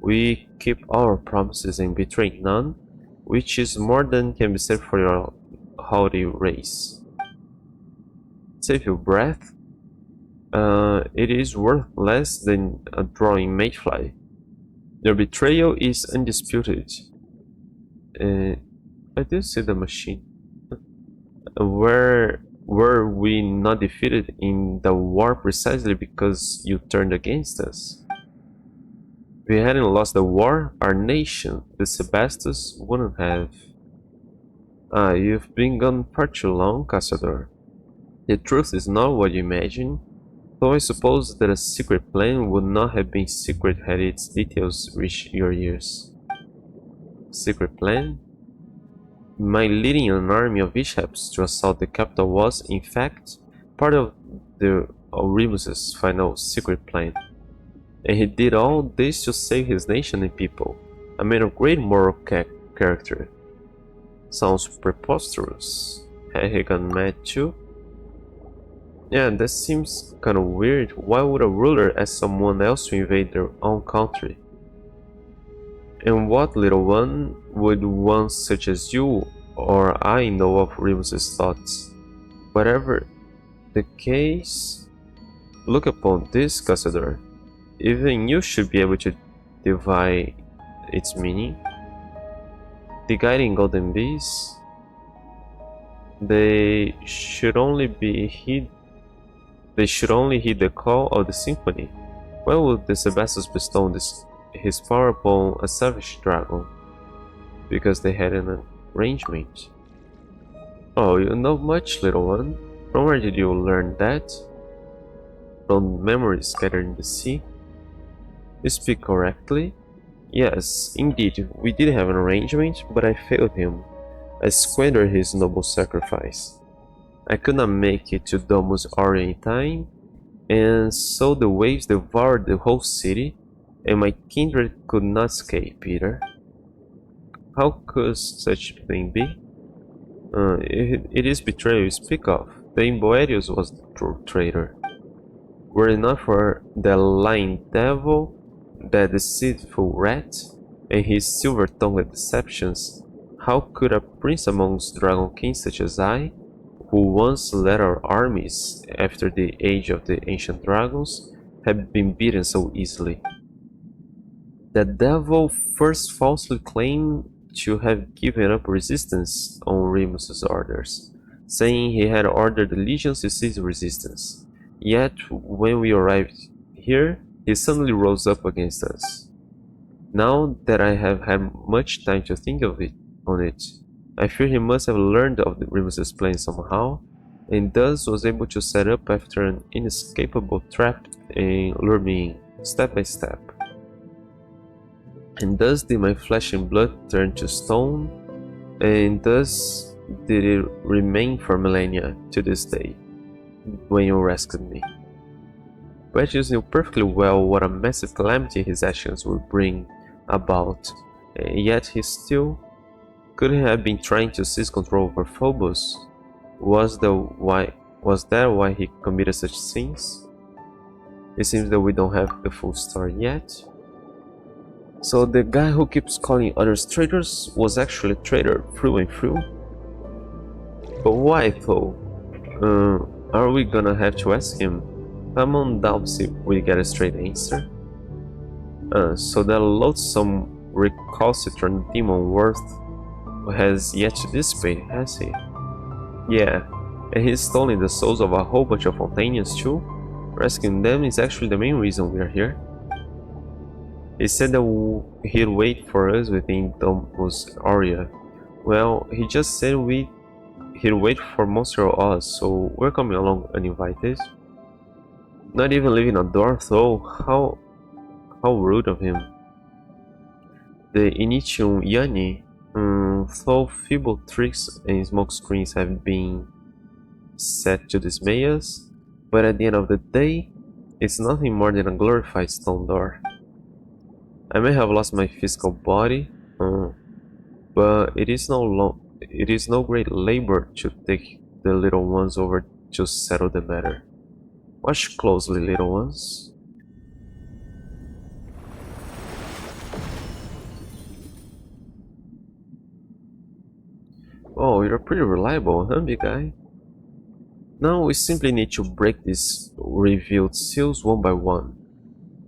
We keep our promises and betray none, which is more than can be said for your haughty race. Save your breath. It is worth less than a drawing mayfly. Your betrayal is undisputed. I do see the machine. Were we not defeated in the war precisely because you turned against us? If we hadn't lost the war, our nation, the Sebastus, wouldn't have. Ah, you've been gone far too long, Cassador. The truth is not what you imagine, though I suppose that a secret plan would not have been secret had its details reached your ears. Secret plan? My leading an army of Ishaps to assault the capital was, in fact, part of the Remus's final secret plan. And he did all this to save his nation and people, a man of great moral character. Sounds preposterous. Had he gone mad too? Yeah, that seems kinda weird. Why would a ruler ask someone else to invade their own country? And what, little one, would one such as you or I know of Remus's thoughts? Whatever the case, look upon this, Cassador. Even you should be able to divine its meaning. The guiding golden bees, they should only heed the call of the symphony. Why would the Sebastus bestow his power upon a savage dragon? Because they had an arrangement. Oh, you know much, little one. From where did you learn that? From memories scattered in the sea? You speak correctly? Yes, indeed, we did have an arrangement, but I failed him. I squandered his noble sacrifice. I could not make it to Domus Aurea in time, and so the waves devoured the whole city, and my kindred could not escape either. How could such a thing be? It is betrayal you speak of. The Imboerius was the true traitor. Were it not for the lying devil, that deceitful rat, and his silver-tongued deceptions, how could a prince amongst dragon kings such as I, who once led our armies after the age of the ancient dragons, have been beaten so easily? The devil first falsely claimed to have given up resistance on Remus's orders, saying he had ordered the legions to cease resistance. Yet, when we arrived here, he suddenly rose up against us. Now that I have had much time to think on it, I fear he must have learned of the Remus's plan somehow, and thus was able to set up after an inescapable trap and lure me in, step by step. And thus did my flesh and blood turn to stone, and thus did it remain for millennia to this day, when you rescued me. Vetius knew perfectly well what a massive calamity his actions would bring about, and yet he still could have been trying to seize control over Phobos. Was that why he committed such sins? It seems that we don't have the full story yet. So the guy who keeps calling others traitors was actually a traitor through and through? But why though? Are we gonna have to ask him? Paimon doubts if we get a straight answer. So that loathsome recalcitrant demon Worth has yet to dissipate, has he? Yeah, and he's stolen the souls of a whole bunch of Fontanians too. Rescuing them is actually the main reason we are here. He said that he'd wait for us within Domus area. Well, he just said he'd wait for Monster Oz, so we're coming along uninvited. Not even leaving a door, though. How rude of him. The Initium Yani, though feeble tricks and smoke screens have been set to dismay us, but at the end of the day, it's nothing more than a glorified stone door. I may have lost my physical body, but it is no great labor to take the little ones over to settle the matter. Watch closely, little ones. Oh, you're pretty reliable, huh, big guy? Now we simply need to break these revealed seals one by one.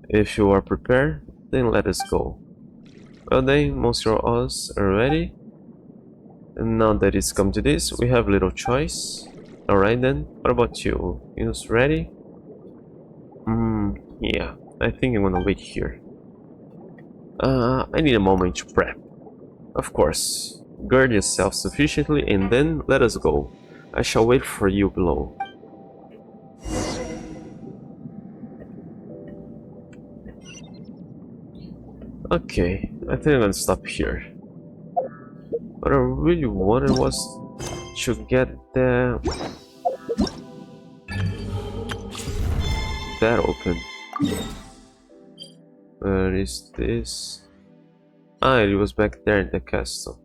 If you are prepared, then let us go. Well then, Monsieur Oz, are ready? And now that it's come to this, we have little choice. Alright then, what about you? You ready? Yeah, I think I'm gonna wait here. I need a moment to prep. Of course. Gird yourself sufficiently and then let us go. I shall wait for you below. Okay, I think I'm gonna stop here. What I really wanted was to get that open. Where is this? Ah, it was back there in the castle.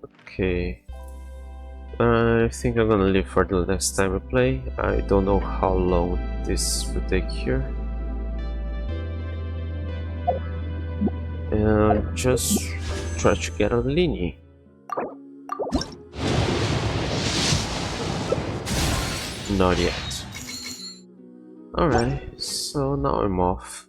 Okay. I think I'm gonna leave for the next time I play. I don't know how long this will take here. And just try to get a Lini. Not yet. Alright, so now I'm off.